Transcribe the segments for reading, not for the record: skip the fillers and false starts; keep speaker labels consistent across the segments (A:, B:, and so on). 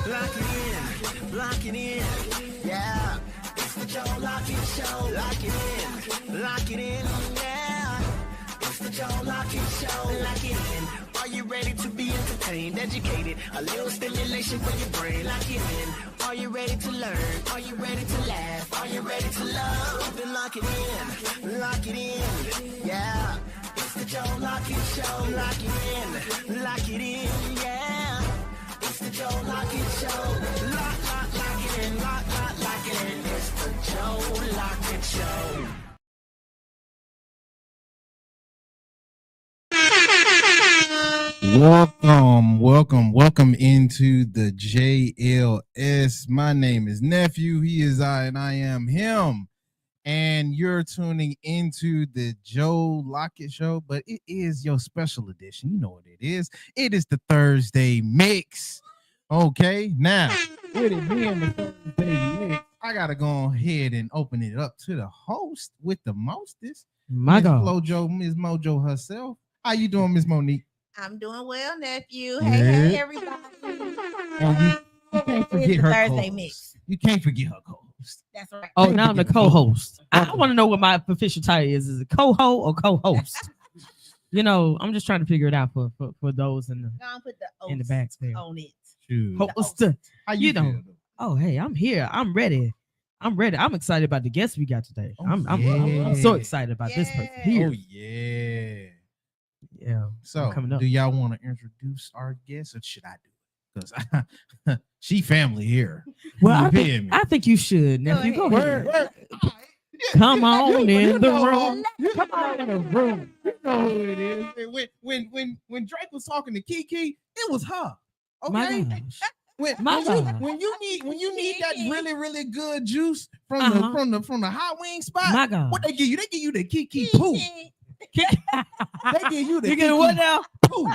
A: Lock it in, lock it in. Yeah, it's the Joe Lockett Show. Lock it lock it in. Yeah, it's the Joe Lockett Show. Lock it in. Are you ready to be entertained, educated? A little stimulation for your brain. Lock it in. Are you ready to learn? Are you ready to laugh? Are you ready to love? Then lock it in, lock it in. Yeah, it's the Joe Lockett Show. Lock it it in. Yeah, it's the Joe Lockett Show. Lock it in. Lock it in. It's the Joe Lockett Show.
B: Welcome into the JLS. My name is Nephew. He is I, and I am him. And you're tuning into the Joe Lockett Show, but it is your special edition. You know what it is. It is the Thursday mix. Okay, now with it being the Thursday mix, I gotta go ahead and open it up to the host with the mostest.
C: My God,
B: Ms. Mojo herself. How you doing, Miss Monique?
D: I'm doing well, nephew. Hey, everybody.
B: And you can't forget her
D: Thursday
B: co-host.
D: mix.
B: You can't forget her co-host.
D: That's right.
C: Oh, now I'm the co-host. I want to know what my official title is. Is it co-host or co-host? You know, I'm just trying to figure it out for those in the
D: Put the
C: in the back there.
D: on it.
B: Shoot.
C: Host.
B: How
C: You
B: feel,
C: know.
B: though?
C: Oh, hey, I'm here. I'm ready. I'm excited about the guests we got today.
B: Oh,
C: I'm so excited about this person here.
B: Oh yeah.
C: Yeah.
B: So,
C: coming up.
B: do y'all want to introduce our guest, or should I do it? Because she family here.
C: Well,
B: You feel me?
C: I think you should. Nephew, go ahead. Come on in the room.
B: Come on in the room. You know who it is. When Drake was talking to Kiki, it was her.
C: My
B: Okay.
C: gosh.
B: When
C: God.
B: you need that really good juice from the hot wing spot,
C: My God.
B: what they give you? They give you the Kiki poo. They give you the
C: You get what now?
B: poo.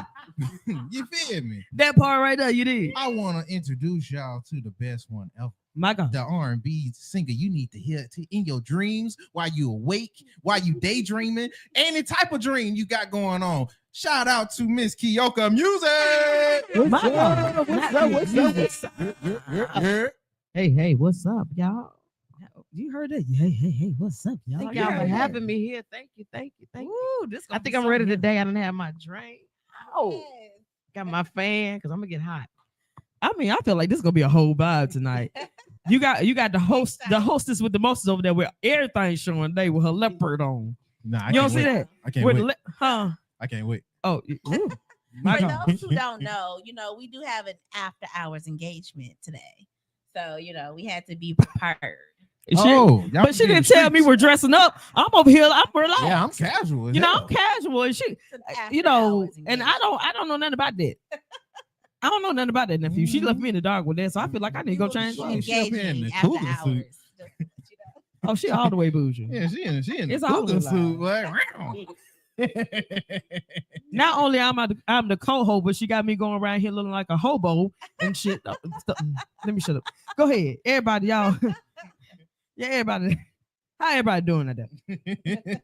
B: You feel me?
C: That part right there, you did.
B: I want to introduce y'all to the best one ever.
C: My God.
B: The R&B singer you need to hear in your dreams, while you awake, while you daydreaming, any type of dream you got going on. Shout out to Miss Kiyoka Music.
C: My God. What's up? Hey, what's up, y'all? You heard it? Hey, what's up, y'all?
E: Thank y'all for having me here. Thank you.
C: Ooh, this
E: I think I'm ready today. I didn't have my drink. Oh, got my fan because I'm gonna get hot.
C: I mean, I feel like this is gonna be a whole vibe tonight. You got the hostess with the mostest over there with everything showing today with her leopard on.
B: Nah,
C: You don't see that?
B: I can't
C: With
B: wait.
C: huh?
B: I can't wait.
C: Oh, ooh. My
D: For
C: God.
D: those who don't know, we do have an after hours engagement today. So, we had to be prepared.
C: But she didn't tell me we're dressing up. I'm over here. I'm relaxed.
B: Yeah, I'm casual.
C: I'm casual, and she,
D: It's an after hours
C: and
D: engagement.
C: I don't know nothing about that. I don't know nothing about that, nephew. She left me in the dark with that, so I feel like I need to go change
B: Well,
C: clothes.
B: she up here in the
D: Engaging after
B: cougar suit.
D: hours. Just to let you know.
C: Oh, she all the way bougie.
B: Yeah, she in
C: It's
B: the
C: all
B: cougar
C: good
B: suit.
C: Not only I'm the co-host, but she got me going around here looking like a hobo and shit. Let me shut up. Go ahead, everybody, y'all. Yeah, everybody. How everybody doing today?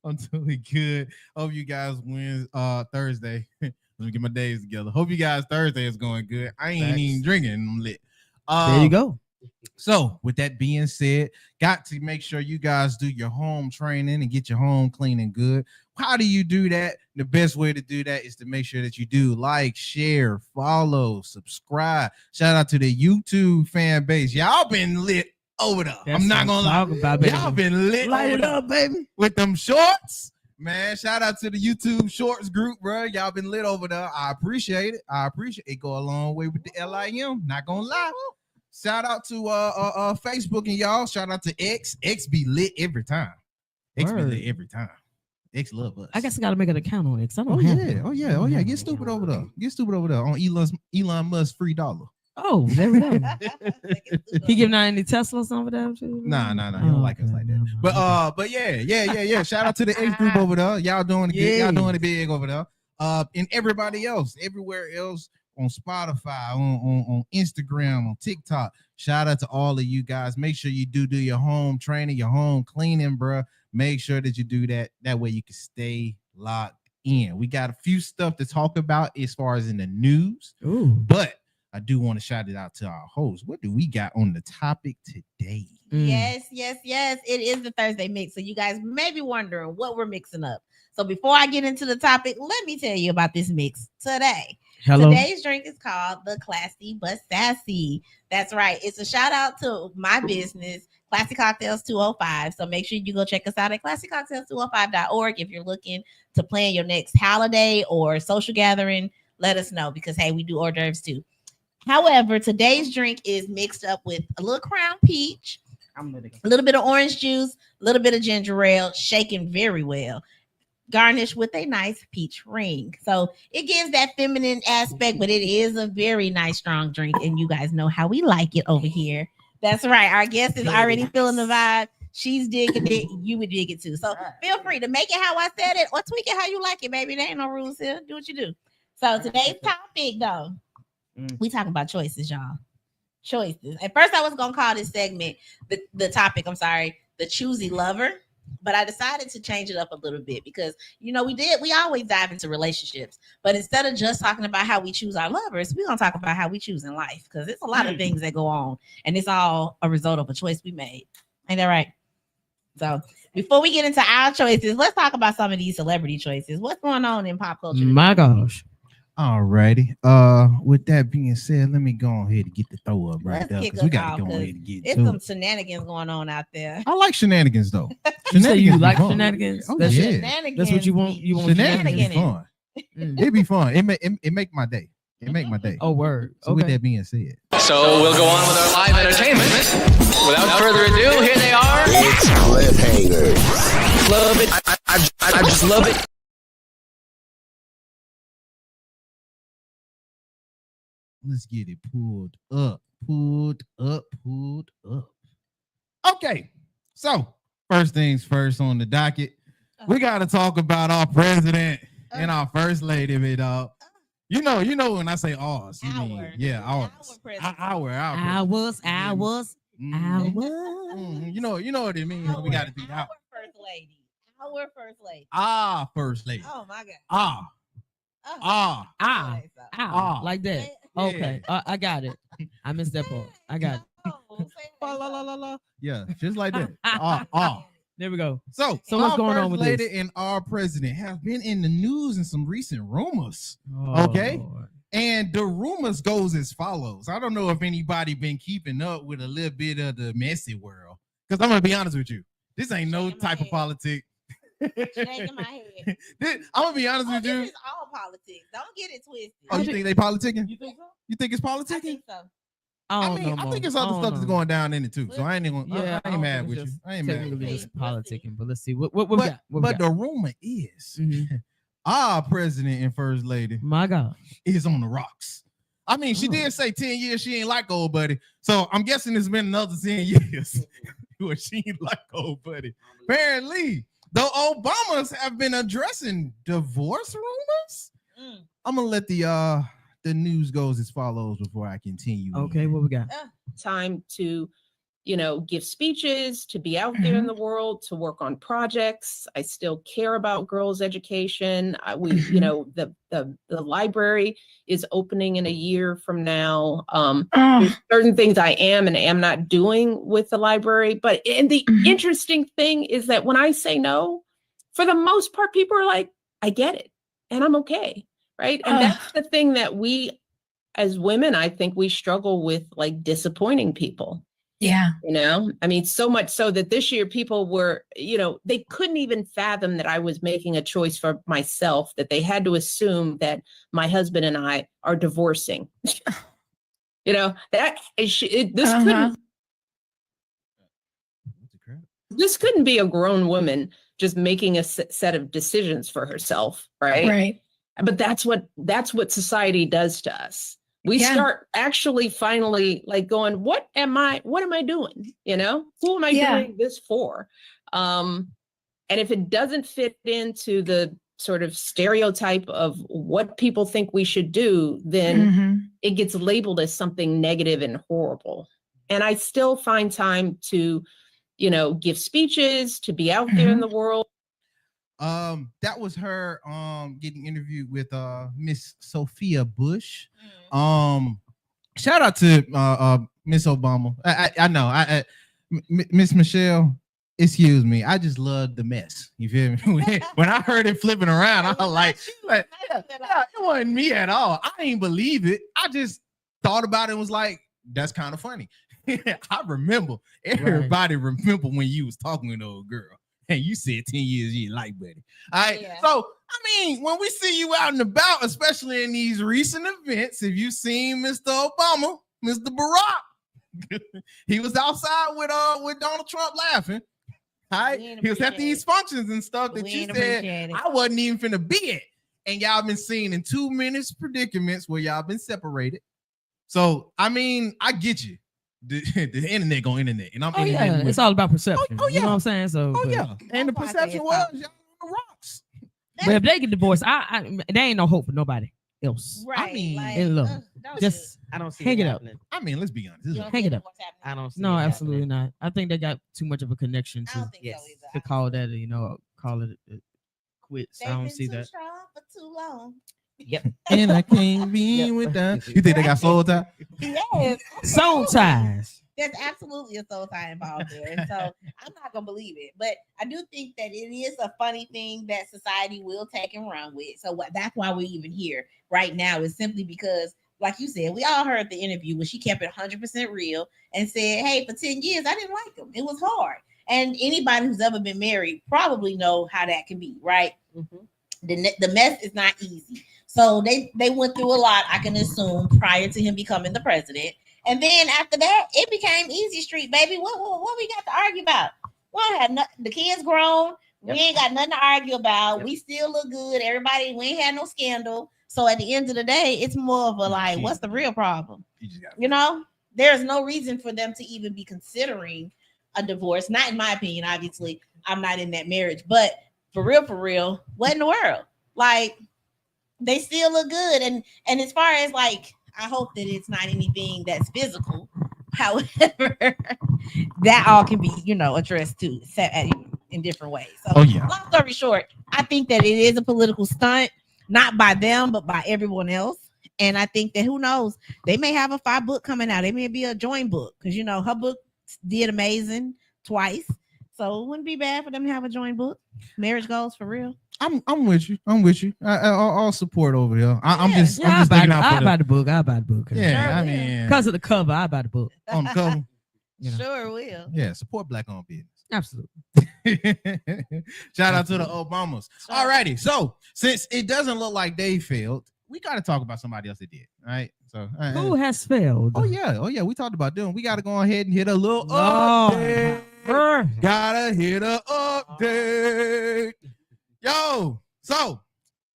B: I'm totally good. Hope you guys win Thursday. Let me get my days together. Hope you guys Thursday is going good. I ain't
C: Thanks.
B: even drinking. I'm lit.
C: There you go.
B: So, with that being said, got to make sure you guys do your home training and get your home clean and good. How do you do that? The best way to do that is to make sure that you do like, share, follow, subscribe. Shout out to the YouTube fan base. Y'all been lit over there.
C: That's
B: I'm not
C: what
B: gonna lie.
C: talking about, baby.
B: Y'all been lit
C: Light
B: over
C: it
B: there
C: up, baby.
B: with them shorts. Man, shout out to the YouTube Shorts group, bro. Y'all been lit over there. I appreciate it. Go a long way with the LIM. Not gonna lie. Shout out to Facebook and y'all. Shout out to X. X be lit every time. X be
C: Word.
B: lit every time. X love us.
C: I guess I got to make an account on it. 'Cause I don't
B: Oh
C: have
B: yeah.
C: it.
B: Oh yeah. Get stupid over there. On Elon Musk free dollar.
C: Oh, there we go. He giving out any Teslas over there?
B: Nah. He don't like us like that. But yeah. Shout out to the X group over there. Y'all doing it good. Y'all doing it big over there. And everybody else, everywhere else on Spotify, on Instagram, on TikTok. Shout out to all of you guys. Make sure you do your home training, your home cleaning, bro. Make sure that you do that. That way you can stay locked in. We got a few stuff to talk about as far as in the news,
C: Ooh.
B: but I do want to shout it out to our host. What do we got on the topic today?
D: Yes. It is the Thursday mix. So you guys may be wondering what we're mixing up. So before I get into the topic, let me tell you about this mix today.
C: Hello.
D: Today's drink is called the Classy But Sassy. That's right. It's a shout out to my business, Classy Cocktails 205. So make sure you go check us out at classycocktails205.org. If you're looking to plan your next holiday or social gathering, let us know because, hey, we do hors d'oeuvres too. However, today's drink is mixed up with a little Crown Peach, a little bit of orange juice, a little bit of ginger ale, shaken very well, garnished with a nice peach ring. So it gives that feminine aspect, but it is a very nice, strong drink. And you guys know how we like it over here. That's right. Our guest is already feeling the vibe. She's digging it. You would dig it too. So feel free to make it how I said it or tweak it how you like it, baby. There ain't no rules here. Do what you do. So today's topic, though, we talking about choices, y'all. Choices. At first, I was gonna call this segment the topic. I'm sorry, the choosy lover. But I decided to change it up a little bit because we always dive into relationships, but instead of just talking about how we choose our lovers, we're gonna talk about how we choose in life because it's a lot of things that go on, and it's all a result of a choice we made. Ain't that right? So before we get into our choices, let's talk about some of these celebrity choices. What's going on in pop culture?
C: My gosh.
B: All righty. With that being said, let me go ahead and get the throw up right there because we got to go ahead and get
D: it's
B: to
D: some
B: it.
D: shenanigans going on out there.
B: I like shenanigans though.
C: You say you
B: be
C: like
B: fun.
C: shenanigans?
B: Oh,
C: That's,
B: yeah.
D: Shenanigans.
C: that's what you want. You want
B: Shenanigans be
D: shenanigans.
B: fun. It'd be fun. It make my day. It make my day.
C: Oh, word.
B: So with that being said,
F: So we'll go on with our live entertainment. Without further ado, here they are.
A: It's cliffhanger.
F: Love it. I just love it.
B: let's get it pulled up. Okay, so first things first on the docket, we got to talk about our president and our first lady, me dog. You know when I say ours, you mean ours. Our you know what it means. We got to be
D: our first lady. Our first lady.
B: Our first lady.
D: Oh my God.
C: Like that. Okay, I got it. I missed that part. I got it.
B: Yeah, just like that.
C: There we go.
B: So
C: what's going on with
B: lady
C: this?
B: and our president have been in the news in some recent rumors.
C: Oh,
B: Okay.
C: Lord.
B: And the rumors goes as follows. I don't know if anybody been keeping up with a little bit of the messy world. Because I'm gonna be honest with you. This ain't no type of politics.
D: Shaking my head.
B: I'm gonna be honest with you.
D: This is all politics. Don't get it twisted.
B: Oh, you think they politicking?
C: You think so?
B: You think it's
D: I
B: politicking?
D: think so.
B: I think it's other stuff that's going down in it too. So I ain't even.
C: Yeah,
B: I ain't mad with you. I ain't mad.
C: Technically
B: With you.
C: just politicking, but let's see what we got.
B: But the rumor is our president and first lady
C: My God.
B: is on the rocks. I mean, she did say 10 years she ain't like old buddy. So I'm guessing it's been another 10 years where she ain't like old buddy. Apparently, the Obamas have been addressing divorce rumors. I'm gonna let the news goes as follows before I continue.
C: Okay, what we got?
G: Time to, give speeches, to be out there in the world, to work on projects. I still care about girls' education. The library is opening in a year from now. There's certain things I am and am not doing with the library. And the interesting thing is that when I say no, for the most part, people are like, I get it, and I'm okay. Right. And that's the thing that we, as women, I think we struggle with, like disappointing people.
H: Yeah.
G: I mean, so much so that this year people were, they couldn't even fathom that I was making a choice for myself, that they had to assume that my husband and I are divorcing. This couldn't be a grown woman just making a set of decisions for herself.
H: Right.
G: But that's what society does to us. We start actually finally like going, what am I doing? Who am I doing this for? And if it doesn't fit into the sort of stereotype of what people think we should do, then it gets labeled as something negative and horrible. And I still find time to, give speeches, to be out there in the world.
B: That was her getting interviewed with Miss Sophia Bush. shout out to Miss Obama. I know. Miss Michelle, excuse me. I just love the mess. You feel me? When I heard it flipping around, I was like yeah, it wasn't me at all. I didn't believe it. I just thought about it and was like, that's kind of funny. I remember. Everybody remember when you was talking with the old girl and you said 10 years you like Betty. All right. Yeah. So I mean, when we see you out and about, especially in these recent events, if you've seen Mr. Obama, Mr. Barack, he was outside with Donald Trump laughing. All right. He was at these functions and stuff that you said I wasn't even finna be at. And y'all been seen in 2 minutes predicaments where y'all been separated. So I mean, I get you. The internet going internet, and I'm internet.
C: It's all about perception. You know what I'm saying? So
B: and the perception was y'all on the rocks.
C: But if they get divorced, I there ain't no hope for nobody else.
D: Right.
C: I mean, just
E: I don't see
C: hang it up.
B: I mean, let's be honest.
C: Hang it up.
E: I don't see
C: No,
E: it
C: absolutely
E: happening.
C: not. I think they got too much of a connection to call that, call it quits. I don't see that.
D: Strong for too long.
E: Yep.
B: And I can't be without. You think they got soul tie?
D: Yes.
C: Soul ties.
D: There's absolutely a soul tie involved there. And so I'm not gonna believe it. But I do think that it is a funny thing that society will take and run with. So that's why we're even here right now, is simply because, like you said, we all heard the interview where she kept it 100% real and said, hey, for 10 years, I didn't like him. It was hard. And anybody who's ever been married probably know how that can be, right? Mm-hmm. The mess is not easy. So they went through a lot, I can assume, prior to him becoming the president. And then after that, it became easy street, baby. What we got to argue about? Well, the kids grown. We ain't got nothing to argue about. Yep. We still look good. Everybody, we ain't had no scandal. So at the end of the day, it's more of a like, what's the real problem? You know, there's no reason for them to even be considering a divorce. Not in my opinion, obviously. I'm not in that marriage. But for real, what in the world? Like, they still look good. And as far as like, I hope that it's not anything that's physical. However, that all can be, addressed to in different ways. So, long story short, I think that it is a political stunt, not by them, but by everyone else. And I think that, who knows, they may have a 5-book coming out. It may be a joint book because, her book did amazing twice. So it wouldn't be bad for them to have a joint book. Marriage goals for real.
B: I'm with you. I'll support over here. I'm just thinking out for
C: I buy the book.
B: Yeah,
C: sure,
B: I mean,
C: because of the cover, I buy the book.
B: On the cover.
D: Sure will.
B: Yeah, support Black-owned business.
C: Absolutely.
B: Shout out to the Obamas. Sure. Alrighty, so since it doesn't look like they failed, we got to talk about somebody else that did. All right. So
C: who has failed?
B: Oh yeah. We talked about them. We got to go ahead and hit a little update. Gotta hit a update. Yo, so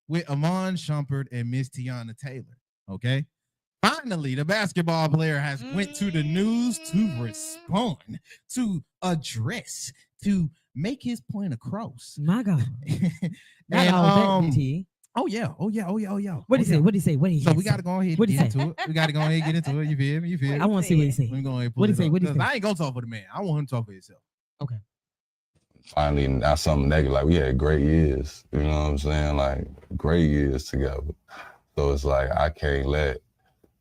B: with Iman Shumpert and Miss Tiana Taylor, okay? Finally, the basketball player has went to the news to respond, to address, to make his point across.
C: My God.
B: Oh yeah.
C: What did he say?
B: So we got to go ahead and get into it. We got to go ahead and get into it. You feel me?
C: I want to see what he said.
B: We're going to
C: what did he say?
B: I ain't going to talk for the man. I want him to talk for himself.
C: Okay.
H: Finally, not something negative. Like, we had great years. You know what I'm saying? Like, great years together. So it's like, I can't let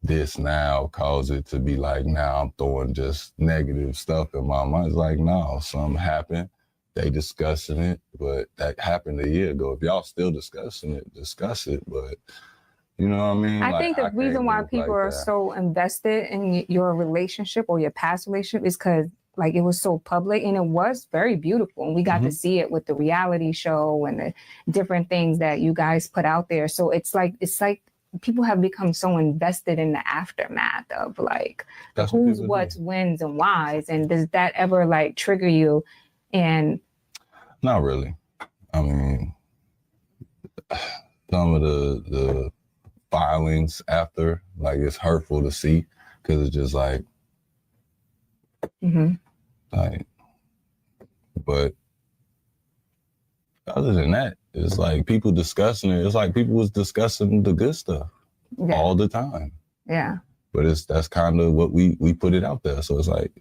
H: this now cause it to be like, now I'm throwing just negative stuff in my mind. It's like, no, something happened. They discussing it, but that happened a year ago. If y'all still discussing it, discuss it. But you know what I mean?
I: I think the reason why people are so invested in your relationship or your past relationship is because like it was so public and it was very beautiful. And we got to see it with the reality show and the different things that you guys put out there. So it's like people have become so invested in the aftermath of like who's, what's, wins, and whys. And does that ever like trigger you? And
H: not really. I mean, some of the filings after, like, it's hurtful to see because it's just like, like, but other than that, it's like people discussing it. It's like people was discussing the good stuff all the time.
I: Yeah.
H: But that's kind of what we put it out there. So it's like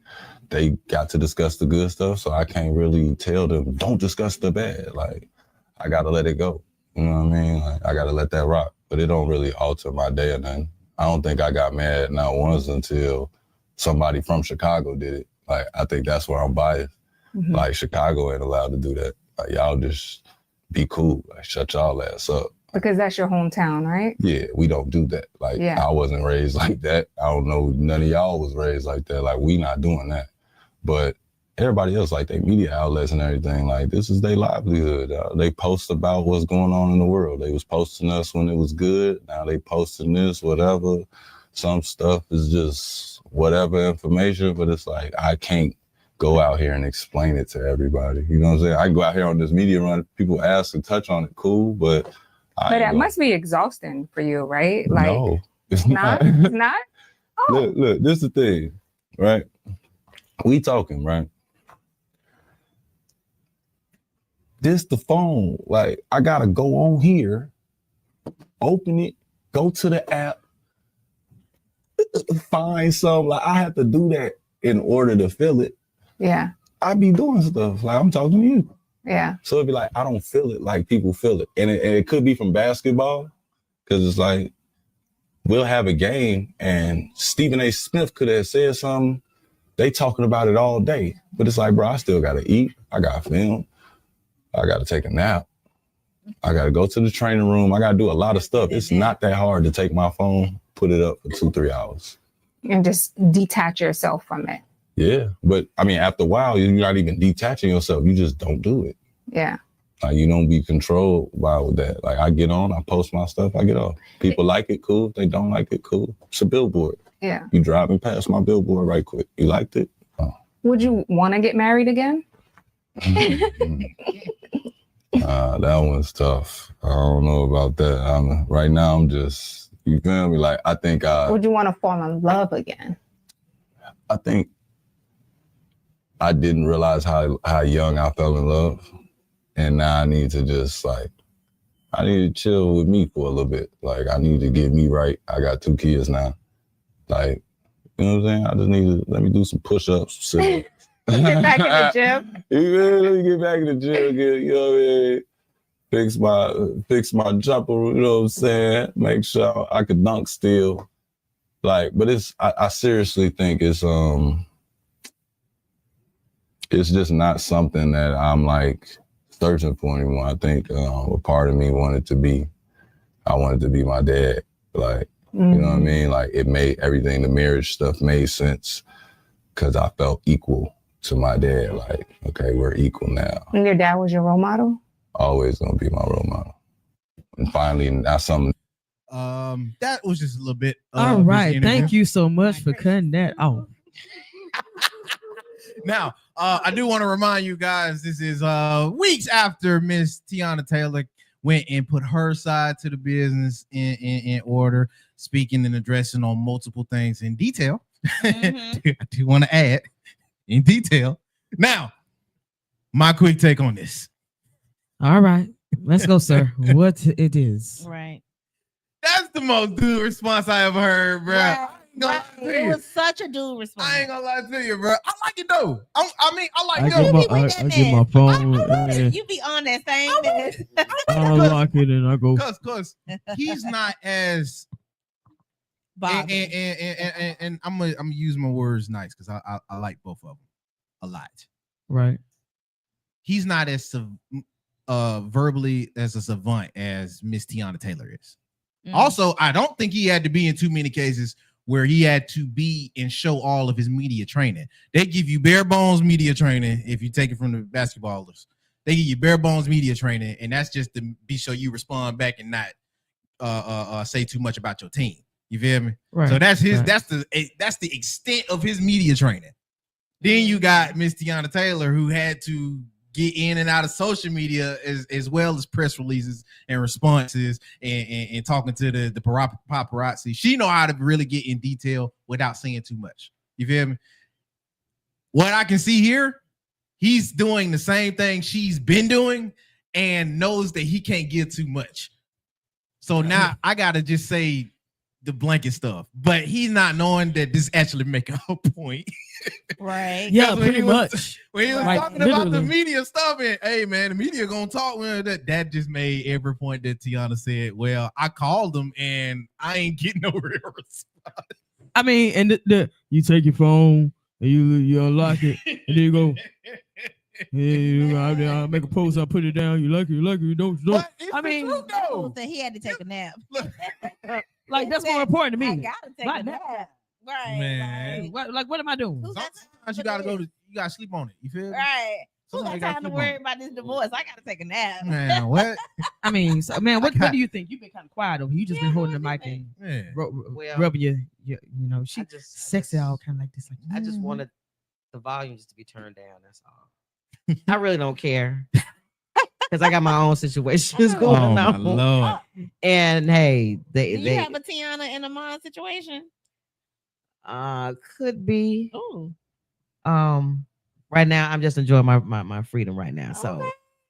H: they got to discuss the good stuff. So I can't really tell them, don't discuss the bad. Like, I got to let it go. You know what I mean? Like, I got to let that rock. But it don't really alter my day or nothing. I don't think I got mad not once until somebody from Chicago did it. Like, I think that's where I'm biased.
I: Mhm.
H: Like, Chicago ain't allowed to do that. Like, y'all just be cool. Like, shut y'all ass up.
I: Because that's your hometown, right?
H: Yeah, we don't do that. Like,
I: Yeah.
H: I wasn't raised like that. I don't know, none of y'all was raised like that. Like, we not doing that. But everybody else, like, they media outlets and everything, like, this is their livelihood. They post about what's going on in the world. They was posting us when it was good. Now they posting this, whatever. Some stuff is just whatever information, but it's like, I can't go out here and explain it to everybody. You know what I'm saying? I can go out here on this media run, people ask and touch on it, cool, but
I: That must be exhausting for you, right? Like,
H: no, it's
I: not.
H: not.
I: It's not? Oh.
H: Look, this is the thing, right? We talking, right? This the phone. Like, I gotta go on here, open it, go to the app, find some. Like, I have to do that in order to feel it.
I: Yeah.
H: I be doing stuff. Like, I'm talking to you.
I: Yeah.
H: So it'd be like, I don't feel it like people feel it. And it could be from basketball, because it's like, we'll have a game and Stephen A. Smith could have said something. They talking about it all day. But it's like, bro, I still got to eat. I got to film. I got to take a nap. I got to go to the training room. I got to do a lot of stuff. It's not that hard to take my phone, put it up for 2-3 hours.
I: And just detach yourself from it.
H: Yeah. But I mean, after a while, you're not even detaching yourself. You just don't do it.
I: Yeah.
H: Like, you don't be controlled by that. Like, I get on, I post my stuff, I get off. People like it, cool. If they don't like it, cool. It's a billboard.
I: Yeah.
H: You driving past my billboard right quick. You liked it? Oh.
I: Would you want to get married again?
H: That one's tough. I don't know about that. Right now, I'm just, you feel me? Like, I think
I: Would you want to fall in love again?
H: I think I didn't realize how young I fell in love. And now I need to just, like, I need to chill with me for a little bit. Like, I need to get me right. I got 2 kids now. Like, you know what I'm saying? I just need to, let me do some push-ups.
I: Get back in the gym.
H: Let me get back in the gym again, you know what I mean? Fix my jumper, you know what I'm saying? Make sure I could dunk still. Like, but I seriously think it's just not something that I'm like searching for anymore. I think a part of me I wanted to be my dad. Like, you know what I mean? Like, it made everything, the marriage stuff made sense because I felt equal to my dad. Like, okay, we're equal now.
I: And your dad was your role model?
H: Always gonna be my role model. And finally, now something.
B: That was just a little bit.
C: All right. Thank you so much for cutting that off.
B: Now, I do want to remind you guys, this is weeks after Miss Teyana Taylor went and put her side to the business in order, speaking and addressing on multiple things in detail.
D: Mm-hmm.
B: I do want to add in detail. Now, my quick take on this.
C: All right. Let's go, sir. What it is.
D: Right.
B: That's the most dude response I ever heard, bro.
D: Right.
B: It
D: was such a dude response.
B: I ain't gonna lie to you, bro. I like it though. I like
C: I
B: it.
C: get my phone.
D: You be on that same mess.
C: I unlock it and I go.
B: Cause he's not as and I'm gonna use my words nice because I like both of them a lot.
C: Right.
B: He's not as verbally as a savant as Miss Teyana Taylor is. Also, I don't think he had to be in too many cases where he had to be and show all of his media training. They give you bare bones media training if you take it from the basketballers. They give you bare bones media training, and that's just to be sure you respond back and not say too much about your team. You feel me?
C: Right.
B: So that's the extent of his media training. Then you got Miss Teyana Taylor, who had to get in and out of social media as well as press releases and responses and talking to the paparazzi. She know how to really get in detail without saying too much. You feel me? What I can see here, he's doing the same thing she's been doing and knows that he can't give too much. So now I got to just say the blanket stuff, but he's not knowing that this actually making a point.
D: Right.
C: Yeah,
B: When
C: pretty
B: he was-
C: much.
B: When he was
C: Like,
B: talking about the
C: literally.
B: media stuff, and hey man, the media gonna talk with that just made every point that Tiana said. Well, I called them and I ain't getting no real response.
C: I mean, and you take your phone and you unlock it, and then you go, hey, I'll make a post, I'll put it down. You like it, you don't.
B: But it's
C: I
B: the
C: mean,
B: truth,
D: That
B: though.
D: fool said he had to take a nap.
C: like that's more important to
D: I
C: me.
D: gotta take
C: Right
D: a
C: now.
D: nap. Right.
B: Man.
C: What am I doing?
D: Who got
B: Sometimes you gotta you gotta sleep on it. You feel me?
D: Right. Who
B: Sometimes
D: got
B: you gotta
D: time to
B: sleep on
D: worry
B: it.
D: about this divorce? I gotta take a nap.
B: Man, what?
C: I mean, so, man, what
B: got-
C: do you think? You've been kind of quiet over here. You just
D: Yeah,
C: been holding the
D: what
C: mic
D: you
C: and
B: Man.
E: Well,
C: rubbing you know, she
E: I just
C: sexy all kind of like this. Like,
E: I just
C: mm.
E: wanted the volume just to be turned down. That's all. I really don't care because I got my own situations
B: Oh
E: going
B: my
E: on.
B: lord.
E: And hey,
D: Do
E: they
D: you have a Tiana and Amon situation?
E: could be.
D: Oh.
E: Right now I'm just enjoying my freedom right now. So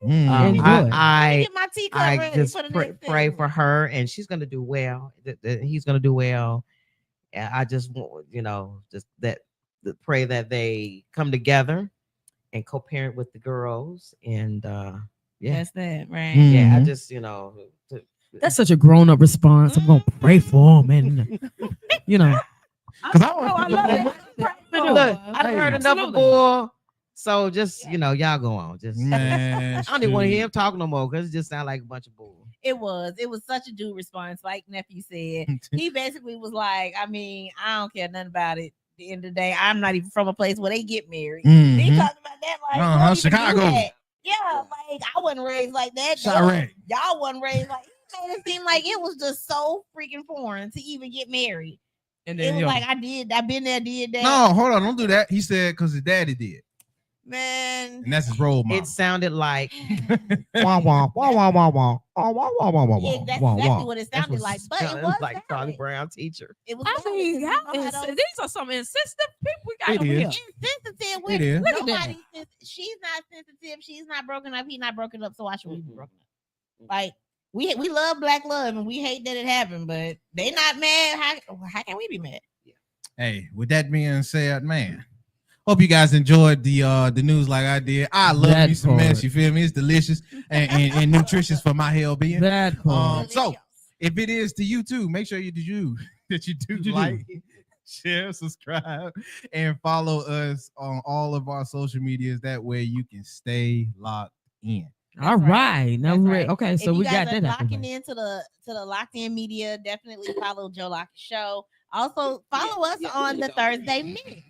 D: Okay.
C: Enjoy.
E: I
D: Get my teacup
E: I
D: ready
E: just
D: for the
E: pray,
D: next
E: pray
D: segment.
E: for her, and she's gonna do well. He's gonna do well. And I just want, just pray that they come together and co-parent with the girls. And yeah,
D: That's that, right?
E: yeah. I
C: Mhm.
E: just
C: That's such a grown-up response. I'm gonna pray for him, and you know.
B: Because I
C: I love it.
E: look, I've
B: Hey.
E: heard enough of
C: Absolutely.
E: bull. So just y'all go on. Just
B: Man,
E: I don't even want to
B: shoot.
E: hear him talk no more because it just sounds like a bunch of bull.
D: It was such a dude response, like nephew said. He basically was like, I mean, I don't care nothing about it. At the end of the day, I'm not even from a place where they get married. They
B: Mhm.
D: talking about that like
B: Uh-huh,
D: don't even do
B: Chicago.
D: that. Yeah, like I wasn't raised like that.
B: Chirac.
D: Y'all wasn't raised like he made it seem like it was just so freaking foreign to even get married.
C: And
D: It
C: then
D: was
C: yo,
D: like I've been there, did that.
B: No, hold on, don't do that. He said because his daddy did,
D: Man.
B: and that's his role model.
E: It sounded like wah wah wah wah wah wah wah wah wah wah wah
D: Yeah, that's
E: wah,
D: exactly
E: wah.
D: what it
E: That's
D: sounded like. But it
E: sounded
D: was
E: like Charlie
D: valid.
E: Brown teacher.
D: It was
C: I
D: valid
C: mean,
D: 'cause you know how those-
C: these are some insensitive people we got
B: It
C: over here.
B: is.
D: insensitive
B: It
D: with
B: is.
C: Look at that.
D: nobody. She's not sensitive. She's not broken up. He's not broken up. So why should we be broken up? Like we love black love and we hate that it happened, but they not mad. How can we be mad?
B: Hey, with that being said, man, hope you guys enjoyed the news like I did. I love
C: That
B: me some mess.
C: part.
B: You feel me? It's delicious and nutritious for my health being.
C: That part.
B: So if it is to you too, make sure you do like, share, subscribe, and follow us on all of our social medias. That way you can stay locked in.
C: All right. Now
D: That's
C: we're
D: right.
C: okay.
D: If
C: So
D: you
C: we
D: guys
C: got
D: are
C: that. out the
D: locking
C: way.
D: into the locked in media. Definitely follow Joe Lock Show. Also follow us on the Thursday Mix.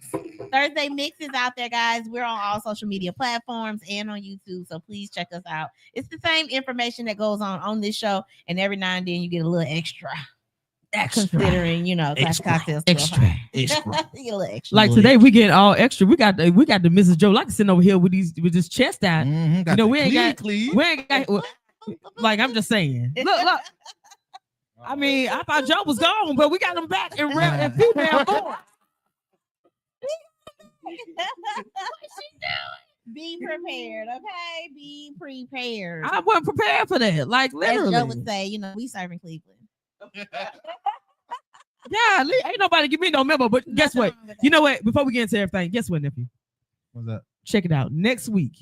D: Thursday Mix is out there, guys. We're on all social media platforms and on YouTube, so please check us out. It's the same information that goes on this show, and every now and then you get a little extra. Considering Classic Cocktails 205. You get a little extra.
C: Like today, we get all extra. We got the Mrs. Joe Lock sitting over here with this chest out.
B: Mhm, got
C: You know,
B: the
C: we ain't got-
B: cleave.
C: We ain't got. Like I'm just saying. Look. I mean, I thought Joe was gone, but we got him back in real and female form.
D: Be prepared, okay? Be prepared.
C: I wasn't prepared for that. Like
D: As
C: literally.
D: Joe would say, we serving Cleveland.
C: Yeah, ain't nobody give me no memo. But guess what?
D: Nothing wrong with that.
C: You know what? Before we get into everything, guess what, nephew?
B: What's up?
C: Check it out. Next week.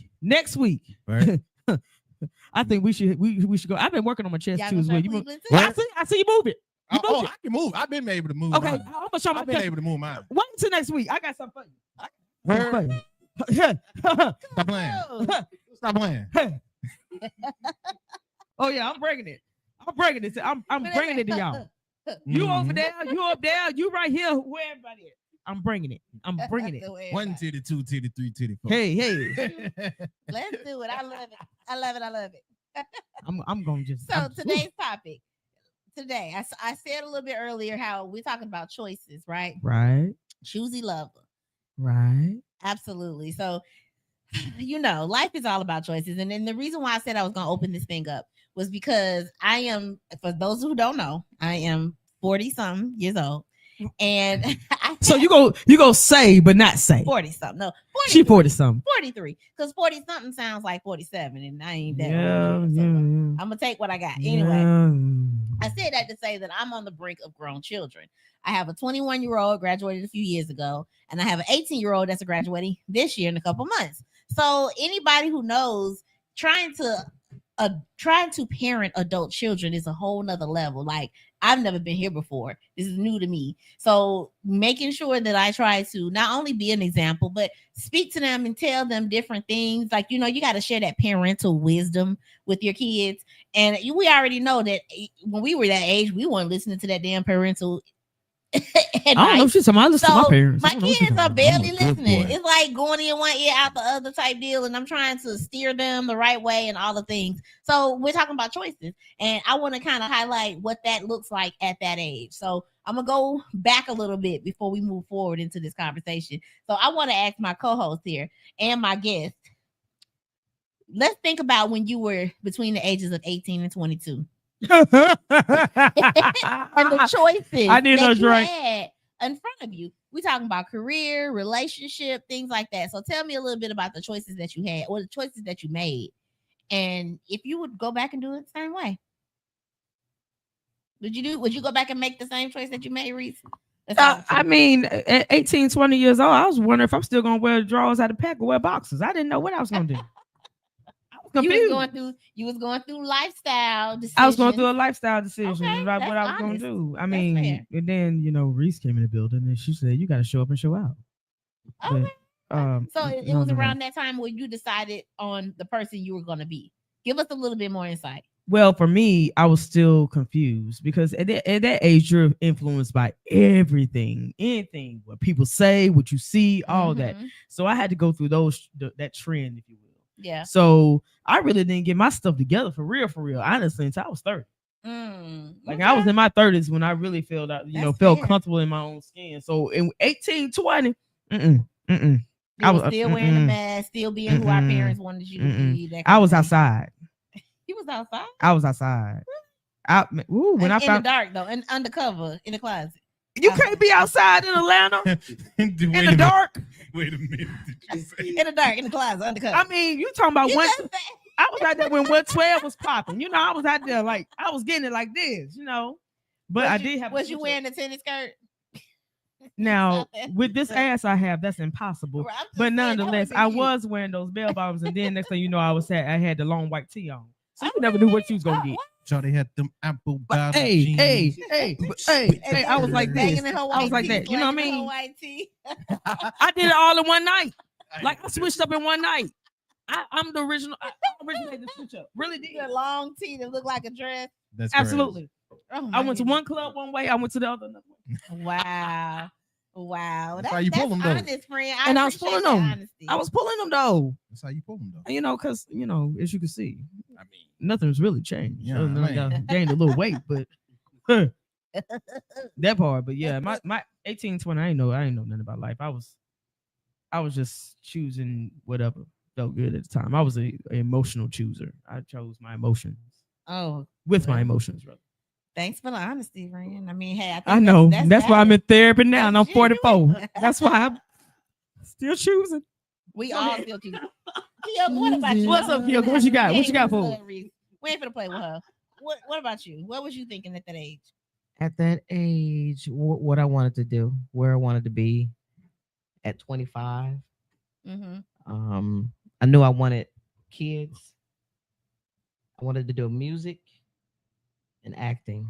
B: Right.
C: I think we should go. I've been working on my chest
D: Y'all
C: too
D: gonna
C: as well.
D: serve
C: You move.
D: Cleveland too?
B: What?
C: I see you move it. You
B: Oh,
C: move it.
B: I can move. I've been able to move.
C: Okay,
B: mine.
C: I'm gonna show my
B: I've been
C: chest.
B: able to move mine.
C: Wait until next week. I got something for you.
B: Word. Stop playing. Stop playing.
C: Oh yeah, I'm bringing it. I'm bringing it. I'm bringing it to y'all. You over
B: Mhm.
C: there, you up there, you right here, where everybody is. I'm bringing it. I'm bringing it.
B: One titty, two titty, three titty, four.
C: Hey,
D: Let's do it. I love it. I love it. I love it.
C: I'm gonna just.
D: So
C: I'm-
D: today's topic. Today, I said a little bit earlier how we're talking about choices, right?
C: right,
D: Choosy lover.
C: right.
D: Absolutely. So, life is all about choices. And then the reason why I said I was going to open this thing up was because I am, for those who don't know, I am 40 some years old. And
C: So you go say, but not say.
D: 40 something. No, 43.
C: She 40 something.
D: 43. Because 40 something sounds like 47, and I ain't that
C: Yeah,
D: old. So
C: yeah.
D: I'm gonna take what I got. Anyway,
C: Yeah.
D: I said that to say that I'm on the brink of grown children. I have a 21-year-old graduated a few years ago, and I have an 18-year-old that's graduating this year in a couple months. So anybody who knows, trying to parent adult children is a whole nother level. Like, I've never been here before. This is new to me. So making sure that I try to not only be an example, but speak to them and tell them different things. Like, you got to share that parental wisdom with your kids. And we already know that when we were that age, we weren't listening to that damn parental
C: I don't know if she's talking about. I listen to my parents.
D: My kids are barely listening.
B: boy.
D: It's like going in one ear out the other type deal, and I'm trying to steer them the right way and all the things. So we're talking about choices, and I want to kind of highlight what that looks like at that age. So I'm gonna go back a little bit before we move forward into this conversation. So I want to ask my co-host here and my guest. Let's think about when you were between the ages of 18 and 22. And the choices
C: I need
D: that
C: a
D: you
C: drink.
D: had in front of you. We talking about career, relationship, things like that. So tell me a little bit about the choices that you had or the choices that you made. And if you would go back and do it the same way. Would you go back and make the same choice that you made, Reese?
C: I mean, at 18, 20 years old, I was wondering if I'm still gonna wear drawers out of pack or wear boxers. I didn't know what I was gonna do.
D: You was going through lifestyle decisions.
C: I was going through a lifestyle decision
D: Okay,
C: about what
D: that's
C: I was going to
D: honest.
C: do. I mean,
D: fair.
C: and then Reese came in the building and she said, "You got to show up and show out."
D: Okay.
C: But,
D: So it was around that time where you decided on the person you were going to be. Give us a little bit more insight.
C: Well, for me, I was still confused because at that age, you're influenced by anything, what people say, what you see, all that.
D: Mhm.
C: So I had to go through that trend, if you will.
D: Yeah.
C: So I really didn't get my stuff together for real, honestly, until I was 30. Like I was in my 30s when I really felt
D: That's
C: felt
D: fair.
C: comfortable in my own skin. So in 18, 20,
D: You
C: I
D: was
C: was
D: still wearing the mask, still being who our parents wanted you to be. that
C: I
D: kind
C: was
D: of thing.
C: outside.
D: You was outside?
C: I was outside. When I
D: in
C: found
D: the dark though, and undercover in the closet.
C: you can't be outside in Atlanta in the dark.
B: Wait a minute. Did you say?
D: In the dark, in the closet, undercover.
C: I mean, you talking about
D: You
C: one?
D: just said-
C: I was out there when 112 was popping. I was out there like I was getting it like this, But I did have.
D: Was you wearing a tennis skirt?
C: Now with this ass I have, that's impossible.
D: Right, I'm just
C: But
D: saying, that
C: nonetheless,
D: would've
C: I
D: been cute.
C: was wearing those bell bottoms, and then next thing you know, I had the long white tee on. So you never knew what you was gonna get.
B: So they had them apple
C: But
B: bottom
C: hey,
B: jeans.
C: hey, I was like this.
D: Banging in her
C: I was
D: white
C: like
D: tee,
C: that. You know what I
D: flashing her
C: mean?
D: white tee.
C: I did it all in one night. Like I switched up in one night. I'm the original. I originated the switch up. Really did.
D: A long tee that looked like a dress.
B: That's correct.
C: Absolutely.
D: Oh,
C: I
D: my
C: went to
D: goodness.
C: one club one way. I went to the other another way.
D: Wow.
B: That's how you pull them, though.
D: honest, friend.
C: And I was
D: appreciate
C: pulling
D: that
C: them.
D: honesty.
C: I was pulling them though.
B: That's how you pull them, though.
C: Because as you can see,
B: I mean,
C: nothing's really changed.
B: Yeah,
C: Other than I
B: man.
C: gained a little weight, but that part. But yeah, my 18, 20, I ain't know nothing about life. I was just choosing whatever felt good at the time. I was an emotional chooser. I chose my emotions
D: Oh,
C: with my emotions, brother.
D: thanks for the honesty, friend. I mean, hey, I, think
C: I know. That's why I'm
D: valid.
C: in therapy now, and I'm
D: That's
C: 44.
D: genuine.
C: That's why I'm still choosing.
D: We all still choose. Kyoka, what about you?
C: What's up, Kyoka? What you got? What you got for me?
D: We ain't finna play with her. What about you? What was you thinking at that age?
E: At that age, what I wanted to do, where I wanted to be at 25.
D: Mm-hmm.
E: I knew I wanted kids. I wanted to do music and acting.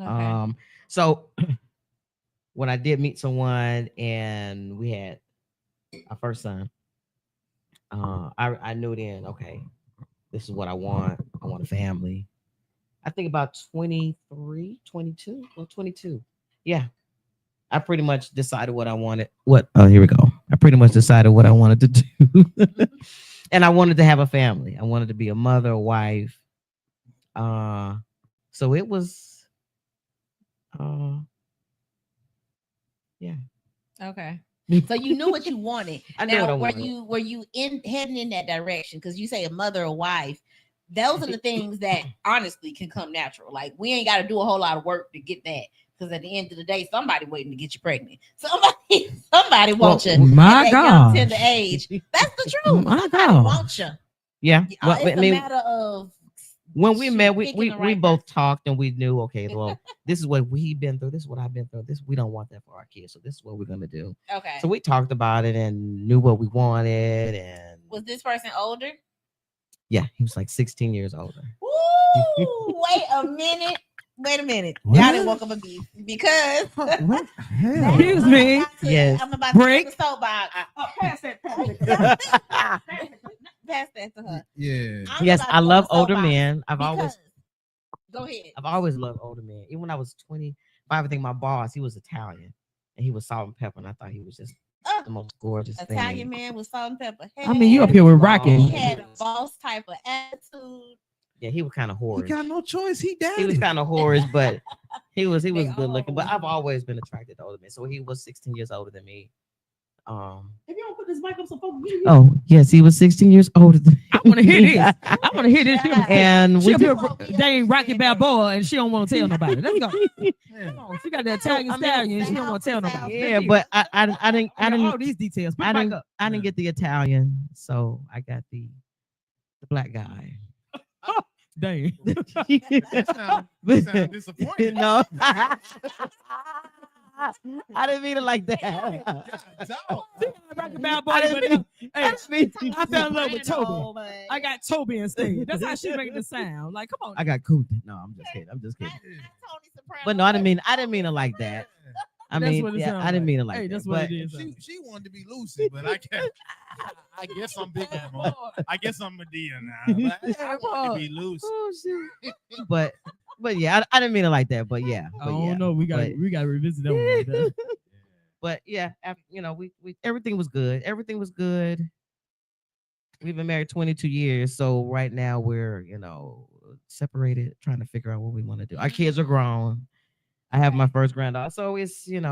D: Okay.
E: So when I did meet someone and we had our first son, I knew then, okay, this is what I want. I want a family. I think about 23, 22, or 22. Yeah. I pretty much decided what I wanted. Here we go. I pretty much decided what I wanted to do. And I wanted to have a family. I wanted to be a mother, a wife. So it was, yeah.
D: Okay. So you knew what you wanted.
E: I knew what I
D: Now,
E: wanted.
D: were you heading in that direction? Because you say a mother or wife. Those are the things that honestly can come natural. Like we ain't got to do a whole lot of work to get that. Because at the end of the day, somebody waiting to get you pregnant. Somebody wants you.
C: My
D: at that
C: God.
D: young, tender age. That's the truth.
C: My
D: Somebody
C: God.
D: wants you.
E: Yeah. Well,
D: It's
E: I mean,
D: a matter of
E: when we met, we
D: picking the right
E: both talked and we knew, okay, well, this is what we've been through. This is what I've been through. This we don't want that for our kids. So this is what we're gonna do.
D: Okay.
E: So we talked about it and knew what we wanted. And
D: Was this person older?
E: yeah, he was like 16 years older.
D: Ooh, wait a minute. Wait a minute.
C: What?
D: Y'all didn't woke up a beef because
C: What? Hell. Excuse me.
E: Yes.
D: I'm about
C: Break.
D: to take the soapbox.
C: Pass that.
D: Pass that to her.
B: Yeah.
D: I'm
E: Yes,
D: about to
E: I
D: go
E: love
D: to
E: older
D: soapbox
E: men.
D: because- Go ahead.
E: I've always loved older men. Even when I was 25, I think my boss, he was Italian and he was salt and pepper. And I thought he was just the most gorgeous
D: Italian
E: thing.
D: man with salt and pepper.
C: I mean, you up here with
D: He
C: rocking.
D: had a boss type of attitude.
E: Yeah, he was kind of
B: He
E: whorish.
B: got no choice. He died.
E: He was kind of whorish, but he was
D: They
E: good looking. But
D: all-
E: I've always been attracted to older men. So he was 16 years older than me.
C: If you don't put this mic up so folks
E: Oh yes, he was 16 years older than me.
C: I want to hear this. I want to hear this.
E: And
C: She
E: we
C: up here, they ain't Rocky Balboa, and she don't want to tell nobody. Let's go. Come on, she got the Italian stallion. She don't want to tell nobody.
E: yeah, but I didn't
C: all these details. Put
E: I
C: it back
E: didn't
C: up.
E: I didn't get the Italian, so I got the black guy.
C: Dang.
B: Sound disappointed.
E: No. I didn't mean it like that.
C: Rocky Balboa.
E: I didn't
C: Hey,
E: I
C: fell in love with Toby.
D: Oh, but-
C: I got Toby instead. That's how she making the sound. Like, come on.
E: I got cool. No, I'm just kidding. I'm just kidding.
D: Tony Soprano.
E: But no, I didn't mean it like that. I
C: That's
E: mean,
C: what it
E: yeah,
C: sound
E: I didn't
C: like.
E: mean it like
C: Hey,
E: that.
C: that's what
E: but
C: it is.
B: She wanted to be lucid, but I guess I'm bigger. I guess I'm Medea now. I want to be loose.
E: Oh, shoot. but yeah, I didn't mean it like that. But yeah,
C: I
E: but
C: don't
E: yeah.
C: know. We got
E: but-
C: to revisit that one. Right there.
E: But yeah, we everything was good. Everything was good. We've been married 22 years, so right now we're separated, trying to figure out what we want to do. Our kids are grown. I have my first granddaughter, so it's
D: Okay.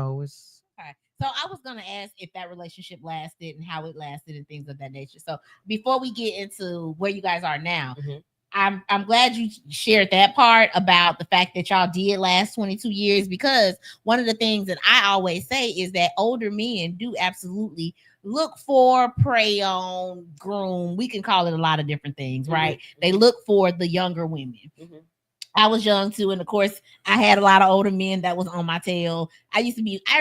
D: So I was gonna ask if that relationship lasted and how it lasted and things of that nature. So before we get into where you guys are now,
E: Mhm.
D: I'm glad you shared that part about the fact that y'all did last 22 years, because one of the things that I always say is that older men do absolutely look for, prey on, groom. We can call it a lot of different things, right? They look for the younger women.
E: Mhm.
D: I was young too, and of course, I had a lot of older men that was on my tail. I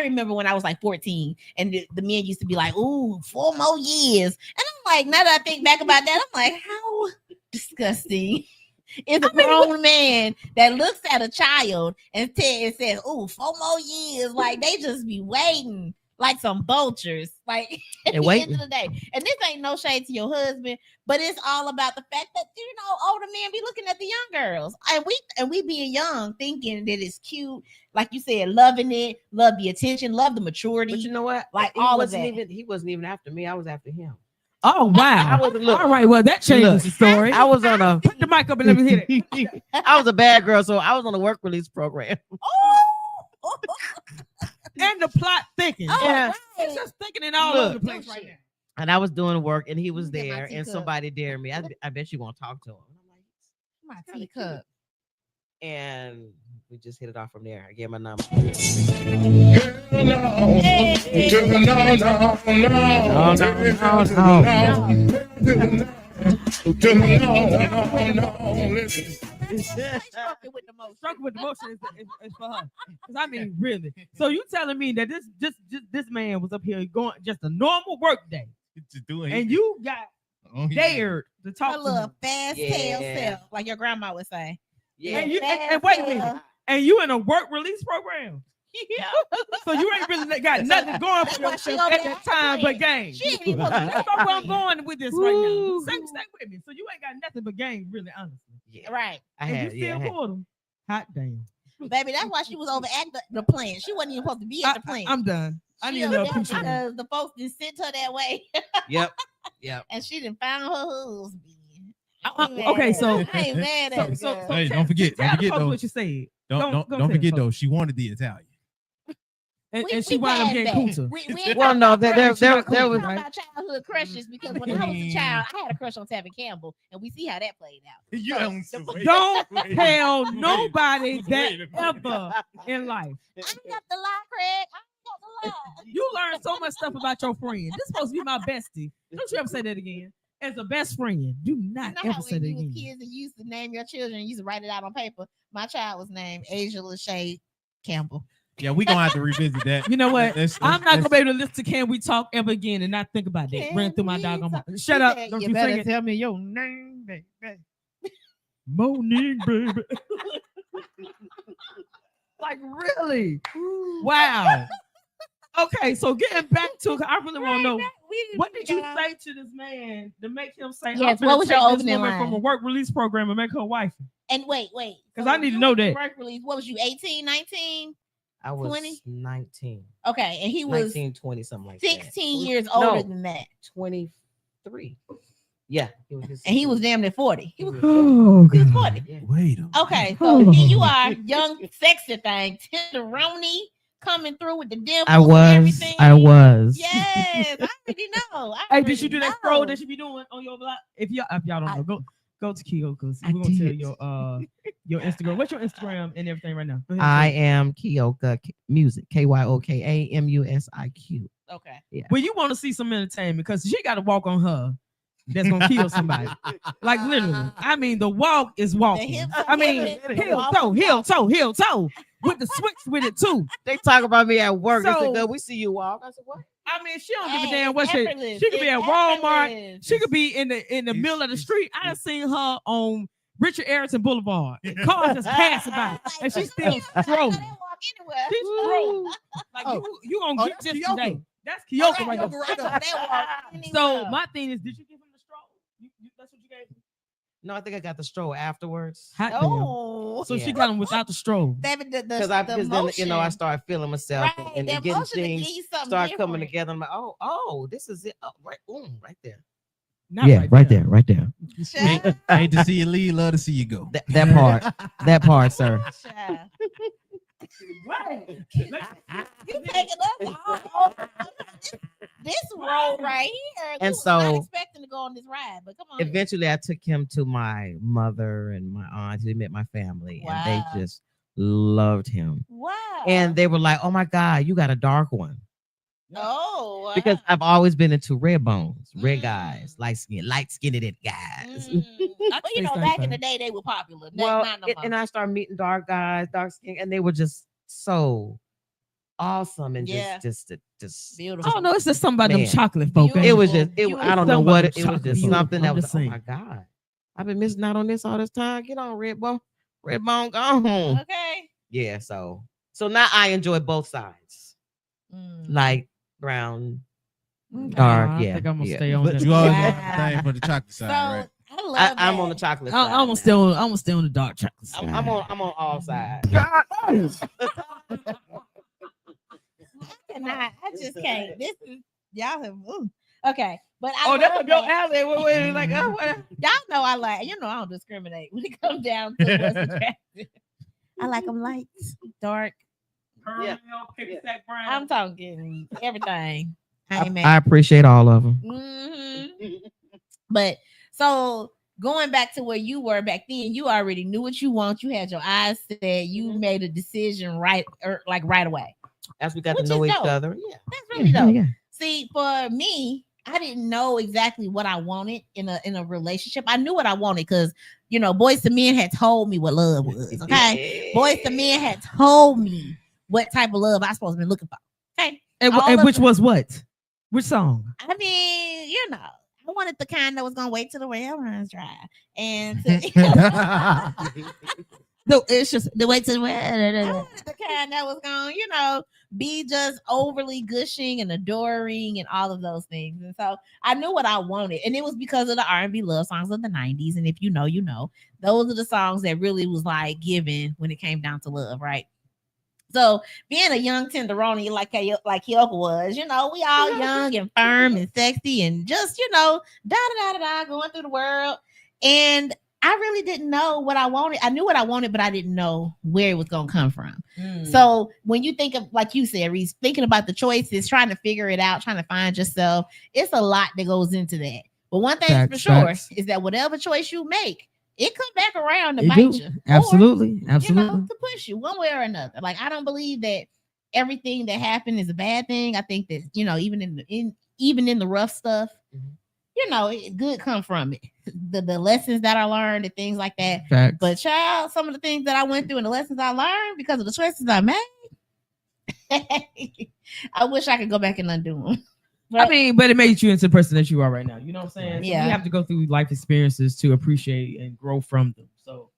D: remember when I was like 14, and the men used to be like, "Ooh, 4 more years," and I'm like, now that I think back about that, I'm like, how disgusting is a grown man that looks at a child and says, "Ooh, 4 more years," like they just be waiting like some vultures, like at
E: They're
D: the
E: waiting.
D: end of the day. And this ain't no shade to your husband, but it's all about the fact that older men be looking at the young girls, and we being young, thinking that it's cute, like you said, loving it, love the attention, love the maturity.
E: But you know what?
D: Like
E: He
D: all of
E: wasn't
D: that.
E: he wasn't even after me. I was after him.
C: Oh, wow.
E: look,
C: All right. Well, that changes the story.
E: I was on a
C: Put the mic up and let me hit it.
E: I was a bad girl, so I was on a work release program.
C: And the plot thinking.
D: Oh,
E: Yeah.
D: right.
C: It's just thinking it all
E: Look.
C: over the place right now.
E: And I was doing work, and he was
D: Get my
E: there, and
D: teacup.
E: somebody dared me. I bet you won't talk to him. And I'm like,
D: My teacup.
E: and we just hit it off from there. I gave my number.
D: Struggle with the most.
C: Struggle with the motion is for her. Because I mean, really. So you telling me that this man was up here going just a normal work day,
B: Just doing
C: and you got dared to
D: A
C: talk to
D: little
C: him,
D: fast tail
E: Yeah.
D: self, like your grandma would say.
E: Yeah.
C: and you
D: Fast
C: and wait a
D: tail.
C: minute, and you in a work release program. So you ain't really got nothing going for
D: That's why she
C: yourself
D: over
C: at
D: there
C: that time but
D: playing.
C: game.
D: She ain't even supposed to be
C: That's not where I'm
D: playing.
C: going with this right now.
E: Woo.
C: Stay with me. So you ain't got nothing but game, really, honestly.
E: Yeah.
D: Right.
E: I
C: And
E: had,
C: you
E: yeah,
C: still
E: I had-
C: pulled him. Hot damn.
D: Baby, that's why she was over at the plant. She wasn't even supposed to be at the plant.
C: I'm done. I
D: She
C: need
D: over
C: another
D: there
C: picture.
D: because the folks didn't sent her that way,
E: Yep. Yep.
D: and she didn't found her husband.
C: Okay, so
D: I ain't mad at her. girl.
B: Hey, don't forget
C: Tell the
B: though.
C: folks what you said.
B: Don't
C: Go tell
B: forget
C: the
B: though.
C: folks.
B: She wanted the Italian.
C: and she wound up getting cooter.
D: We
E: Well, no, there was
D: talking about childhood crushes because when I was a child, I had a crush on Tevin Campbell, and we see how that played out.
B: You
D: So,
C: Don't tell nobody that ever in life.
D: I ain't got the lie, Craig. I ain't got the lie.
C: You learn so much stuff about your friend. This supposed to be my bestie. Don't you ever say that again. As a best friend, do not
D: You know
C: ever
D: how
C: say
D: when
C: that
D: you was
C: again.
D: kids and you used to name your children, you used to write it out on paper. My child was named Asia Lachey Campbell.
B: Yeah, we gonna have to revisit that.
C: You know what? I'm not gonna be
B: let's-
C: able to listen to "Can We Talk" ever again and not think about that.
D: Can
C: Ran through my
D: we
C: doggone
D: talk?
C: mind. Shut
D: He
C: up!
D: said,
C: Don't
D: you
C: you
D: better
C: sing it.
D: tell me your name, baby.
C: Monique, baby. Like really? Wow. Okay, so getting back to, I really want to know what did you say to this man to make him say,
D: Yes,
C: I'm
D: what
C: finna
D: was
C: take
D: your
C: this
D: opening
C: woman
D: line?
C: from a work release program and make her wife?
D: And wait.
C: 'Cause I need to
D: you
C: know
D: was
C: that.
D: Work release. What was you, 18, 19?
E: I was
D: 20?
E: 19.
D: Okay, and he was
E: 19, 20, something like
D: 16
E: that.
D: years older
E: No,
D: than that.
E: 23. Yeah.
D: And he was damn near 40. He was
C: Oh,
D: he was 40.
E: Yeah.
B: Wait a
D: Okay, so here you are, young, sexy thing, tenderoni, coming through with the dimples and everything.
C: was.
D: Yes, I already know.
C: Hey, did you do that scroll that you be doing on your blog? If y'all don't know, go to Kyoko's. We're gonna tell your Instagram. What's your Instagram and everything right now? Go ahead,
E: I
C: say it.
E: am Kyoka Music. KYOKAMUSIQ.
D: Okay.
C: Well, you want to see some entertainment because she got to walk on her. That's gonna kill somebody. Like literally. I mean, the walk is walking.
D: hips
C: I mean,
D: are
C: heel toe, with the switch with it too.
E: They talk about me at work. They
C: So-
E: said, "Good, we see you walk." I said, "What?"
C: I mean, she don't give a
D: Hey,
C: damn what
D: it's
C: she.
D: effortless.
C: She could be at
D: It's
C: Walmart.
D: effortless.
C: She could be in the middle of the street. I done seen her on Richard Arrington Boulevard. And cars just passing by, and she's still
D: They
C: strolling.
D: walk anywhere.
C: She's strolling. Like you gonna get
B: that's
C: this
B: Kyoka.
C: today. That's Kyoka right
B: Kyoka
C: there.
B: right there.
D: They walk anywhere.
C: So my thing is, did you give him the stroll? That's what you gave him.
E: No, I think I got the stroll afterwards.
C: Hot damn.
D: Oh,
C: So she
E: Yeah.
C: got him without the stroll.
D: David, the
E: Because then
D: motion.
E: I started feeling myself
D: Right,
E: and
D: the
E: getting
D: emotion to
E: things
D: give you something
E: start coming
D: different.
E: together. I'm like, oh, this is it. Oh, right, right there.
C: Not
E: right there.
D: Child,
B: hate to see you leave, love to see you go.
E: That part, sir.
D: child.
C: Right.
D: You taking us all this road right here.
E: And
D: We was not
E: so-
D: expecting to go on this ride, but come on.
E: Eventually, I took him to my mother and my aunt. He met my family, and
D: Wow.
E: they just loved him.
D: Wow.
E: And they were like, "Oh my God, you got a dark one."
D: wow.
E: Because I've always been into red bones, red
D: Mm.
E: guys, light skinned guys.
D: But you know,
C: same
D: back in
C: thing.
D: the day, they were popular.
E: Well,
D: Not no
E: and I started meeting dark guys, dark skin, and they were just so awesome and
D: Yeah.
E: just
D: beautiful.
C: Oh no, it's just something about them
E: Man.
C: chocolate folk.
D: Beautiful.
E: It was just I don't know
C: Something
E: what
C: about
E: it was just
C: chocolate.
E: something that
C: I'm
E: was
C: just
E: oh
C: saying.
E: my God. I've been missing out on this all this time. Get on, red bone, go home.
D: Okay.
E: Yeah, so now I enjoy both sides.
D: Mm.
E: Light, brown,
C: Okay.
E: dark,
C: I
E: yeah,
C: think I'm gonna
E: yeah.
C: stay on
B: But
C: that.
B: you always
D: Wow.
B: have to thing for the chocolate
D: So
B: side, right?
D: I love
E: I'm on the
D: that.
E: chocolate side.
C: I'm
E: now.
C: gonna stay on the dark chocolate. side.
E: I'm on all sides.
D: I just can't. This is y'all have okay. But I
C: Oh, that's
D: love
C: what your
D: that.
C: alley. Wait, like what?
D: Y'all know I like, I don't discriminate when it comes down to what's attractive. I like them lights, dark.
E: Yeah.
D: I'm talking everything. I ain't
E: I
D: mad.
E: appreciate all of them.
D: But so going back to where you were back then, you already knew what you want. You had your eyes set. You made a decision right away.
E: As we got
D: Which
E: to know
D: is
E: each
D: dope.
E: other. Yeah.
D: That's really dope.
E: Yeah.
D: See, for me, I didn't know exactly what I wanted in a relationship. I knew what I wanted because Boyz II Men had told me what love was. Okay, Boyz II Men had told me what type of love I supposed to be looking for. Okay,
C: And
D: All of
C: which
D: them.
C: was what? Which song?
D: I mean, I wanted the kind that was gonna wait till the well runs dry, and to, no, it's just the wait till the well. I wanted the kind that was gonna, be just overly gushing and adoring and all of those things. And so I knew what I wanted, and it was because of the R&B love songs of the '90s. And if you know, those are the songs that really was like given when it came down to love, right? So being a young tenderoni like Kyoka was, we all young and firm and sexy and just, da da da da da going through the world. And I really didn't know what I wanted. I knew what I wanted, but I didn't know where it was going to come from.
E: Mm.
D: So when you think of, like you said, Reese, thinking about the choices, trying to figure it out, trying to find yourself, it's a lot that goes into that. But one thing for sure is that whatever choice you make, it comes back around to bite you.
C: Absolutely.
D: Or,
C: Absolutely.
D: to push you one way or another. Like, I don't believe that everything that happened is a bad thing. I think that, even in the rough stuff, good come from it. The lessons that I learned and things like that.
C: Facts.
D: But child, some of the things that I went through and the lessons I learned because of the choices I made, I wish I could go back and undo them.
C: But it made you into the person that you are right now. You know what I'm saying?
D: Yeah.
C: So you have to go through life experiences to appreciate and grow from them. So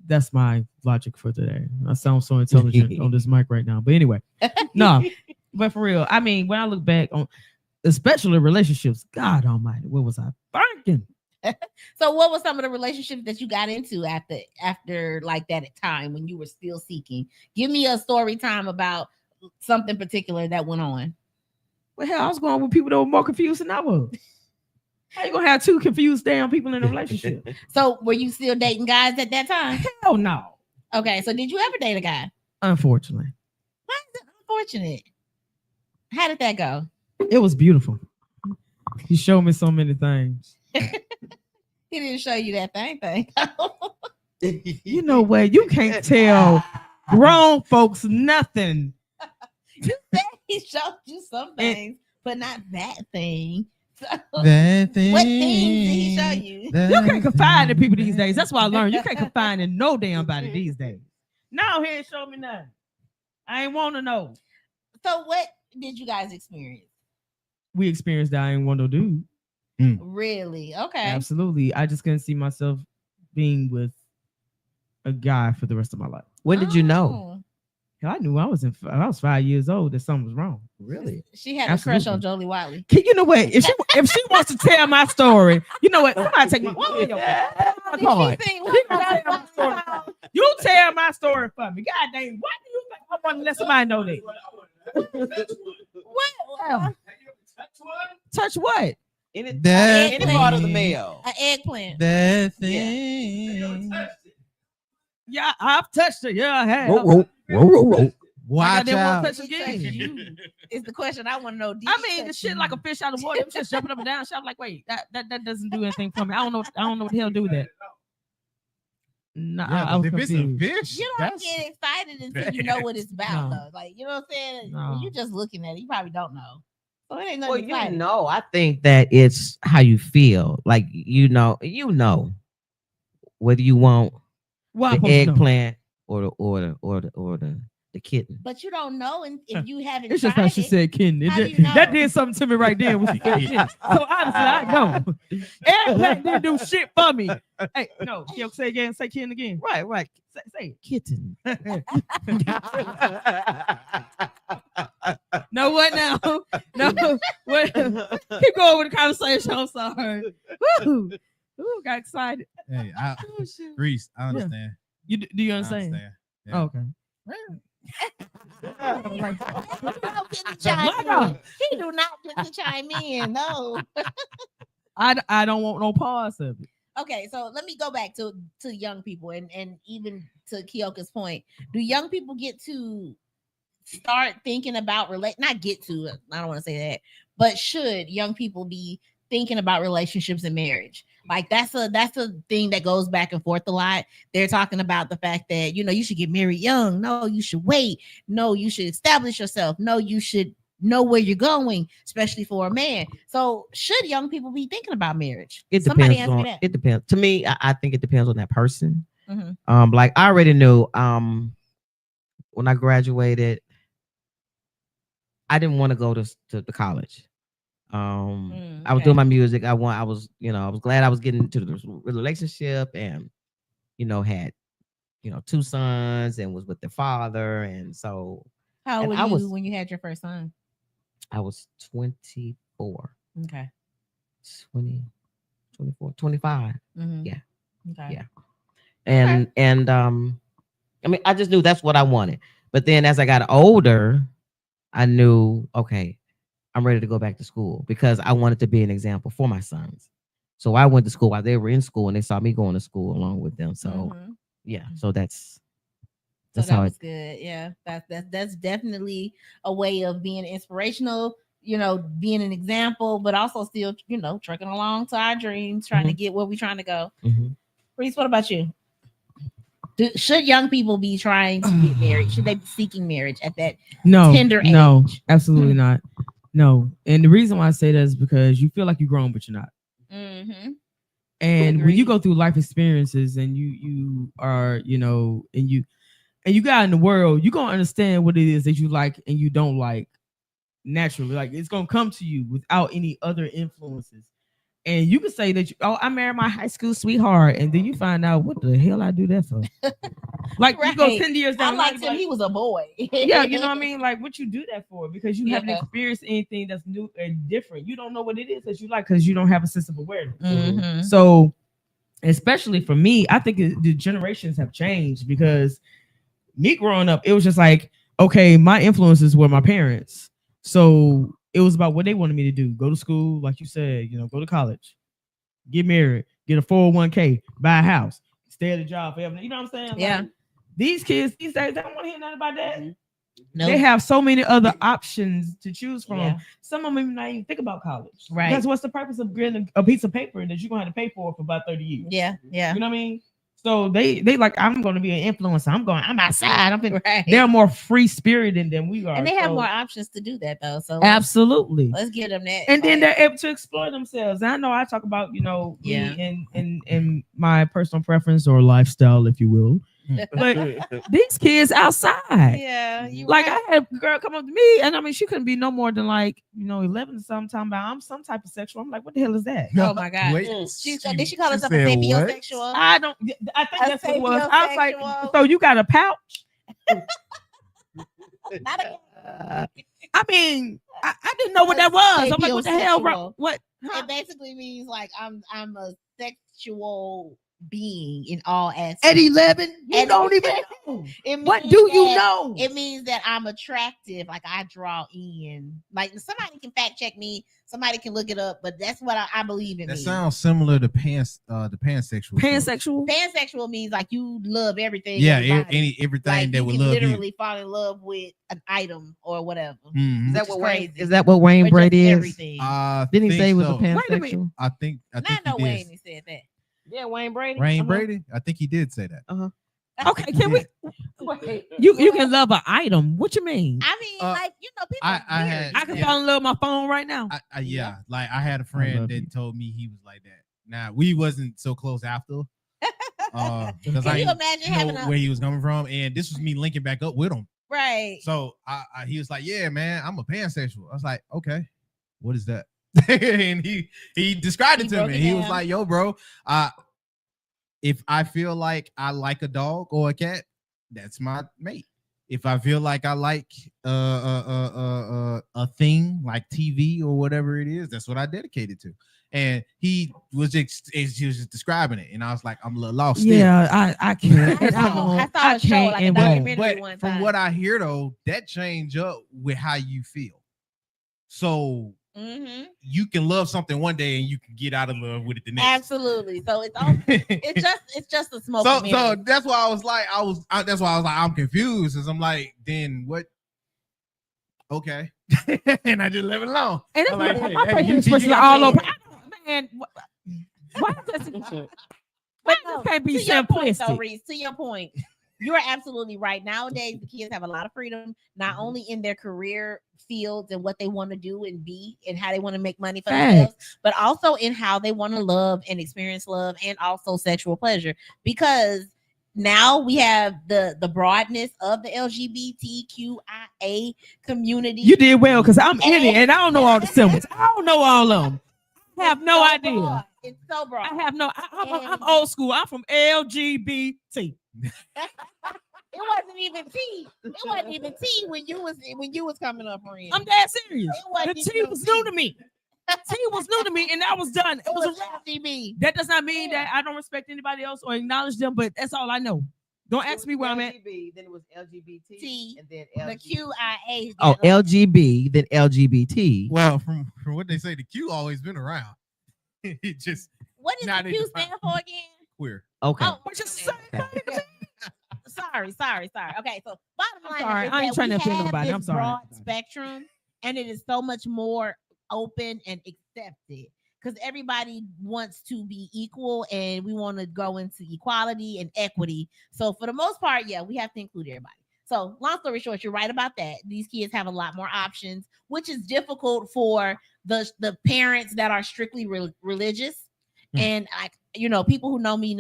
C: that's my logic for today. I sound so intelligent on this mic right now. But anyway, no, but for real, when I look back on, especially relationships, God Almighty, what was I thinking?
D: So what was some of the relationships that you got into after like that time when you were still seeking? Give me a story time about something particular that went on.
C: Well, hell, I was going with people that were more confused than I was. How you gonna have two confused damn people in a relationship?
D: So were you still dating guys at that time?
C: Hell no.
D: Okay, so did you ever date a guy?
C: Unfortunately.
D: Why is it unfortunate? How did that go?
C: It was beautiful. He showed me so many things.
D: He didn't show you that thing.
C: You know what? You can't tell grown folks nothing.
D: You said he showed you some things, but not that thing. So,
B: that thing.
D: What things did he show you?
C: You can't confide in people these days. That's what I learned. You can't confide in no damn body these days. No, he ain't show me nothing. I ain't want to know.
D: So what did you guys experience?
C: We experienced that I ain't want no dude.
D: Really? Okay.
C: Absolutely. I just couldn't see myself being with a guy for the rest of my life.
E: When did you know?
C: Hell, I knew I was 5 years old that something was wrong.
E: Really?
D: She had a crush on Jolie Wiley.
C: You know what? If she wants to tell my story, you know what? Somebody take my You tell my story for me. God dang, why do you think I want to let somebody know that? What? Touch what?
E: Any
B: That
E: part of the mail.
D: An eggplant.
B: That thing.
C: Yeah, I've touched it. Yeah, I have.
B: Watch out.
C: Touch again.
D: Is the question I want to know.
C: The shit like a fish out of water. I'm just jumping up and down. So I'm like, wait, that doesn't do anything for me. I don't know what the hell to do with that.
B: Nah, if it's a fish,
D: you don't get excited until you know what it's about, though. Like, you know what I'm saying?
C: No.
D: When you just looking at it, you probably don't know. So it ain't nothing exciting.
E: I think that it's how you feel. Like, you know whether you want the eggplant or the kitten.
D: But you don't know if you haven't.
C: It's just how she said kitten. That did something to me right there when she said kitten. So honestly, I know. Eggplant didn't do shit for me. Hey, no, say again, say kitten again.
E: Right.
C: Say kitten. No, what now? No, what? Keep going with the conversation. I'm sorry. Woo, got excited.
B: Hey, Reese, I understand.
C: You do you understand?
B: I understand. Yeah.
C: Oh, okay.
D: He do not get to chime in. No.
C: I don't want no pause of it.
D: Okay, so let me go back to young people and even to Keoka's point. Do young people get to start thinking about not get to, I don't want to say that, but should young people be thinking about relationships and marriage? Like that's a thing that goes back and forth a lot. They're talking about the fact that, you should get married young. No, you should wait. No, you should establish yourself. No, you should know where you're going, especially for a man. So should young people be thinking about marriage?
E: It depends. It depends. To me, I think it depends on that person.
D: Mm-hmm.
E: Like I already knew when I graduated, I didn't want to go to the college. I was doing my music. I was glad I was getting into the relationship and, had, 2 sons and was with their father. And so.
D: How old were you when you had your first son?
E: I was 24.
D: Okay.
E: 20, 24, 25.
D: Mm-hmm.
E: Yeah.
D: Okay.
E: Yeah. And I just knew that's what I wanted. But then as I got older, I knew, okay, I'm ready to go back to school because I wanted to be an example for my sons. So I went to school while they were in school, and they saw me going to school along with them. So yeah, so that's
D: that how was good. Yeah, that's definitely a way of being inspirational. You know, being an example, but also still, you know, trucking along to our dreams, trying to get where we're trying to go. Reese, what about you? Should young people be trying to get married? Should they be seeking marriage at that tender age?
C: No, absolutely not. No, and the reason why I say that is because you feel like you're grown, but you're not. And when you go through life experiences, and you are, you know, and you got in the world, you're gonna understand what it is that you like and you don't like. Naturally, like it's gonna come to you without any other influences, and you can say that I married my high school sweetheart, and then you find out what the hell I do that for. Like you go 10 years down.
D: I liked him; he was a boy.
C: Yeah, you know what I mean. Like what you do that for? Because you haven't experienced anything that's new and different. You don't know what it is that you like because you don't have a sense of awareness. So, especially for me, I think the generations have changed because me growing up, it was just like, okay, my influences were my parents. So it was about what they wanted me to do. Go to school, like you said, you know, go to college, get married, get a 401k, buy a house, stay at a job forever. You know what I'm saying?
D: Yeah.
C: Like, these kids these days, they don't want to hear nothing about that.
D: No.
C: They have so many other options to choose from. Yeah. Some of them not even think about college.
D: Right.
C: Because what's the purpose of getting a piece of paper that you're going to have to pay for about 30 years?
D: Yeah. Yeah.
C: You know what I mean? So they like, I'm going to be an influencer. I'm outside. They're more free spirited than we are.
D: And they have more options to do that though. So
C: absolutely.
D: Let's give them that.
C: And then they're able to explore themselves. And I know I talk about, you know, me and my personal preference or lifestyle, if you will. But these kids outside.
D: Yeah.
C: Like I had a girl come up to me, and I mean, she couldn't be no more than like, you know, 11 or something, talking about I'm some type of sexual. I'm like, what the hell is that?
D: Oh my God. Did she call herself a sapiosexual?
C: I think that's what it was. I was like, so you got a pouch? I mean, I didn't know what that was. I'm like, what the hell, bro? What?
D: It basically means like I'm a sexual being in all aspects.
C: At 11, you don't even know. What do you know?
D: It means that I'm attractive. Like I draw in. Like somebody can fact check me. Somebody can look it up. But that's what I believe in.
B: That sounds similar to the pansexual.
D: Pansexual means like you love everything.
B: Yeah, everything like that would love you.
D: Literally fall in love with an item or whatever.
E: Is that what Wayne Brady is?
D: Everything.
E: Didn't he say he was a pansexual?
B: I think
D: Wayne he said that.
E: Yeah, Wayne Brady.
B: Brady. I think he did say that.
C: Okay, can we? You can love an item. What you mean?
D: I mean, like you know, people.
C: I can fall in love with my phone right now.
B: Like I had a friend that told me he was like that. Now we wasn't so close after. Because
D: can you imagine having
B: where he was coming from, and this was me linking back up with him.
D: Right.
B: So he was like, "Yeah, man, I'm a pansexual." I was like, "Okay, what is that?" And he described it to me. He was like, "Yo, bro, if I feel like I like a dog or a cat, that's my mate. If I feel like I like a thing like TV or whatever it is, that's what I dedicated to." And he was just describing it, and I was like, "I'm a little lost."
C: Yeah, I can't.
D: I can't. Like a documentary one time.
B: From what I hear, though, that change up with how you feel. So. You can love something one day and you can get out of love with it the next.
D: Absolutely. So it's just a smoke.
B: So that's why I was like, I'm confused, because I'm like, then what? Okay, and I just leave it alone.
C: And it's
B: like,
C: especially all over. Man, why does it? But no, can't be simplistic.
D: To your point. You're absolutely right. Nowadays, the kids have a lot of freedom, not only in their career fields and what they want to do and be and how they want to make money for themselves, but also in how they want to love and experience love and also sexual pleasure. Because now we have the broadness of the LGBTQIA community.
C: You did well, because I'm in it and I don't know all the symbols. I don't know all of them. I have no idea.
D: Broad. It's so broad.
C: I have no. I'm old school. I'm from LGBT.
D: It wasn't even T. It wasn't even T when you was coming up, friend.
C: I'm dead serious. The T was new to me. T was new to me, and that was done. It was a
D: LGB.
C: That does not mean that I don't respect anybody else or acknowledge them, but that's all I know. Don't ask me where I'm at.
E: Then it was LGBT,
D: and then the QIA.
E: Oh, LGB, then LGBT.
B: Well, from what they say, the Q always been around. It just
D: What does
B: Not
D: the Q
B: even
D: stand for again?
B: queer.
E: Okay.
D: Oh,
C: Which is
D: okay.
C: the same thing.
D: Sorry. Okay, so bottom line
C: sorry.
D: is
C: I ain't
D: that
C: trying
D: we
C: to offend
D: have
C: nobody.
D: this
C: I'm sorry.
D: broad spectrum, and it is so much more open and accepted because everybody wants to be equal, and we want to go into equality and equity. So for the most part, yeah, we have to include everybody. So long story short, you're right about that. These kids have a lot more options, which is difficult for the parents that are strictly religious. And people who know me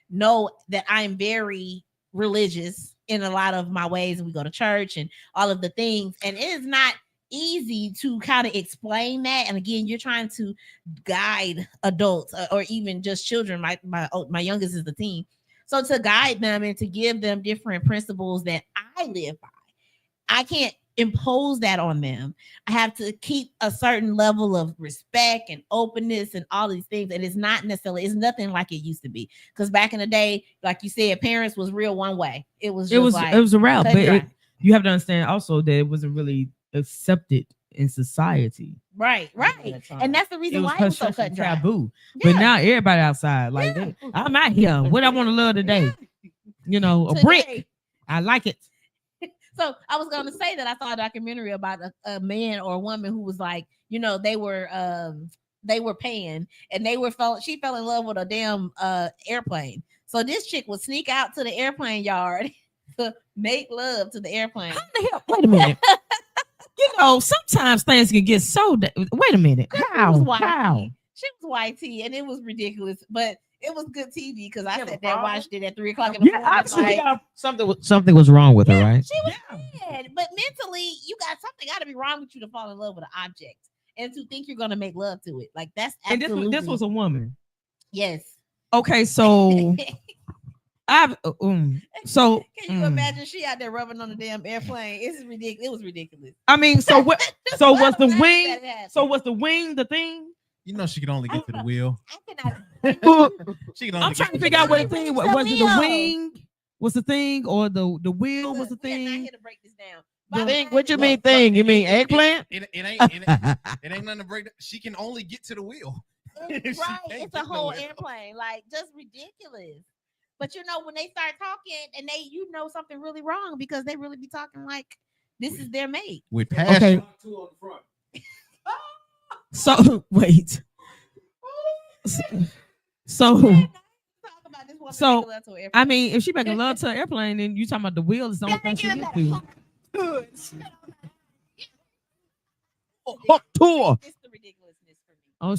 D: know that I'm very religious in a lot of my ways, and we go to church and all of the things, and it is not easy to kind of explain that. And again, you're trying to guide adults or even just children. My youngest is the teen, so to guide them and to give them different principles that I live by, I can't impose that on them. I have to keep a certain level of respect and openness and all these things. And it's nothing like it used to be. Because back in the day, like you said, parents was real one way. It was a
C: route,
D: cut
C: but
D: and dry.
C: you have to understand also that it wasn't really accepted in society.
D: Right. And that's the reason why it was so cut and dry.
C: taboo.
D: Yeah.
C: But now everybody outside, like I'm out here. What I want to love today, a brick. I like it.
D: So I was going to say that I saw a documentary about a man or a woman who was like, they were paying, and she fell in love with a damn airplane. So this chick would sneak out to the airplane yard to make love to the airplane.
C: How the hell? Wait a minute. Sometimes things can get so. Wait a minute. How?
D: She was YT, and it was ridiculous, but it was good TV because I sat there and watched it at 3 o'clock in the morning.
E: Something was wrong with her, right?
D: She was dead, but mentally, something got to be wrong with you to fall in love with an object and to think you're going to make love to it. Like that's absolutely.
C: And this was a woman.
D: Yes.
C: Okay, so so
D: can you imagine she out there rubbing on the damn airplane? It's ridiculous. It was ridiculous.
C: I mean, so what? So was the wing? So was the wing the thing?
B: She could only get to the wheel.
C: I'm trying to figure out what the thing was. Was it the wing? Was the thing or the wheel was the thing?
D: I'm not here to break this down.
E: The thing? What you mean thing? You mean eggplant?
B: It ain't nothing to break. She can only get to the wheel.
D: It's a whole airplane. Like just ridiculous. But when they start talking and something really wrong because they really be talking like this is their mate.
B: With passion.
C: Okay. So wait. So I mean, if she making love to an airplane, then you talking about the wheel is the only thing she gets to.
E: Tour.
D: It's the ridiculousness for me.
C: Oh,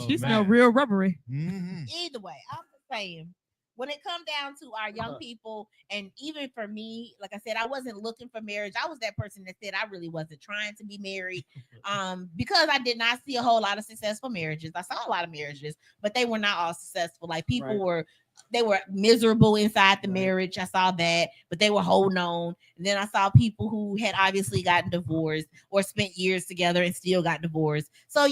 C: she smell real rubbery.
B: Mm-hmm.
D: Either way, I'm just saying. When it comes down to our young people, and even for me, like I said, I wasn't looking for marriage. I was that person that said I really wasn't trying to be married, because I did not see a whole lot of successful marriages. I saw a lot of marriages, but they were not all successful. Like people were miserable inside the marriage. I saw that, but they were holding on. And then I saw people who had obviously gotten divorced or spent years together and still got divorced. So,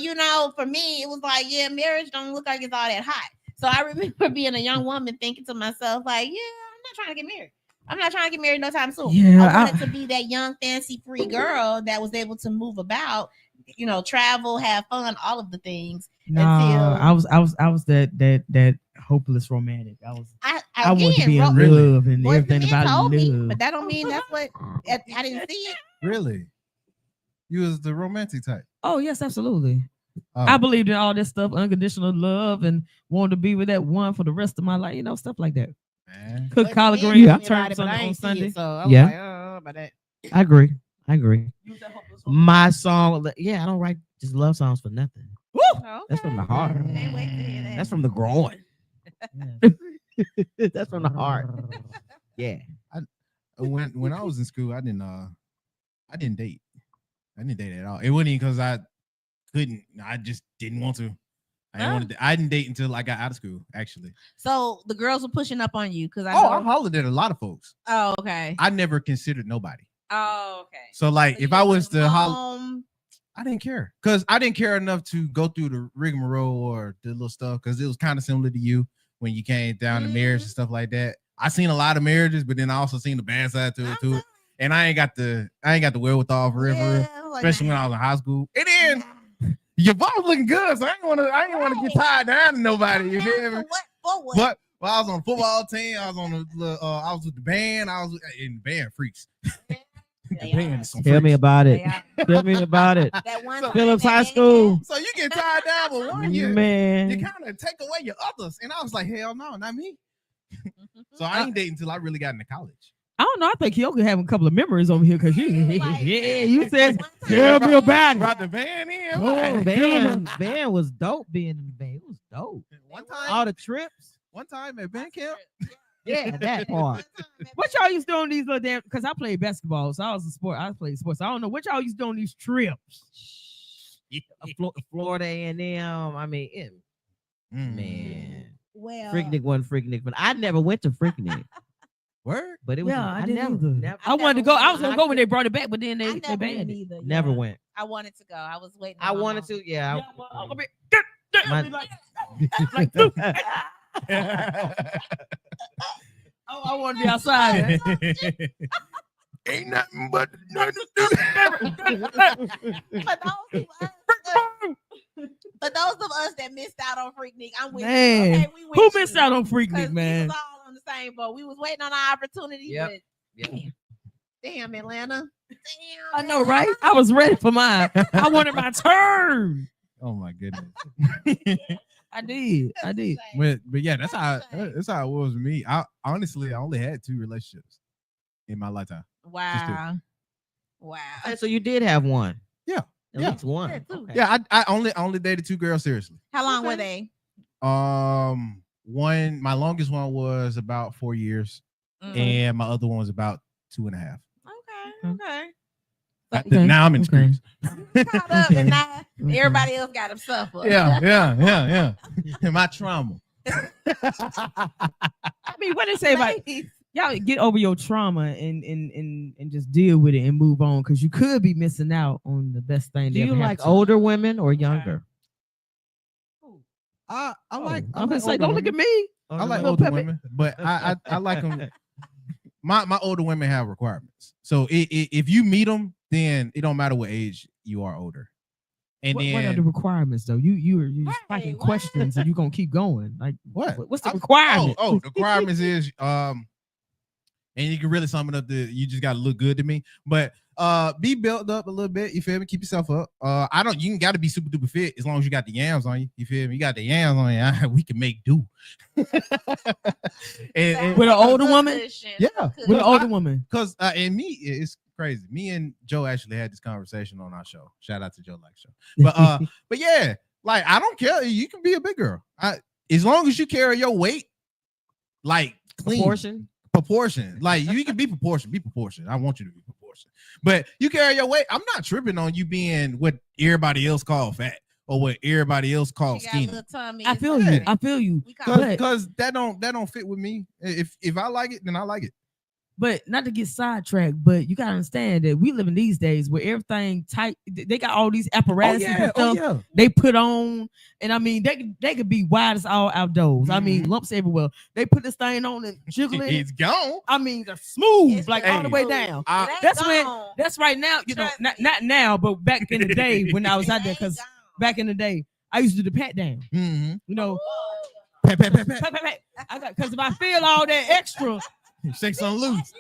D: for me, it was like, yeah, marriage don't look like it's all that hot. So I remember being a young woman thinking to myself, like, yeah, I'm not trying to get married. I'm not trying to get married no time soon.
C: Yeah,
D: I wanted to be that young, fancy-free girl that was able to move about, travel, have fun, all of the things.
C: No, I was that hopeless romantic. I wanted to be in love and everything about love.
D: But that don't mean that's what I didn't see it.
B: Really? You was the romantic type.
C: Oh yes, absolutely. I believed in all this stuff, unconditional love, and wanted to be with that one for the rest of my life. Stuff like that.
B: Man.
C: Cook collard greens, turn on Sunday.
D: So I was about that.
E: I agree. My song, I don't write just love songs for nothing.
D: Okay.
E: That's from the heart.
D: Can't wait to hear that.
E: That's from the groin. That's from the heart. Yeah.
B: When I was in school, I didn't date. I didn't date at all. It wasn't even because I couldn't. I just didn't want to. I didn't date until I got out of school, actually.
D: So the girls were pushing up on you because I
B: hollered at a lot of folks.
D: Oh, okay.
B: I never considered nobody.
D: Oh, okay.
B: So if I was to holler, I didn't care because I didn't care enough to go through the rigmarole or the little stuff because it was kind of similar to you when you came down to marriage and stuff like that. I seen a lot of marriages, but then I also seen the bad side to it. And I ain't got the wherewithal for real, especially when I was in high school. And then Your boss looking good, so I ain't want to get tied down to nobody. You feel me?
D: For what?
B: But well, I was on the football team. I was on I was with the band. I was in the band freaks. The band is some
E: Tell me
B: freaks.
E: about it.
D: They are.
E: Tell me about it.
D: That one
B: So-
E: Phillips
D: time
E: High
D: that
E: School.
B: So you get tied down with one, you
C: Man.
B: kind of take away your others. And I was like, hell no, not me. So I ain't dating until I really got into college.
C: I don't know. I think Kyoka having a couple of memories over here because
D: Like,
C: you said
D: one time
C: tell me about it.
B: Brought the band in.
E: Oh, band was dope being in the band. It was dope.
B: One time,
E: All the trips.
B: one time at band camp.
E: Yeah, that part.
C: What y'all used to do on these little damn? Because I played basketball, so I was a sport. I played sports. I don't know what y'all used to do on these trips.
E: Florida A&M. I mean, man.
D: Well,
E: Freaknik wasn't Freaknik, but I never went to Freaknik.
B: Word.
E: But it was
C: Yeah, I
E: I
C: didn't
E: never,
C: either.
E: never,
C: I wanted to go. I was gonna
E: I
C: go when they brought it back, but then
D: I
C: they
D: never
C: banned
D: went
C: it.
D: either.
E: never
D: yeah.
E: went.
D: I wanted to go. I was waiting.
E: I
D: on my
E: wanted
D: mom.
E: to, yeah.
C: Yeah, well, I'm gonna be-
E: My-
C: Oh, I want to be outside.
B: Ain't nothing but
D: But those of us that missed out on Freaknik, I'm with
C: Man,
D: you. Okay, we with
C: Who
D: you.
C: missed out on
D: 'Cause
C: Freaknik,
D: we
C: man?
D: was all on the same boat. We was waiting on our opportunity.
E: Yep.
D: But damn, Atlanta. Damn,
C: I know, right? I was ready for mine. I wanted my turn.
B: Oh my goodness.
C: I did.
B: But yeah, that's how it was with me. I honestly only had 2 relationships in my lifetime.
D: Wow. Wow.
E: Hey, so you did have one.
B: Yeah.
E: At
B: Yeah.
E: least one.
D: Yeah, two.
E: Okay.
B: Yeah, I only dated 2 girls seriously.
D: How long were they?
B: My longest one was about 4 years,
D: Mm.
B: and my other one was about 2.5.
D: Okay.
C: Okay.
B: Now I'm in the
C: Okay.
B: streets.
D: Caught up and now everybody else got to suffer.
B: Yeah. My trauma.
C: I mean, what they say about y'all get over your trauma and just deal with it and move on because you could be missing out on the best thing.
E: Do
C: that
E: you
C: ever
E: like
C: happened to you.
E: older women or younger?
B: I like.
C: I'm gonna say,
B: older
C: don't look at
B: women.
C: me.
B: I like
C: Little
B: older
C: Pepe.
B: women, but I like them. My older women have requirements, so if you meet them, then it don't matter what age you are older. And
C: What
B: then
C: are the requirements though? You're spiking
D: what?
C: questions and you're gonna keep going. Like
B: what?
C: What's the
B: I-
C: requirement?
B: Oh, the requirements is and you can really sum it up to you just gotta look good to me. But be built up a little bit, you feel me? Keep yourself up. You gotta be super duper fit as long as you got the yams on you. You feel me? You got the yams on you. We can make do. and
C: With an older woman?
B: Yeah,
C: With an older woman.
B: Because and me, it's crazy. Me and Joe actually had this conversation on our show. Shout out to Joe Like Show. But yeah, like I don't care. You can be a big girl. As long as you carry your weight, like clean proportion. Like you can be proportioned. Be proportioned. I want you to be proportioned. But you carry your weight. I'm not tripping on you being what everybody else call fat or what everybody else calls skinny.
C: I feel you. I feel you.
B: Because that don't fit with me. If I like it, then I like it.
C: But not to get sidetracked, but you gotta understand that we live in these days where everything tight. They got all these apparatuses and stuff they put on, and I mean they could be wide as all outdoors. I mean lumps everywhere. They put this thing on and jiggle it.
B: It's gone.
C: I mean they're smooth,
D: It's
C: like all the way down.
D: That's
C: That's right now. You know, not now, but back in the day when I was out there, because back in the day I used to do the pat down.
B: Mm-hmm.
C: You know,
B: pat.
C: I got because if I feel all that extra.
B: Shake some loose.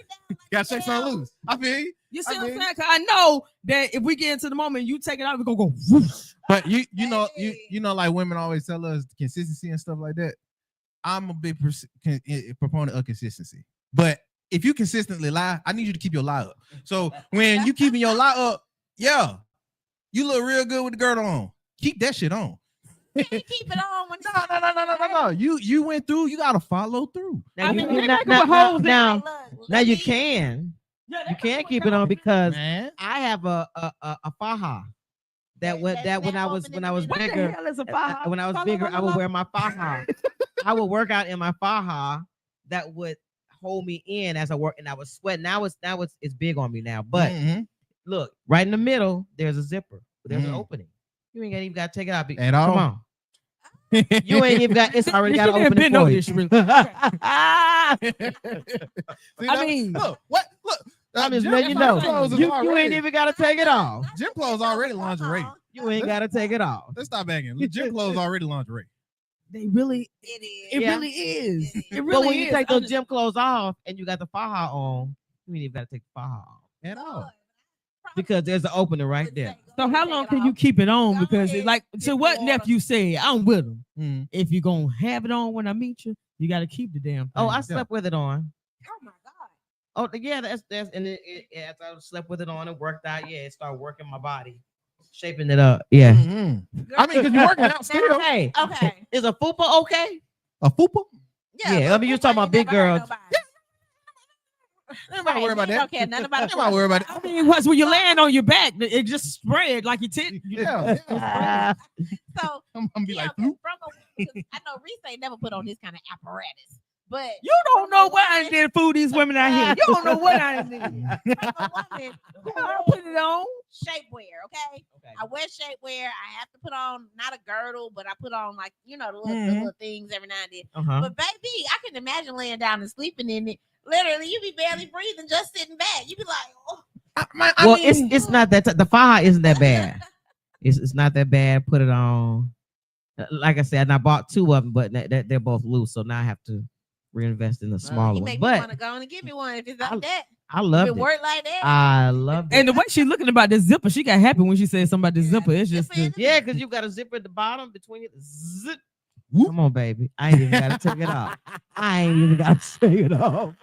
B: Got shake some loose. I feel you.
C: You see what I'm saying? Cause I know that if we get into the moment, you take it out, we're gonna go. Whoosh.
B: But you know, like women always tell us consistency and stuff like that. I'm a big proponent of consistency. But if you consistently lie, I need you to keep your lie up. So when you keeping your lie up, yeah, you look real good with the girdle on. Keep that shit on.
D: Keep it on when
B: No. You went through. You gotta follow through.
E: Now,
D: now
E: you can keep it on because I have a faja that when I was bigger.
C: What the hell is a faja?
E: When I was bigger, I would wear my faja. I would work out in my faja that would hold me in as I work, and I was sweating. Now it's big on me now. But look, right in the middle, there's a zipper. There's an opening. You ain't even got to take it out.
B: At all.
E: Come on. You ain't even got. It's already got to open it for you.
C: I mean,
B: look.
E: I'm just letting you know. You ain't even got to take it off.
B: Gym clothes already lingerie.
E: You ain't gotta take it off.
B: Let's stop bagging. Gym clothes already lingerie.
C: They really,
D: It is.
C: it
E: Yeah.
C: really is. It
E: But
C: really
E: when you
C: is.
E: take those gym clothes off and you got the faja on, you ain't even gotta take the faja off
B: At all.
E: because there's an opener right there.
C: So how long can you keep it on?
D: Go
C: Because
D: ahead,
C: it's like,
D: get
C: to
D: the
C: what
D: water.
C: nephew said, I'm with him.
B: Mm.
C: If you're gonna have it on when I meet you, you got to keep the damn thing.
E: Oh, I slept with it on.
D: Oh my god.
E: Oh, yeah, that's and after I slept with it on and worked out, yeah, it started working my body, shaping it up. Yeah.
B: Mhm. I mean, because you're working out still.
E: Hey,
D: Okay.
E: is a fupa okay?
B: A fupa?
E: Yeah, I mean, you talking about big girls.
B: Nobody worry about that.
D: Don't care nothing about
B: Nobody worry about it.
C: I mean, once when you land on your back, it just spread like your tit.
B: Yeah.
E: Ah,
D: So
B: I'm gonna be
D: yeah,
B: like,
D: but
B: "Floop."
D: I know Reese ain't never put on this kind of apparatus, but
C: You don't know what I did fool these women out here. You don't know what I did.
D: from a woman who
C: I put it on.
D: shapewear, okay?
E: okay.
D: I wear shapewear. I have to put on not a girdle, but I put on like the little, the
B: Mhm.
D: little things every now and then.
E: Uh-huh.
D: But baby, I can imagine laying down and sleeping in it. Literally, you be barely breathing, just sitting back. You be like, oh.
B: I
E: Well,
B: mean,
E: it's not that the faja isn't that bad. It's not that bad. Put it on. Like I said, I bought two of them, but they're both loose, so now I have to reinvest in the smaller
D: You
E: one.
D: make me want
E: But
D: to go on and give me one if it's like that.
E: I
D: If
E: loved
D: it
E: it.
D: work like that.
E: I loved it.
C: And the way she looking about this zipper, she got happy when she said something about this zipper. It's just
D: Zipper in
E: Yeah, because you got a zipper at the bottom between it. Zip.
B: Whoop.
E: Come on, baby. I ain't even got to take it off. I ain't even got to take it off.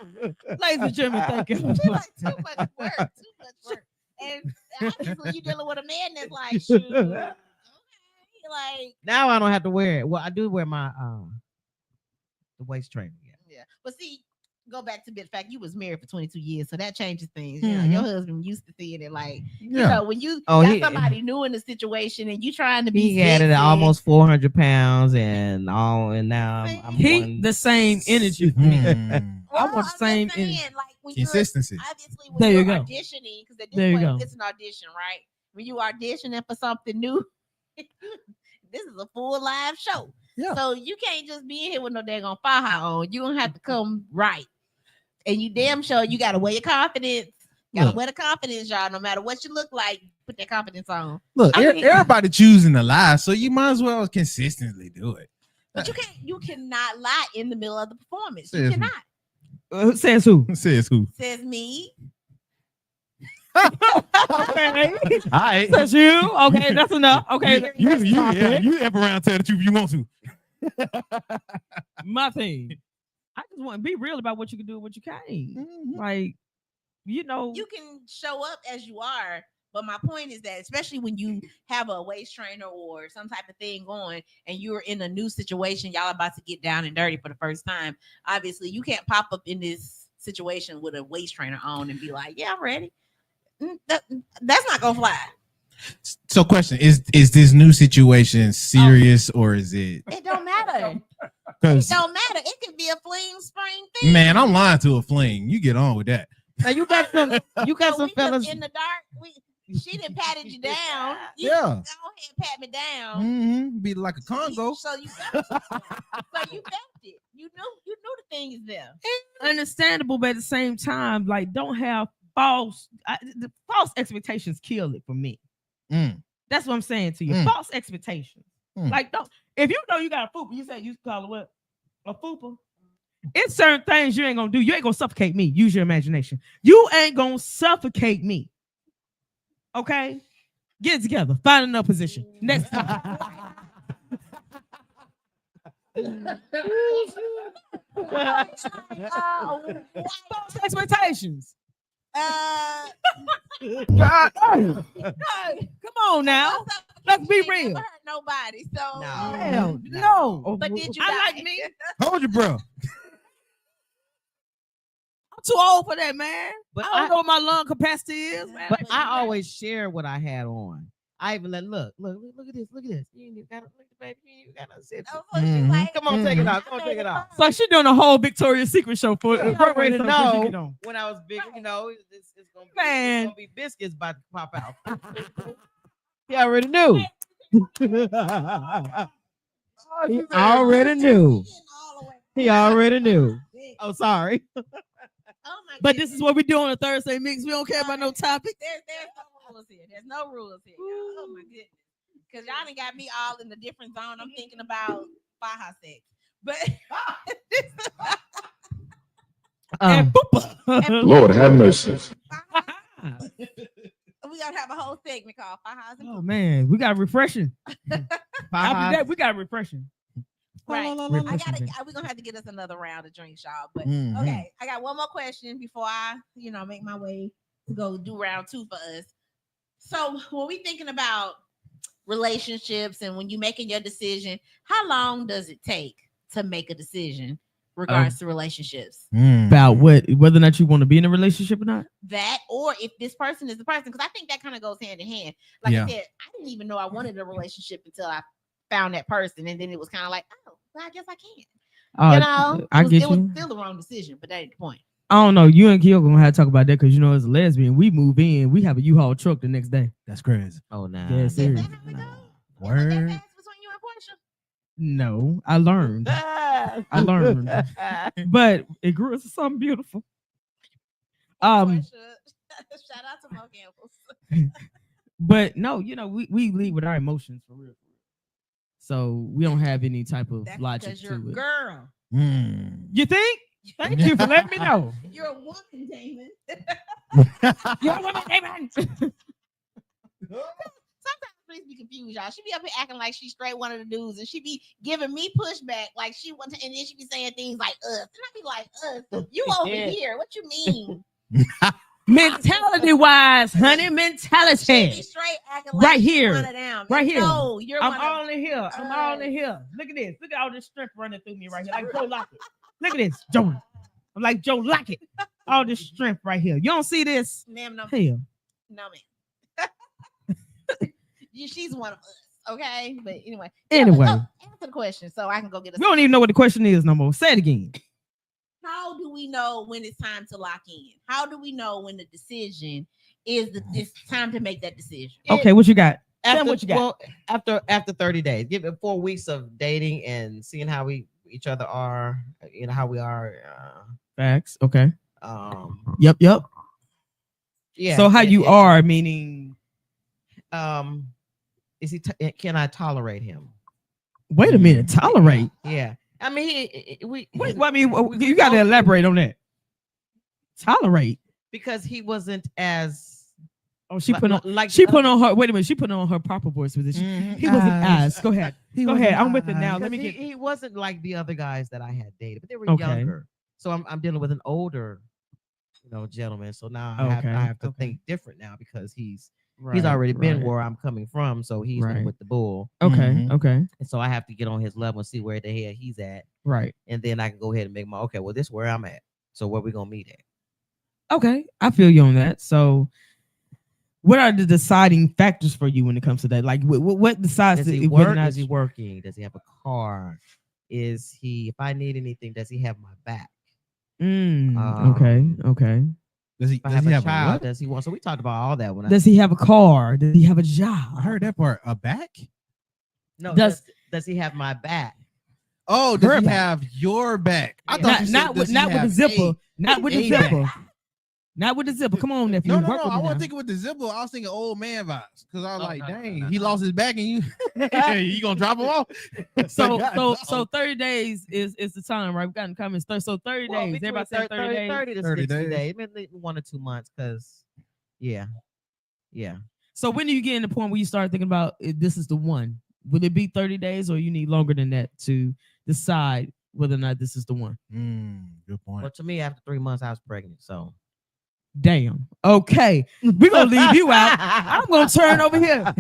C: ladies and gentlemen, thank you.
D: It's like too much work. Too much work. And obviously, you dealing with a man that's like, shoot, okay, like,
E: Now I don't have to wear it. Well, I do wear my the waist trainer. Yeah.
D: yeah. But see, go back to the fact you was married for 22 years, so that changes things. You know,
B: Mhm.
D: your husband used to seeing it like, you
B: yeah.
D: know, when you
E: Oh,
D: got
E: he-
D: somebody new in the situation and you trying to be
E: He had it at
D: sexy,
E: almost 400 pounds and all, and now I'm
C: He
E: one-
C: the same energy for me.
B: Mm.
C: I want the
D: I'm just
C: same
D: saying,
C: energy.
D: like when you're
B: Consistency.
D: obviously when
C: There you
D: you're
C: go.
D: auditioning, because at this
C: There you
D: point
C: go.
D: it's an audition, right? When you auditioning for something new, this is a full live show.
B: Yeah.
D: So you can't just be in here with no daggone faja on. You're gonna have to come right. And you damn sure you gotta wear your confidence. Gotta
B: Look.
D: wear the confidence, y'all. No matter what you look like, put that confidence on.
B: Look,
C: I mean-
B: everybody choosing to lie, so you might as well consistently do it.
D: But you cannot lie in the middle of the performance. You
B: Says who?
D: cannot.
C: Says who?
B: Says who?
D: Says me.
C: Okay.
B: All right.
C: Says you. Okay, that's enough. Okay.
B: You F around, tell the truth if you want to.
C: My thing. I just want to be real about what you can do and what you can't. Like, you know,
D: You can show up as you are, but my point is that especially when you have a waist trainer or some type of thing going and you're in a new situation, y'all about to get down and dirty for the first time. Obviously, you can't pop up in this situation with a waist trainer on and be like, "Yeah, I'm ready." That's not gonna fly.
B: So, question is this new situation serious or is it?
D: It don't matter. It
B: Because
D: don't matter. It could be a fling spring thing.
B: man, I'm lying to a fling. You get on with that.
E: Now you got some
D: So we just
E: fellas.
D: in the dark. She done patted you down. You
B: Yeah.
D: go ahead and pat me down.
B: Mm-hmm. Be like a Congo.
D: So you felt it. You knew the thing is there.
C: understandable, but at the same time, like, don't have the false expectations kill it for me.
B: Mm.
C: That's what I'm saying to you.
B: Mm.
C: False expectations.
B: Mm.
C: Like, don't, if you know you got a fupa, you say you call it what? A fupa. It's certain things you ain't gonna do. You ain't gonna suffocate me. Use your imagination. You ain't gonna suffocate me. Okay? Get it together. Find another position. Next time. False expectations.
D: God,
C: Come on now. Let's be real.
D: Never hurt nobody. So
C: Hell, no.
D: But did you?
C: I
D: die?
C: like me.
B: Hold your breath.
C: I'm too old for that, man.
E: But
C: I don't know what my lung capacity is, man.
E: But I always share what I had on. I even let look at this. You ain't even gotta look, baby. You ain't even gotta sit.
D: Oh, so she's like,
E: Come on, take it off. Come on, take it off.
C: So she doing a whole Victoria's Secret show for
E: You
C: her
E: already
C: race
E: know when I was big, it's gonna be,
C: Man.
E: it's gonna be biscuits about to pop out. He already knew. He already knew. He already knew. Oh, sorry.
D: Oh my
C: But this is what we do on a Thursday mix. We don't care about no topic.
D: There's no rules here. There's no rules here. Oh my goodness. Because y'all done got me all in a different zone. I'm thinking about Baja sex. But
C: Lord
J: have mercy.
D: we gotta have a whole segment called Baja.
C: Oh man, we got refreshing. After
E: Baja.
C: that, we got refreshing.
D: Right.
C: Refreshing drink.
D: We're gonna have to get us another round of drinks, y'all. But
B: Mhm.
D: okay, I got one more question before I, make my way to go do round 2 for us. So when we thinking about relationships and when you making your decision, how long does it take to make a decision regards to relationships?
C: About whether or not you want to be in a relationship or not.
D: That, or if this person is the person, because I think that kind of goes hand in hand. Like
B: Yeah.
D: I said, I didn't even know I wanted a relationship until I found that person, and then it was kind of like, oh, well, I guess I can. It was still the wrong decision, but that ain't the point.
C: I don't know. You and Kyo gonna have to talk about that because as a lesbian, we move in, we have a U-Haul truck the next day.
B: That's crazy.
E: Oh no.
C: Yeah,
D: Is that
C: serious.
D: how it goes?
B: Word.
D: Is that fast between you and Portia?
C: No, I learned. I learned. But it grew into something beautiful.
D: Portia. Shout out to Mo Campbell.
C: But no, we lead with our emotions for real. So we don't have any type of
D: That's
C: logic
D: because you're a
C: to it.
D: girl.
C: You think? Thank you for letting me know.
D: You're a woman, Damon.
C: You're a woman, Damon.
D: Sometimes please be confused, y'all. She be up here acting like she's straight one of the dudes, and she be giving me pushback like she wants to, and then she be saying things like us, and I be like, us, you over here? What you mean?
C: Mentality wise, honey,
D: She be
C: mentality.
D: straight acting like
C: Right
D: she's
C: here.
D: one of them.
C: Right here.
D: No, you're
C: I'm
D: one
C: all
D: of
C: in here. I'm all in here. Look at this. Look at all this strength running through me right here. Like Joe Lockett. Look at this, Joe. I'm like Joe Lockett. All this strength right here. You don't see this?
D: ma'am. No,
C: Hell.
D: no, ma'am. She's one of us. Okay, but anyway.
C: Anyway.
D: Answer the question so I can go get a.
C: We don't even know what the question is no more. Say it again.
D: How do we know when it's time to lock in? How do we know when the decision is it's time to make that decision?
C: Okay, what you got? Tell me
E: After,
C: what you got.
E: well, after 30 days, give it 4 weeks of dating and seeing how we each other are, how we are.
C: Facts. Okay.
E: Yep.
C: Yeah. So how you are, meaning
E: is he can I tolerate him?
C: Wait a minute, tolerate.
E: Yeah. I mean,
C: you got to elaborate on that. Tolerate
E: because he wasn't as.
C: Oh, she put on her. Wait a minute, she put on her proper voice with this. He wasn't as. Go ahead. Go ahead. I'm with it now. Let me get.
E: He wasn't like the other guys that I had dated, but they were younger. So I'm dealing with an older, gentleman. So now I have to think different now because he's already been where I'm coming from. So he's with the bull.
C: Okay. Okay.
E: And so I have to get on his level and see where the hell he's at.
C: Right.
E: And then I can go ahead and make well, this is where I'm at. So where we gonna meet at?
C: Okay, I feel you on that. So, what are the deciding factors for you when it comes to that? Like, what decides
E: Does he work? Is he working? Does he have a car? Is he? If I need anything, does he have my back?
C: Okay.
E: Does he have a child? Does he want? So we talked about all that.
C: Does he have a car? Does he have a job?
B: I heard that part. A back?
E: No. Does he have my back?
B: Oh, does he have your back? I thought
C: not with the zipper. Not with the zipper. Not with the zipper. Come on, nephew.
B: No. I wasn't thinking with the zipper. I was thinking old man vibes because I was like, dang, he lost his back and you gonna drop him off.
C: So 30 days is the time, right? We got in comments. So 30 days. Everybody say 30 days.
E: 30 to 60 days. Maybe 1 or 2 months because, yeah.
C: So when do you get in the point where you start thinking about this is the one? Would it be 30 days or you need longer than that to decide whether or not this is the one?
B: Good point.
E: Well, to me, after 3 months, I was pregnant. So,
C: damn. Okay, we're gonna leave you out. I'm gonna turn over here.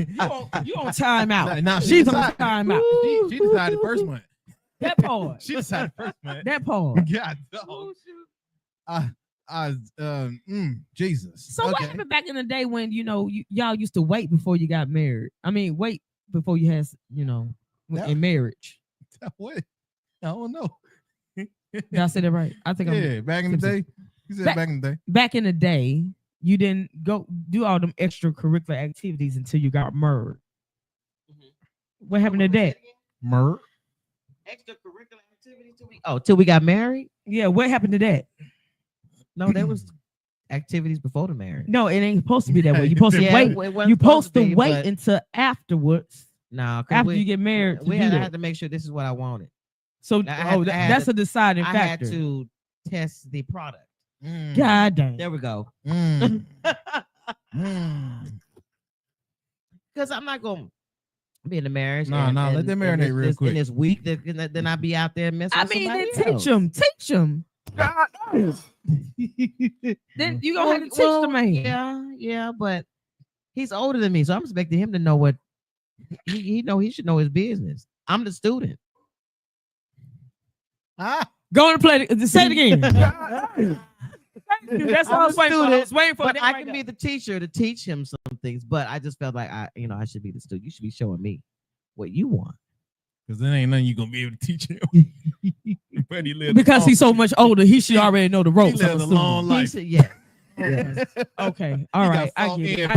C: You on time out.
B: Nah,
C: she's on time out.
B: She decided first one.
C: That part.
B: She decided first one.
C: That part.
B: God, Jesus.
C: So what happened back in the day when y'all used to wait before you got married? I mean, wait before you had in marriage.
B: What? I don't know.
C: Did I say that right? I think
B: back in the day. You said back in the day.
C: Back in the day, you didn't go do all them extracurricular activities until you got married. What happened to that?
B: Married.
E: Extracurricular activities till we got married?
C: Yeah, what happened to that?
E: No, there was activities before the marriage.
C: No, it ain't supposed to be that way. You're supposed to wait. You're supposed to wait until afterwards
E: No, 'cause
C: after you get married.
E: I
C: I
E: had to make sure this is what I wanted.
C: So
E: that's
C: a deciding
E: I
C: factor.
E: had to test the product.
C: God damn.
E: There we go.
B: Mm.
E: Because I'm not gonna be in a marriage.
B: No, let them marinate real quick.
E: In this week, then I be out there messing.
C: I
E: with
C: mean,
E: somebody
C: then
E: else.
C: teach them. Then you gonna have to teach the man.
E: Yeah, but he's older than me, so I'm expecting him to know what he should know his business. I'm the student.
C: Go and play. Say it again. That's all I was waiting for. I was waiting for.
E: But I can be the teacher to teach him some things. But I just felt like I should be the student. You should be showing me what you want.
B: Because there ain't nothing you gonna be able to teach him. But he lived
C: Because he's so much older, he should already know the ropes.
B: He lived a long life.
E: Yeah.
C: Okay. All right. I get it.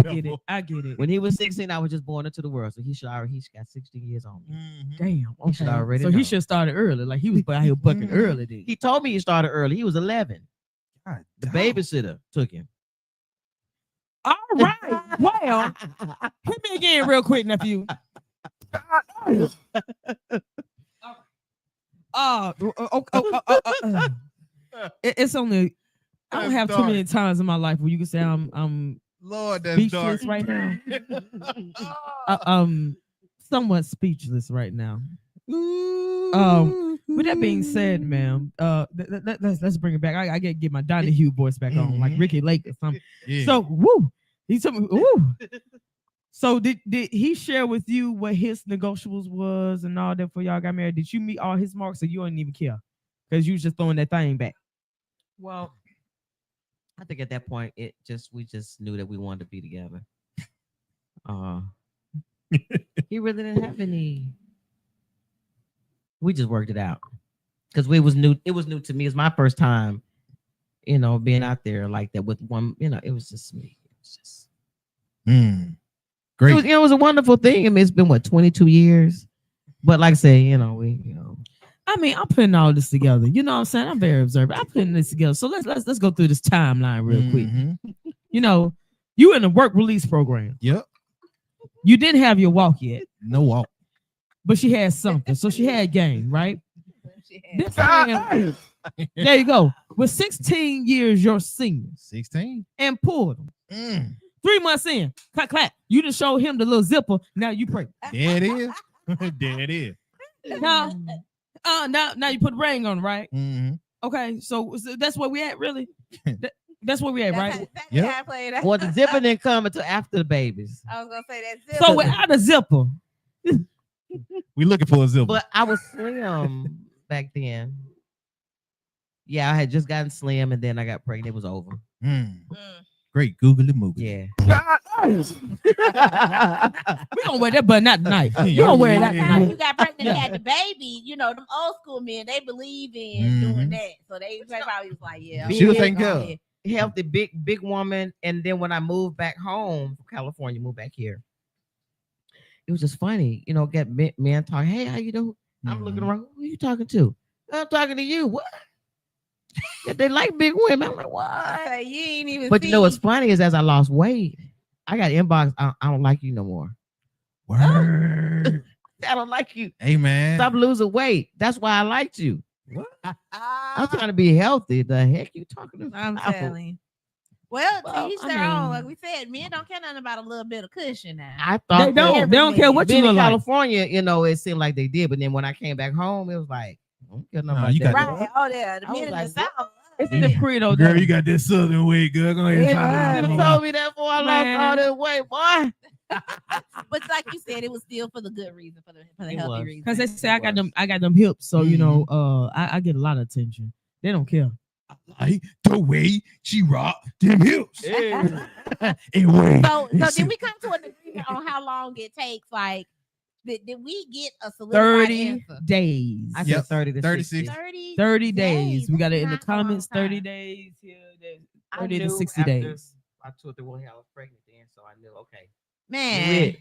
C: I get it.
E: When he was 16, I was just born into the world. So he's got 16 years on me.
C: Damn.
E: He should already
C: So
E: know.
C: he should have started early. Like he was out here bucking early. Then.
E: He told me he started early. He was 11. The babysitter took him.
C: All right. Well, hit me again real quick, nephew. It's only I don't have too many times in my life where you can say I'm
B: Lord, that's
C: speechless
B: dark
C: right now. Somewhat speechless right now. With that being said, ma'am, let's bring it back. I gotta get my Donahue voice back on, like Ricky Lake or something.
B: Yeah.
C: So, woo, he's something. Woo. So, did he share with you what his negotiables was and all that before y'all got married? Did you meet all his marks, or you didn't even care because you was just throwing that thing back?
E: Well, I think at that point we just knew that we wanted to be together. He really didn't have any. We just worked it out because it was new. It was new to me. It was my first time, being out there like that with one. It was just me. It was just
B: great.
E: It was a wonderful thing. I mean, it's been 22 years, but like I say,
C: I mean, I'm putting all this together. You know what I'm saying? I'm very observant. I'm putting this together. So let's go through this timeline real quick. You in the work release program.
B: Yep.
C: You didn't have your walk yet.
B: No walk.
C: But she had something. So she had game, right? This man, there you go. With 16 years, you're senior.
B: 16.
C: And pulled him. 3 months in. Clap. You just showed him the little zipper. Now you pray.
B: There it is. There it is.
C: Now you put a ring on, right?
B: Mm-hmm.
C: Okay, so that's where we at, really. That's where we at, right?
B: Yeah.
E: Well, the zipper didn't come until after the babies.
D: I was gonna say that zipper.
C: So without a zipper,
B: we looking for a zipper.
E: But I was slim back then. Yeah, I had just gotten slim, and then I got pregnant. It was over.
B: Great googly moogly.
E: Yeah.
C: We gonna wear that, but not tonight. You gonna wear that
D: Time
C: tonight.
D: you got pregnant and had the baby, them old school men, they believe in doing that. So they probably was like, yeah.
B: She was taking care of.
E: Healthy, big woman. And then when I moved back home from California, moved back here, it was just funny, get men talking. Hey, how you doing? I'm looking around. Who are you talking to? I'm talking to you. What? They like big women. I'm like, what?
D: You ain't even.
E: But what's funny is as I lost weight, I got inbox. I don't like you no more.
B: Word.
E: I don't like you.
B: Hey man,
E: stop losing weight. That's why I liked you. What? I'm trying to be healthy. The heck you talking about?
D: I'm telling you. Well, to each
E: I
D: their
E: mean-
D: own. Like we said, men don't care nothing about a little bit of cushion now.
E: I thought
C: They don't care what you
E: being
C: look
E: in
C: like.
E: California, it seemed like they did, but then when I came back home, it was like, I don't care nothing
B: Nah,
E: about
B: you
E: that.
B: got
D: Right. Oh, yeah. The
E: I was
D: men in
E: like,
D: the South.
C: It's in the Credo.
B: girl, you got this southern way, girl. Go ahead.
E: You
B: try
E: should
B: it
E: have
B: out.
E: told me that before I lost all that weight, boy.
D: But like you said, it was still for the good reason, for the
E: It
D: healthy
E: was.
D: reason.
C: Because they say I got them hips, so I get a lot of attention. They don't care.
B: Like the way she rocked them hips. And way.
D: So did we come to an agreement on how long it takes? Like, did we get a solidified
C: 30
D: answer?
C: days.
E: I
B: Yep.
E: said 30 to
B: 36.
E: 60.
C: 30 days. We got it in the
D: That's not a long
C: comments. 30
D: time.
C: days here.
E: I
C: 30 to
E: knew
C: 60
E: after
C: days.
E: I told the woman I was pregnant then, so I knew, okay.
D: Man.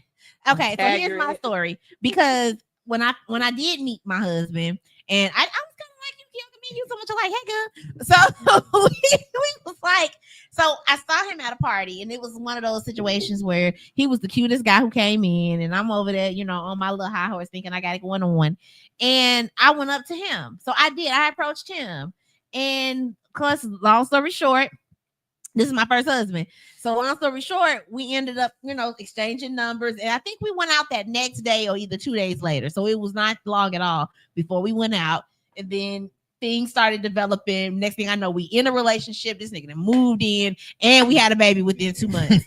D: Okay, so here's my
E: Accurate.
D: story. Because when I did meet my husband, and I was kind of like, you younger than me, you so much alike, hey girl. So we was like, So I saw him at a party, and it was one of those situations where he was the cutest guy who came in, and I'm over there, on my little high horse thinking I got it going on. And I went up to him. So I did. I approached him. And of course, long story short, this is my first husband. So long story short, we ended up, exchanging numbers. And I think we went out that next day or either 2 days later. So it was not long at all before we went out. And then things started developing. Next thing I know, we in a relationship. This nigga moved in, and we had a baby within 2 months.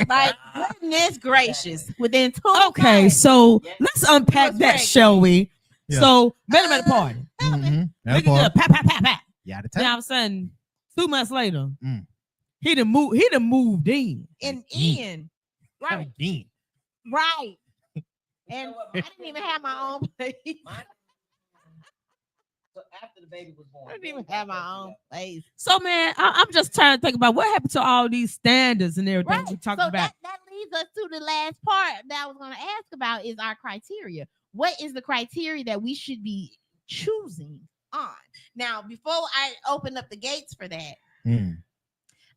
D: Like, goodness gracious, within 2 months.
C: Okay, so let's unpack that, shall we?
B: Yeah.
C: So, met him at a party.
B: At a
C: Nigga
B: party.
C: just pat, pat, pat, pat.
B: Yeah, the
C: Then
B: time.
C: all of a sudden, 2 months later,
B: Mm.
C: he done moved in.
D: And in. Right.
B: Again.
D: Right. And I didn't even have my own place.
E: So after the baby was born,
D: I didn't even have my own place.
C: So, man, I'm just trying to think about what happened to all these standards and everything we talked
D: So
C: about.
D: that leads us to the last part that I was going to ask about is our criteria. What is the criteria that we should be choosing on? Now, before I open up the gates for that,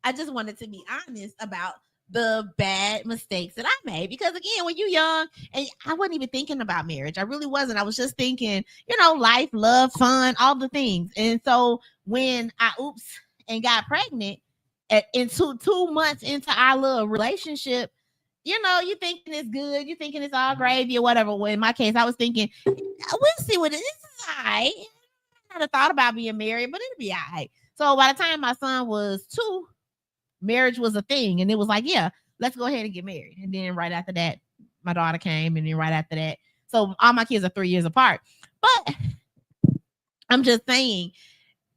D: I just wanted to be honest about the bad mistakes that I made. Because again, when you're young, and I wasn't even thinking about marriage. I really wasn't. I was just thinking, life, love, fun, all the things. And so when I and got pregnant in 2 months into our little relationship, you're thinking it's good. You're thinking it's all gravy or whatever. Well, in my case, I was thinking, we'll see what this is. All right. I had thought about being married, but it'll be all right. So by the time my son was 2, marriage was a thing. And it was like, yeah, let's go ahead and get married. And then right after that, my daughter came. And then right after that. So all my kids are 3 years apart. But I'm just saying,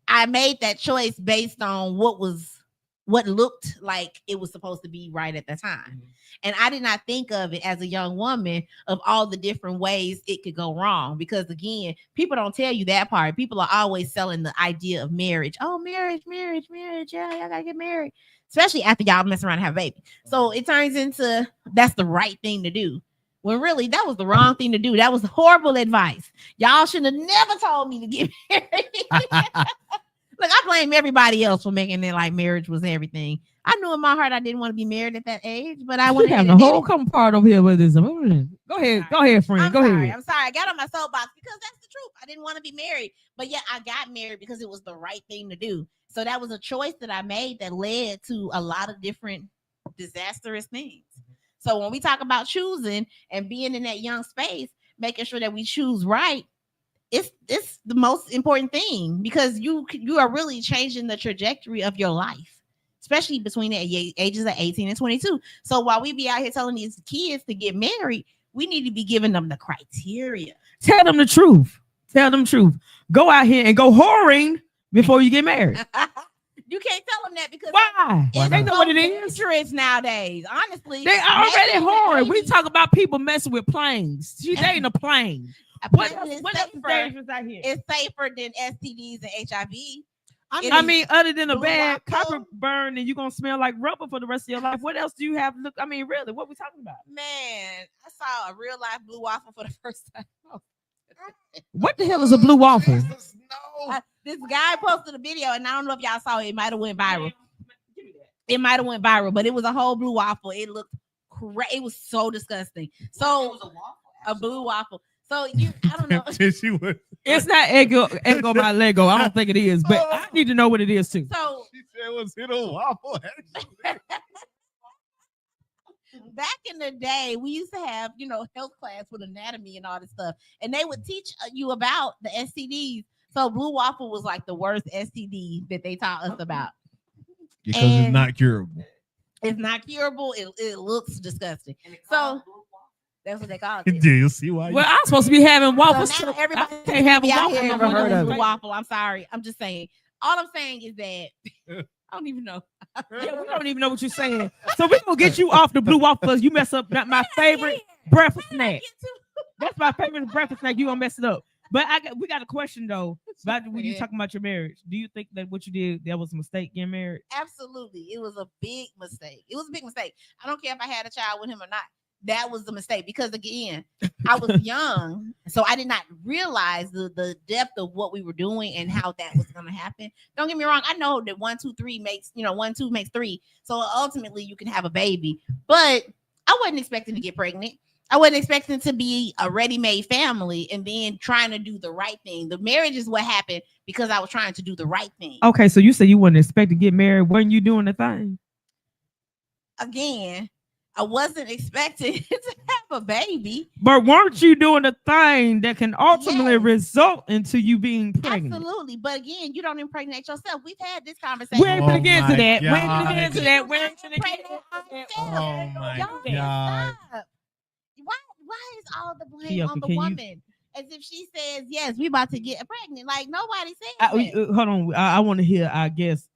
D: I made that choice based on what looked like it was supposed to be right at the time. And I did not think of it as a young woman of all the different ways it could go wrong. Because again, people don't tell you that part. People are always selling the idea of marriage. Oh, marriage. Yeah, y'all gotta get married. Especially after y'all mess around and have a baby. So it turns into that's the right thing to do. When really that was the wrong thing to do. That was horrible advice. Y'all should have never told me to get married. Look, I blame everybody else for making it like marriage was everything. I knew in my heart I didn't want to be married at that age, but I
C: We
D: wanted
C: have
D: to
C: the whole come part over here with this. Go ahead, friend. Go ahead.
D: I'm sorry. I got on my soapbox because that's the truth. I didn't want to be married, but yet I got married because it was the right thing to do. So that was a choice that I made that led to a lot of different disastrous things. So when we talk about choosing and being in that young space, making sure that we choose right, it's the most important thing because you are really changing the trajectory of your life, especially between the ages of 18 and 22. So while we be out here telling these kids to get married, we need to be giving them the criteria.
C: Tell them the truth. Go out here and go whoring before you get married.
D: You can't tell them that because
C: Why? They know what it is.
D: Dangerous nowadays. Honestly,
C: They already whoring. We talk about people messing with planes. She's dating a plane. What else is dangerous out here?
D: It's safer than STDs and HIV.
C: I mean, other than a
D: Blue
C: bad
D: Waffle.
C: copper burn and you're going to smell like rubber for the rest of your life, what else do you have? Look, I mean, really, what we talking about?
D: Man, I saw a real life blue waffle for the first time.
C: What the hell is a blue waffle?
D: This guy posted a video, and I don't know if y'all saw it. It might have went viral. It might have went viral, but it was a whole blue waffle. It looked great. It was so disgusting. So a blue waffle. So I don't know.
C: It's not Eggo by Lego. I don't think it is, but I need to know what it is too.
D: So
B: She said, "Was it a waffle?"
D: back in the day, we used to have, health class with anatomy and all this stuff, and they would teach you about the STDs. So blue waffle was like the worst STD that they taught us about.
B: Because
D: And-
B: it's not curable.
D: It's not curable. It looks disgusting. So that's what they call it.
B: Do you see why?
C: Well, I'm supposed to be having waffles.
D: So now
C: too.
D: everybody
C: I can't have a
D: be out
C: waffle.
D: here
C: I've never heard of
D: blue
C: it.
D: waffle. I'm sorry. I'm just saying. All I'm saying is that I don't even know.
C: Yeah, we don't even know what you're saying. So we're gonna get you off the blue waffle because you mess up my favorite breakfast snack. That's my favorite breakfast snack. You gonna mess it up. But we got a question though about when you talking about your marriage. Do you think that what you did that was a mistake getting married?
D: Absolutely. It was a big mistake. It was a big mistake. I don't care if I had a child with him or not. that was the mistake, because again, I was young, so I did not realize the depth of what we were doing and how that was going to happen. Don't get me wrong, I know that 1, 2, 3 makes 1, 2 makes 3, so ultimately you can have a baby, but I wasn't expecting to get pregnant. I wasn't expecting to be a ready-made family and then trying to do the right thing. The marriage is what happened because I was trying to do the right thing.
C: Okay, so you said you wouldn't expect to get married. Weren't you doing the thing?
D: Again, I wasn't expecting to have a baby.
C: But weren't you doing the thing that can ultimately result into you being pregnant?
D: Absolutely. But again, you don't impregnate yourself. We've had this conversation.
C: We ain't gonna get into that. We ain't
B: God.
C: gonna get into that. We ain't gonna get
D: Impregnate
C: into
D: yourself.
B: Oh my
D: Y'all
B: God.
D: stop. Why is all the blame
C: Keoka,
D: on the
C: can you-
D: woman? As if she says, yes, we about to get pregnant. Like nobody said that.
C: hold on. I want to hear our guest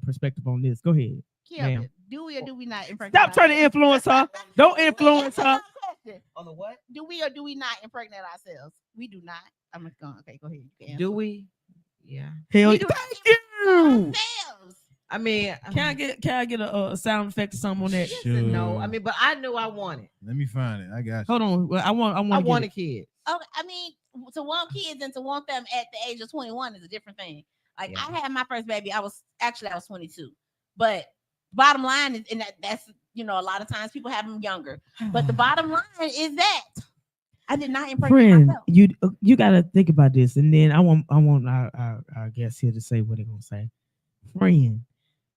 C: perspective on this. Go ahead.
D: Keoka,
C: ma'am.
D: do we or do we not impregnate
C: Stop trying to
D: ourselves?
C: influence her. Don't influence
D: Answer
C: her.
D: my question.
E: On the what?
D: Do we or do we not impregnate ourselves? We do not. I'm just going. Okay, go ahead. You can
E: Do
D: answer.
E: we? Yeah.
C: Hell,
D: We do
C: thank
D: not
C: you.
D: ourselves.
E: I mean,
C: Can I get a sound effect or something on that?
E: yes and no. I mean, but I knew I wanted.
B: Let me find it. I got you.
C: Hold on. Well, I
E: I
C: want
E: want a kid.
D: Okay, I mean, to want kids and to want them at the age of 21 is a different thing. Like
E: Yeah.
D: I had my first baby. I was 22, but bottom line is, and that's a lot of times people have them younger. But the bottom line is that I did not impregnate
C: friend,
D: myself.
C: you got to think about this, and then I want our guests here to say what they're gonna say. Friend,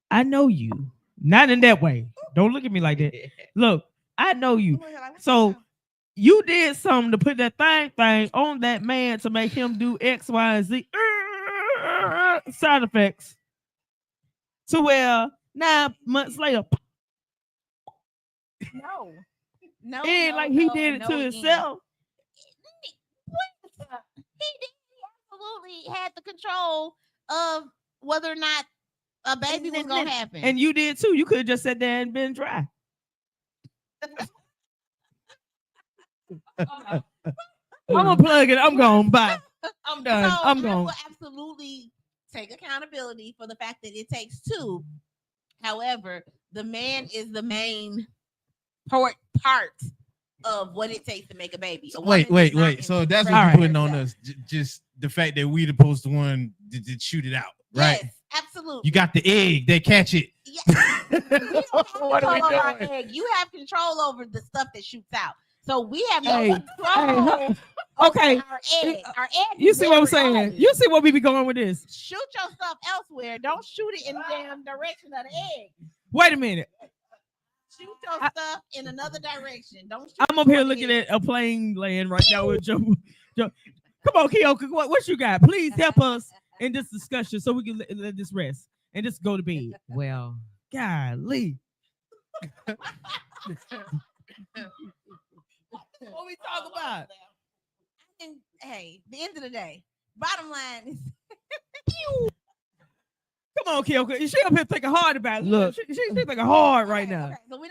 C: I know you, not in that way. Don't look at me like that. Look, I know you. So you did something to put that thing on that man to make him do X, Y, and Z side effects. To where 9 months later,
D: No,
C: it ain't like he did it to himself.
D: He did. He absolutely had the control of whether or not a baby was gonna happen.
C: And you did too. You could have just sat there and been dry. I'm gonna plug it. I'm going. Bye. I'm done.
D: So
C: I'm
D: I
C: going.
D: will absolutely take accountability for the fact that it takes two. However, the man is the main part of what it takes to make a baby. A woman
B: Wait.
D: does not
B: So that's what
C: All
B: you're
C: right.
B: putting on us. Just the fact that we supposed to one to shoot it out, right?
D: Yes, absolutely.
B: You got the egg. They catch it.
D: Yes. We don't have
B: What are we
D: control over our
B: doing?
D: egg. You have control over the stuff that shoots out. So we have no
C: Hey,
D: control over
C: okay.
D: our egg. Our egg.
C: You
D: is
C: see what I'm
D: very
C: saying?
D: open.
C: You see where we be going with this?
D: Shoot yourself elsewhere. Don't shoot it in the damn direction of the egg.
C: Wait a minute.
D: Shoot your stuff in another direction. Don't shoot
C: I'm up here
D: toward
C: looking
D: the egg.
C: at a plane laying right now with Joe. Come on, Keoka, what you got? Please help us in this discussion so we can let this rest and just go to bed.
E: Well,
C: Golly. What we talk about?
D: And hey, the end of the day, bottom line is
C: Come on, Keoka. She up here thinking hard about it.
E: Look.
C: She's thinking hard right
D: okay,
C: now.
D: okay. So we're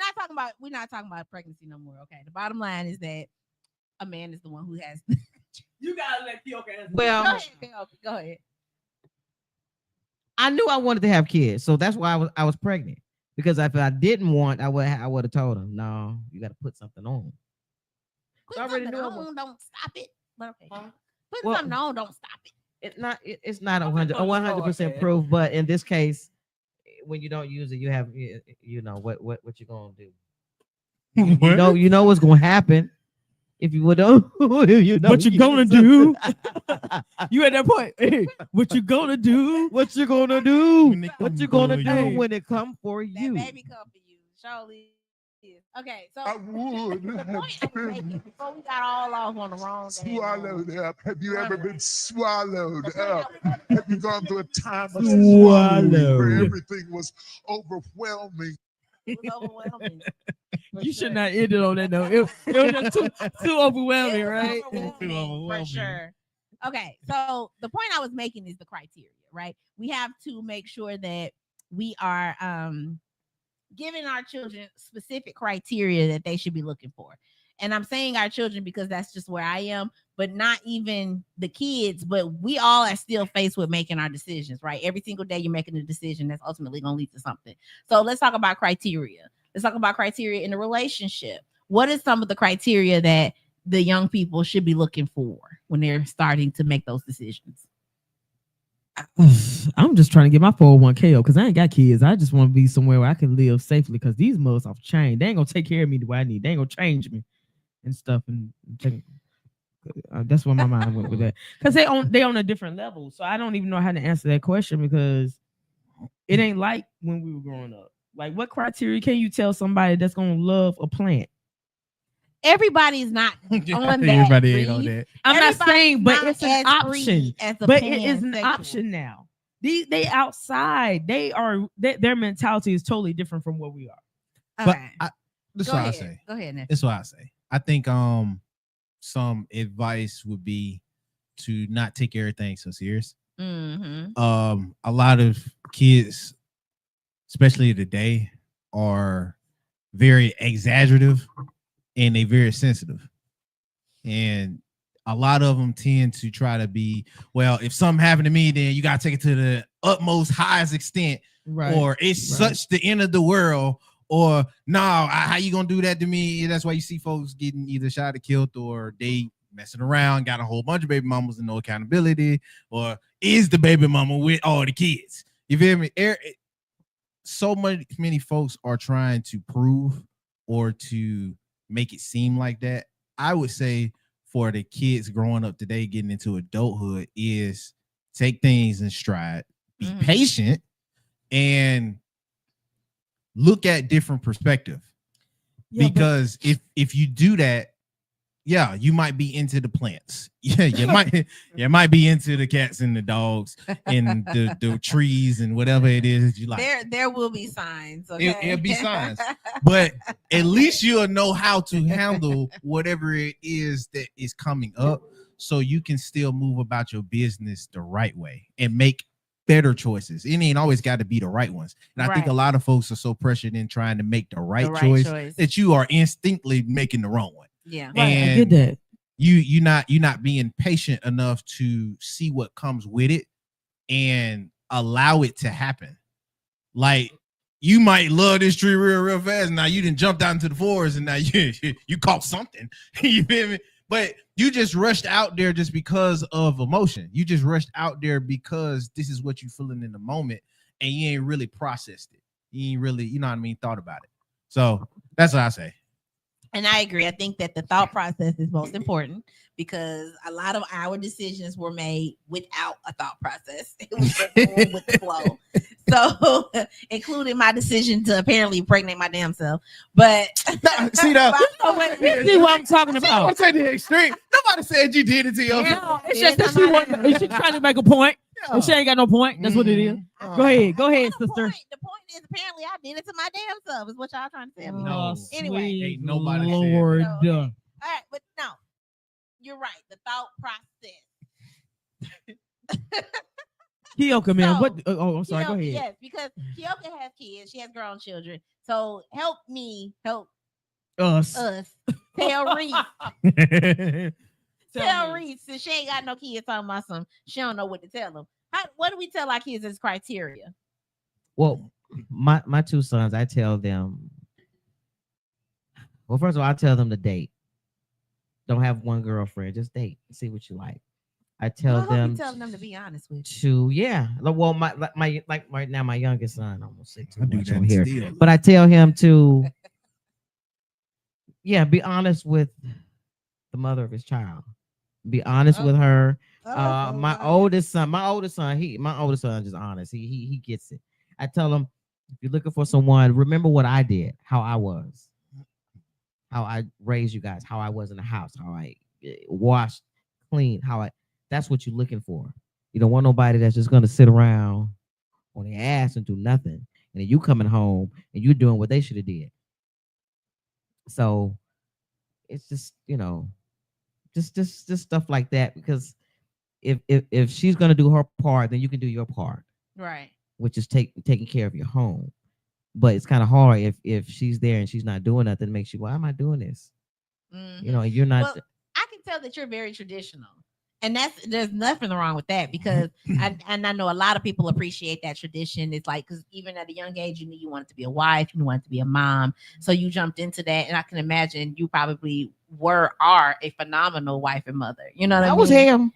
D: not talking about pregnancy no more. Okay. The bottom line is that a man is the one who has
C: You gotta let Keoka answer.
E: well,
D: Go ahead, Keoka, go ahead.
E: I knew I wanted to have kids, so that's why I was pregnant. Because if I didn't want, I would have told him, no, you got to put something on.
D: Put
E: I already
D: something
E: knew I
D: on, don't stop it. But okay.
E: Huh?
D: Put
E: Well-
D: something on, don't stop it.
E: It's not a 100% proof, but in this case, when you don't use it, you have what you're gonna do. You know what's gonna happen if you would don't.
C: What you gonna do? You at that point. Hey, what you gonna do?
E: What you gonna do?
B: When they
E: What
B: come
E: you gonna
B: for
E: do
B: you.
E: when it come for
D: That
E: you?
D: baby come for you. Surely is. Okay, so
J: I would
D: the point
J: have
D: I'm making
J: been
D: before we got all off on the wrong damn
J: swallowed up. Have you ever been swallowed
D: The point
J: up?
D: I was-
J: Have you gone through a time of
C: Swallowed.
J: swallowing where everything was overwhelming?
D: it was overwhelming. For
C: You
D: sure.
C: should not end it on that note. It was just too overwhelming,
D: It was
C: right?
D: overwhelming, for sure. Okay, so the point I was making is the criteria, right? We have to make sure that we are giving our children specific criteria that they should be looking for. And I'm saying our children because that's just where I am, but not even the kids, but we all are still faced with making our decisions, right? Every single day you're making a decision that's ultimately going to lead to something. So let's talk about criteria. Let's talk about criteria in a relationship. what is some of the criteria that the young people should be looking for when they're starting to make those decisions?
C: I'm just trying to get my 401k because I ain't got kids. I just want to be somewhere where I can live safely because these mothers off chain. They ain't gonna take care of me the way I need. They ain't gonna change me and stuff. And that's where my mind went with that. Because they on a different level. So I don't even know how to answer that question because it ain't like when we were growing up. Like, what criteria can you tell somebody that's gonna love a plant?
D: Everybody's not on that.
B: Everybody ain't on that.
C: I'm not saying, but
D: not
C: it's an
D: as
C: option.
D: free as a
C: But it is an
D: pansexual.
C: option now. They outside. Their mentality is totally different from what we are.
D: All
B: But
D: right.
B: this is
D: Go
B: what I
D: ahead.
B: say.
D: Go ahead, Nick.
B: That's what I say. I think some advice would be to not take everything so serious.
D: Mm-hmm.
B: A lot of kids, especially today, are very exaggerative and they very sensitive. And a lot of them tend to try to be, well, if something happened to me, then you got to take it to the utmost highest extent,
C: Right.
B: or it's such the end of the world, or no, how you gonna do that to me? That's why you see folks getting either shot or killed, or they messing around, got a whole bunch of baby mamas and no accountability, or is the baby mama with all the kids? You feel me? So many folks are trying to prove or to make it seem like that. I would say for the kids growing up today, getting into adulthood, is take things in stride, be patient, and look at different perspective. Because if you do that, yeah, you might be into the plants. Yeah, you might be into the cats and the dogs and the trees and whatever it is you like.
D: There will be signs. Okay?
B: It'll be signs, but at least you'll know how to handle whatever it is that is coming up, so you can still move about your business the right way and make better choices. It ain't always got to be the right ones. And I think a lot of folks are so pressured in trying to make the right choice that you are instinctively making the wrong one.
D: Yeah,
B: and
C: I get that.
B: You're not being patient enough to see what comes with it and allow it to happen. Like, you might love this tree real fast. Now you didn't jump out into the forest and now you caught something. You feel me? But you just rushed out there just because of emotion. You just rushed out there because this is what you're feeling in the moment, and you ain't really processed it. You ain't really, you know what I mean, thought about it. So that's what I say.
D: And I agree. I think that the thought process is most important because a lot of our decisions were made without a thought process. It was just going with the flow. So, including my decision to apparently impregnate my damn self. But
B: see that?
C: See what I'm talking about.
B: I say the extreme. Nobody said you did it to yourself.
C: Yeah, it's just that she's trying to make a point. Yeah. And she ain't got no point. That's what it is. Go ahead, sister.
D: The point is, apparently, I did it to my damn self. Is what y'all trying to tell me?
B: No.
D: Anyway,
B: ain't nobody
C: Lord.
B: said
D: all right, but no, you're right. The thought process.
C: Kioka, man.
D: So,
C: What? Oh, I'm sorry. Go ahead.
D: Yes, because Kioka has kids. She has grown children. So help me help
C: us.
D: Tell Reese. Tell Reese, since she ain't got no kids talking about some, she don't know what to tell them. What do we tell our kids as criteria?
E: Well, my two sons, I tell them. Well, first of all, I tell them to date. Don't have one girlfriend, just date. See what you like. I tell them.
D: Telling them to be honest with you.
E: Well, my right now, my youngest son, I almost say too much on
B: here,
E: here, but I tell him to, be honest with the mother of his child. Be honest with her. My oldest son, is just honest. He gets it. I tell him, if you're looking for someone, remember what I did, how I was, how I raised you guys, how I was in the house, how I washed, cleaned, that's what you're looking for. You don't want nobody that's just gonna sit around on their ass and do nothing, and then you coming home and you doing what they should have did. So it's just, just stuff like that, because if she's gonna do her part, then you can do your part,
D: right? Which is
E: taking care of your home. But it's kind of hard if she's there and she's not doing nothing. It makes you, why am I doing this?
D: Mm-hmm.
E: You're not.
D: Well, I can tell that you're very traditional, And there's nothing wrong with that because I know a lot of people appreciate that tradition. It's like, because even at a young age, you knew you wanted to be a wife, you wanted to be a mom, so you jumped into that. And I can imagine you probably are a phenomenal wife and mother. You know what I mean?
E: was him.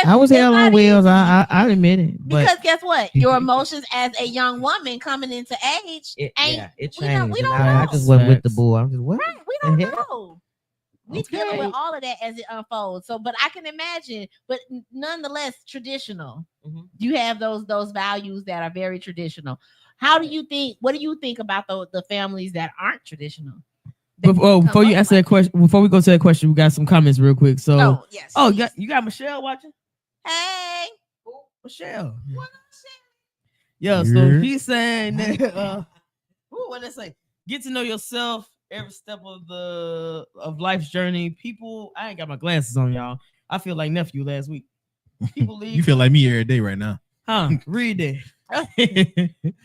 E: I was hell on wheels. I admit it. But
D: Because guess what? Your emotions as a young woman coming into age
E: it
D: ain't.
E: changed.
D: We don't
E: I
D: know.
E: just went with the bull. I'm just what?
D: Right, we don't
E: the hell?
D: know. We
E: Okay.
D: dealing with all of that as it unfolds. So, but I can imagine, but nonetheless, traditional.
E: Mhm.
D: You have those values that are very traditional. How do you think? What do you think about the families that aren't traditional?
C: Before you answer that question, before we go to that question, we got some comments real quick. So,
D: yes.
C: You got Michelle watching?
D: Hey,
C: Michelle.
D: what
C: Yeah, so
B: Yeah.
C: he's saying that what did I say? Get to know yourself every step of life's journey. People, I ain't got my glasses on, y'all. I feel like nephew last week. People leave.
B: You feel like me every day right now.
C: Huh? Read it.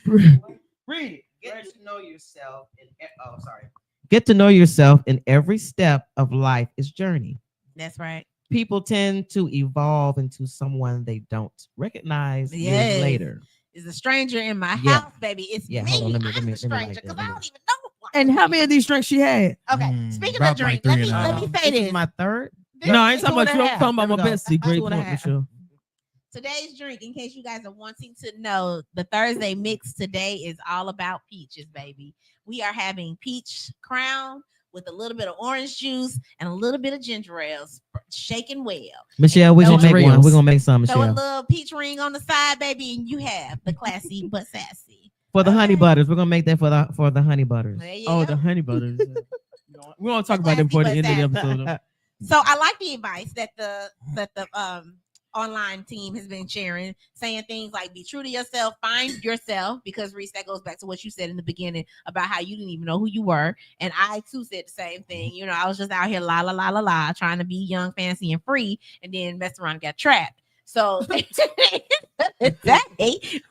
C: Read it.
E: Get to know yourself. Get to know yourself in every step of life is journey.
D: That's right.
E: People tend to evolve into someone they don't recognize years later.
D: Is a stranger in my
E: Yeah.
D: house, baby. It's
E: Yeah,
D: me.
E: hold on, let me
D: I'm the
E: write
D: stranger
E: that,
D: because
E: let
D: I
E: me-
D: don't even know.
C: And how many of these drinks she had?
D: Okay, speaking
B: about
D: of drink,
B: like
D: let
B: 3.5.
D: me say
E: This is
D: this.
E: my third.
C: No, I ain't talking about you. I'm
E: 2.5.
C: talking about my
E: There we go.
C: bestie. Great
E: 2.5.
C: point, Michelle.
D: Today's drink, in case you guys are wanting to know, the Thursday mix today is all about peaches, baby. We are having peach crown with a little bit of orange juice and a little bit of ginger ale, shaken well.
E: Michelle, we're gonna
C: Ginger
E: make one.
C: ales.
E: We're gonna make some,
D: Throw a
E: Michelle.
D: little peach ring on the side, baby, and you have the classy but sassy.
E: For the honey butters. We're gonna make that for the honey butters.
D: There you
C: Oh,
D: go.
C: the honey butters. We won't talk about that before the end of the episode. though.
D: So I like the advice that the online team has been sharing, saying things like be true to yourself, find yourself, because Reese, that goes back to what you said in the beginning about how you didn't even know who you were. And I too said the same thing. You know, I was just out here la la la la la trying to be young, fancy, and free, and then messed around and got trapped. So today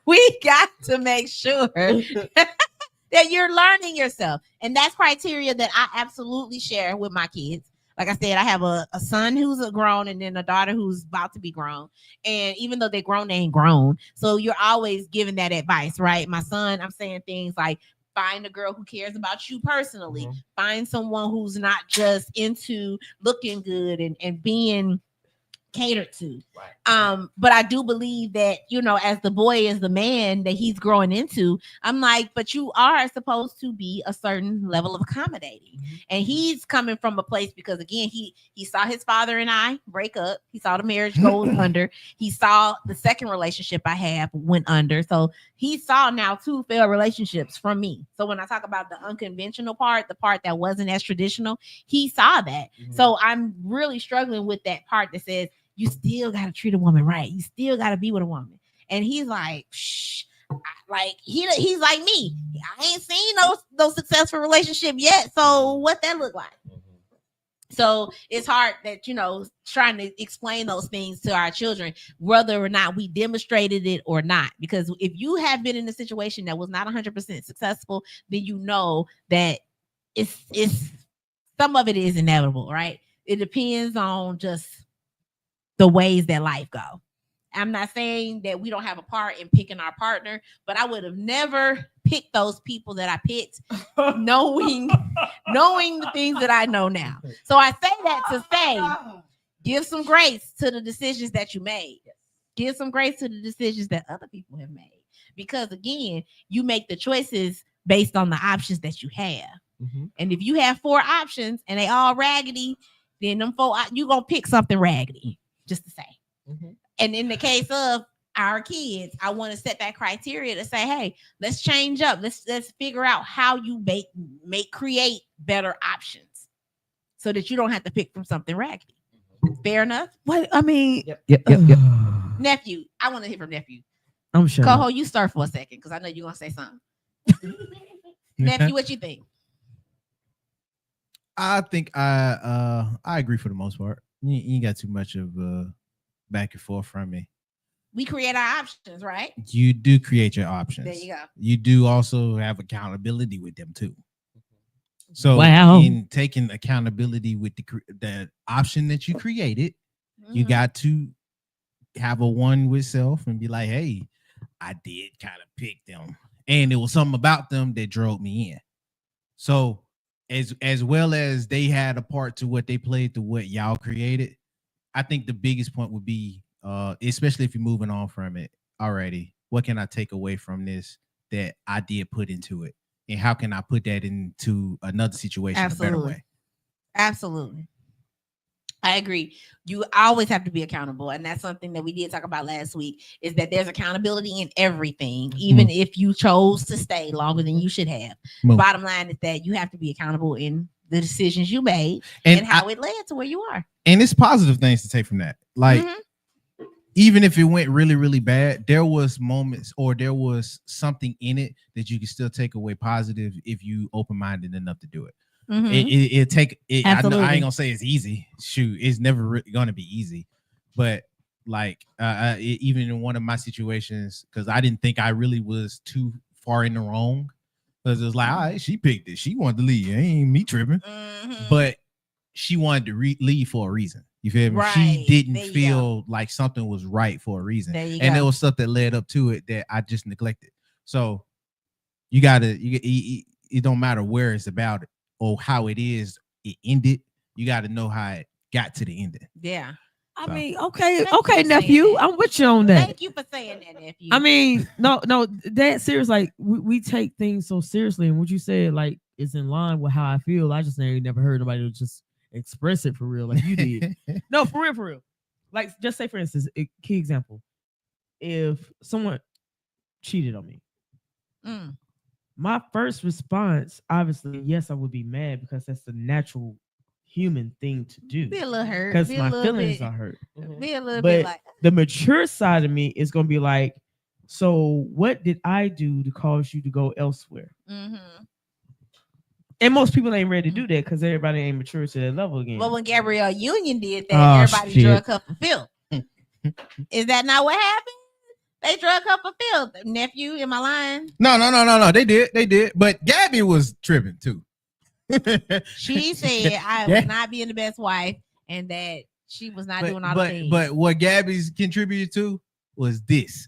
D: we got to make sure that you're learning yourself. And that's criteria that I absolutely share with my kids. Like I said, I have a son who's a grown and then a daughter who's about to be grown. And even though they're grown, they ain't grown. So you're always giving that advice, right? My son, I'm saying things like, find a girl who cares about you personally.
E: Mhm.
D: Find someone who's not just into looking good and being catered to.
E: Right.
D: But I do believe that, you know, as the boy is the man that he's growing into, I'm like, but you are supposed to be a certain level of accommodating.
E: Mm-hmm.
D: And he's coming from a place because again, he saw his father and I break up. He saw the marriage go under. He saw the second relationship I have went under. So he saw now 2 failed relationships from me. So when I talk about the unconventional part, the part that wasn't as traditional, he saw that.
E: Mhm.
D: So I'm really struggling with that part that says, you still got to treat a woman right. You still got to be with a woman. And he's like, shh. Like he's like me. I ain't seen no successful relationship yet. So what that look like? So it's hard that, you know, trying to explain those things to our children, whether or not we demonstrated it or not. Because if you have been in a situation that was not 100% successful, then you know that it's some of it is inevitable, right? It depends on just the ways that life go. I'm not saying that we don't have a part in picking our partner, but I would have never picked those people that I picked, knowing the things that I know now. So I say that to say, give some grace to the decisions that you made. Give some grace to the decisions that other people have made. Because again, you make the choices based on the options that you have.
E: Mm-hmm.
D: And if you have 4 options and they all raggedy, then them 4, you're going to pick something raggedy, just to say.
E: Mm-hmm.
D: And in the case of our kids, I want to set that criteria to say, hey, let's change up. Let's figure out how you create better options so that you don't have to pick from something raggedy. Fair enough?
C: What I mean,
E: Yep.
D: Nephew, I want to hear from nephew.
C: I'm sure.
D: Coho, you start for a second because I know you're going to say something. Nephew, what you think?
B: I think I agree for the most part. You ain't got too much of back and forth from me.
D: We create our options, right?
B: You do create your options.
D: There you go.
B: You do also have accountability with them too. So
C: Wow.
B: in taking accountability with the option that you created, You got to have a one with self and be like, hey, I did kind of pick them. And it was something about them that drove me in. So as well as they had a part to what they played to what y'all created, I think the biggest point would be, especially if you're moving on from it already, what can I take away from this that I did put into it? And how can I put that into another situation a better way?
D: Absolutely. I agree. You always have to be accountable. And that's something that we did talk about last week, is that there's accountability in everything, even if you chose to stay longer than you should have. Bottom line is that you have to be accountable in the decisions you made and how it led to where you are.
B: And it's positive things to take from that. Like, even if it went really, really bad, there was moments or there was something in it that you can still take away positive if you open-minded enough to do it. It take it. I ain't gonna say it's easy. Shoot, it's never gonna be easy. But like, even in one of my situations, because I didn't think I really was too far in the wrong, because it was like, all right, she picked it. She wanted to leave. It ain't me tripping. But she wanted to leave for a reason. You feel me?
D: Right.
B: She didn't feel like something was right for a reason, and there was stuff that led up to it that I just neglected. So you gotta, it don't matter where it's about it or how it ended. You got to know how it got to the ending.
D: Yeah.
C: I mean, okay, nephew. I'm with you on that.
D: Thank you for saying that, nephew.
C: I mean, no, that serious. Like, we take things so seriously, and what you said, like, is in line with how I feel. I just ain't never heard nobody just express it for real, like you did. No, for real. Like, just say, for instance, a key example: if someone cheated on me, my first response, obviously, yes, I would be mad because that's the natural human thing to do.
D: Be a little hurt
C: because my feelings are hurt.
D: Be a little
C: but
D: bit like
C: the mature side of me is gonna be like, so what did I do to cause you to go elsewhere? And most people ain't ready to do that because everybody ain't mature to that level again.
D: Well, when Gabrielle Union did that, everybody drug her for filth. Is that not what happened? They drug her for filth. Nephew, am I lying?
B: No. They did. But Gabby was tripping too.
D: She said I was not being the best wife and that she was not doing all the things.
B: But what Gabby's contributed to was this.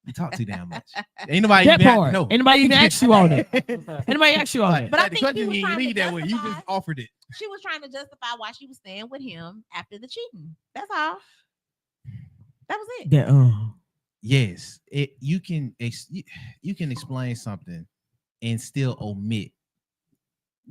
B: You talk too damn much. Ain't nobody even know.
C: Anybody even ask you on it? Anybody ask you on it?
D: But I think she was trying to
B: that way. You just offered it.
D: She was trying to justify why she was staying with him after the cheating. That's all. That was it.
C: Yeah.
B: Yes, you can explain something and still omit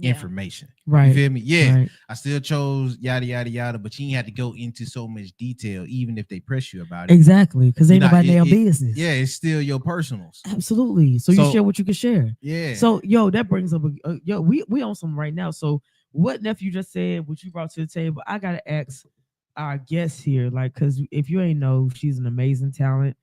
B: information.
C: Right.
B: You feel me? Yeah.
C: Right.
B: I still chose yada yada yada, but you ain't had to go into so much detail, even if they press you about it.
C: Exactly, because ain't nobody damn business.
B: Yeah, it's still your personals.
C: Absolutely. So you share what you can share.
B: Yeah.
C: So that brings up we on some right now. So what nephew just said, what you brought to the table, I gotta ask our guests here, like, because if you ain't know, she's an amazing talent.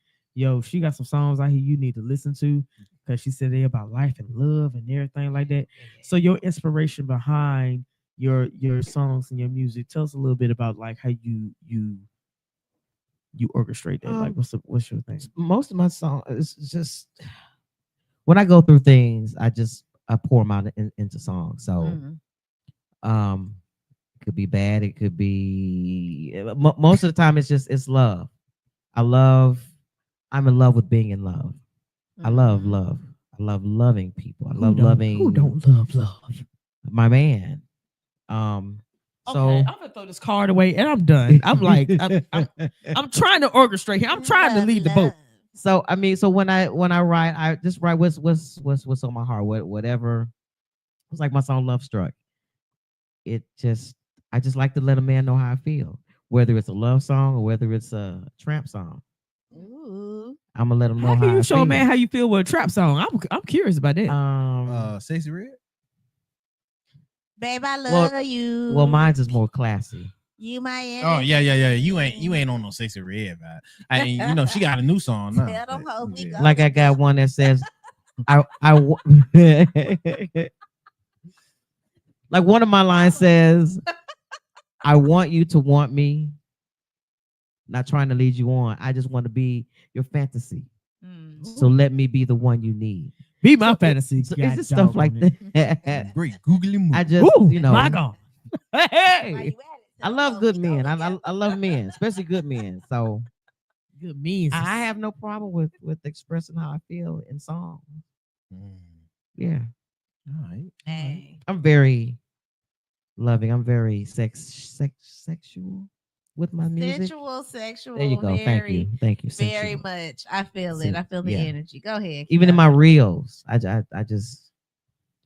C: She got some songs out here you need to listen to, because she said they're about life and love and everything like that. So your inspiration behind your songs and your music, tell us a little bit about like how you orchestrate that. Like what's your thing?
E: Most of my songs is just when I go through things, I pour them out into songs. So it could be bad, it could be most of the time it's love. I'm in love with being in love. I love love. I love loving people. I love loving.
C: Who don't love love?
E: My man.
C: So I'm gonna throw this card away and I'm done. I'm like, I'm trying to orchestrate here. I'm trying to lead the boat.
E: So I mean, so when I write, I just write what's on my heart. Whatever. It's like my song "Love Struck." I just like to let a man know how I feel, whether it's a love song or whether it's a tramp song.
D: Ooh.
E: I'm gonna let them know
C: how you
E: I
C: show
E: feel.
C: a man how you feel with a trap song. I'm curious about that.
B: Sexy Red.
D: Babe, I love you.
E: Well, mine's is more classy.
D: You my
B: Oh yeah. You ain't on no Sexy Red, man. She got a new song now.
D: Tell them hoes we go.
E: Like I got one that says, like one of my lines says, "I want you to want me. Not trying to lead you on. I just want to be your fantasy. So let me be the one you need.
C: Be my fantasy."
E: So it's just stuff like that.
B: Great googly move.
E: I just,
C: my God. Hey.
E: I love good men. I love men, especially good men. So
C: Good means.
E: I have no problem with expressing how I feel in song. Yeah,
B: All right.
D: Hey.
E: I'm very loving. I'm very sexual with my music.
D: Sensual, sexual.
E: There you go.
D: Very,
E: Thank you.
D: very
E: Sensual.
D: much. I feel it. I feel the
E: Yeah.
D: energy. Go ahead.
E: Even in
D: Kiara.
E: my reels, I just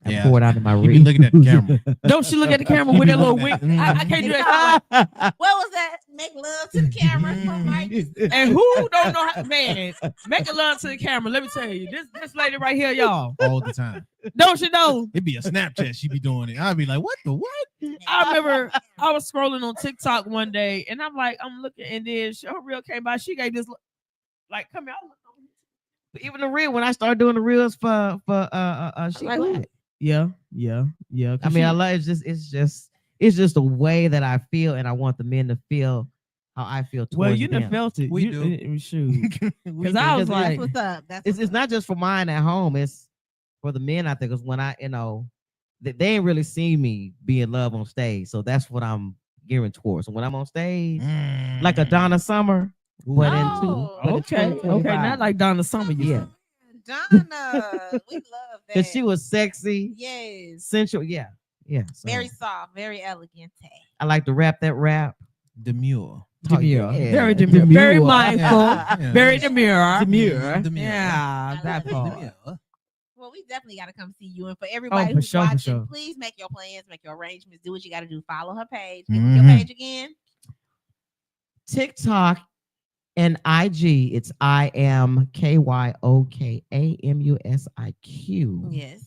B: Yeah.
E: pour it out in my
B: You be
E: reels.
B: looking at the camera.
C: Don't she look at the camera with that little wink? I can't do that.
D: What was that? Make love to the camera from Mike.
C: And who don't know how, man, making love to the camera. Let me tell you, this lady right here, y'all.
B: All the time.
C: Don't you know?
B: It'd be a Snapchat. She be doing it. I'd be like, what the what?
C: I remember I was scrolling on TikTok one day, and I'm looking, and then her reel came by. She gave this look, like, come here. I look over here.
E: But even the reel, when I started doing the reels for she
C: Like,
E: black.
C: Yeah.
E: I mean, I love it's just the way that I feel, and I want the men to feel how I feel towards
C: well, you
E: them.
C: done felt it.
B: We
C: You-
B: do.
C: Shoot. Because
B: do.
C: I was
E: Because
C: like,
D: That's what's up. That's
E: It's
D: what's
E: not just for mine at home. It's for the men out there. Because when I, they ain't really seen me be in love on stage. So that's what I'm gearing towards. So when I'm on stage, like a Donna Summer, but
D: Oh,
E: but in
C: okay,
E: 2025.
C: not like Donna Summer. You
E: Yeah.
C: said.
D: Donna. We love that.
E: Because she was sexy,
D: Yes.
E: sensual. Yeah. So
D: Very soft, very elegant.
E: I like to rap that rap.
B: Demure.
C: Demure.
E: yeah.
C: Very demure. Very
E: Demure.
C: mindful.
B: Yeah.
C: Very demure.
B: Demure.
C: Yeah, that part.
B: Demure.
D: Well, we definitely got to come see you. And for everybody
C: for
D: who's
C: sure, for
D: watching,
C: sure.
D: please make your plans, make your arrangements, do what you got to do. Follow her page. Give me your
B: Mhm.
D: page again.
E: TikTok and IG, it's KYOKAMUSIQ.
D: Yes.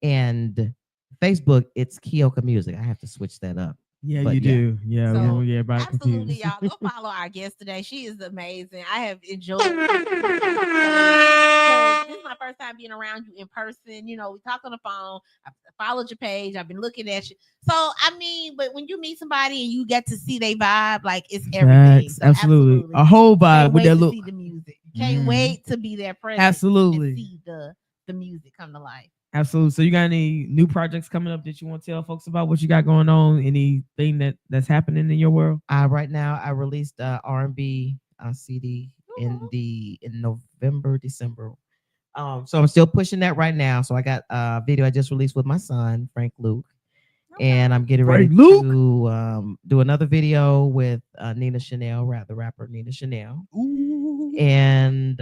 E: And Facebook, it's Kioka Music. I have to switch that up.
C: Yeah,
E: But
C: you
E: yeah.
C: do. Yeah, we
D: So,
C: don't get everybody
D: Absolutely,
C: confused.
D: y'all. Go follow our guest today. She is amazing. I have enjoyed this is my first time being around you in person. You know, we talked on the phone. I followed your page. I've been looking at you. So, I mean, but when you meet somebody and you get to see they vibe, like it's everything.
C: Facts,
D: So
C: absolutely. A whole vibe
D: Can't
C: with
D: wait
C: that
D: to
C: look.
D: see the music. Can't
B: Mhm.
D: wait to be there present.
C: Absolutely.
D: And see the music come to life.
C: Absolutely. So you got any new projects coming up that you want to tell folks about? What you got going on? Anything that's happening in your world?
E: Right now, I released R&B CD in November, December. So I'm still pushing that right now. So I got a video I just released with my son, Frank Luke. And I'm getting ready
C: Frank Luke?
E: to do another video with Nina Chanel, the rapper Nina Chanel.
B: Ooh.
E: And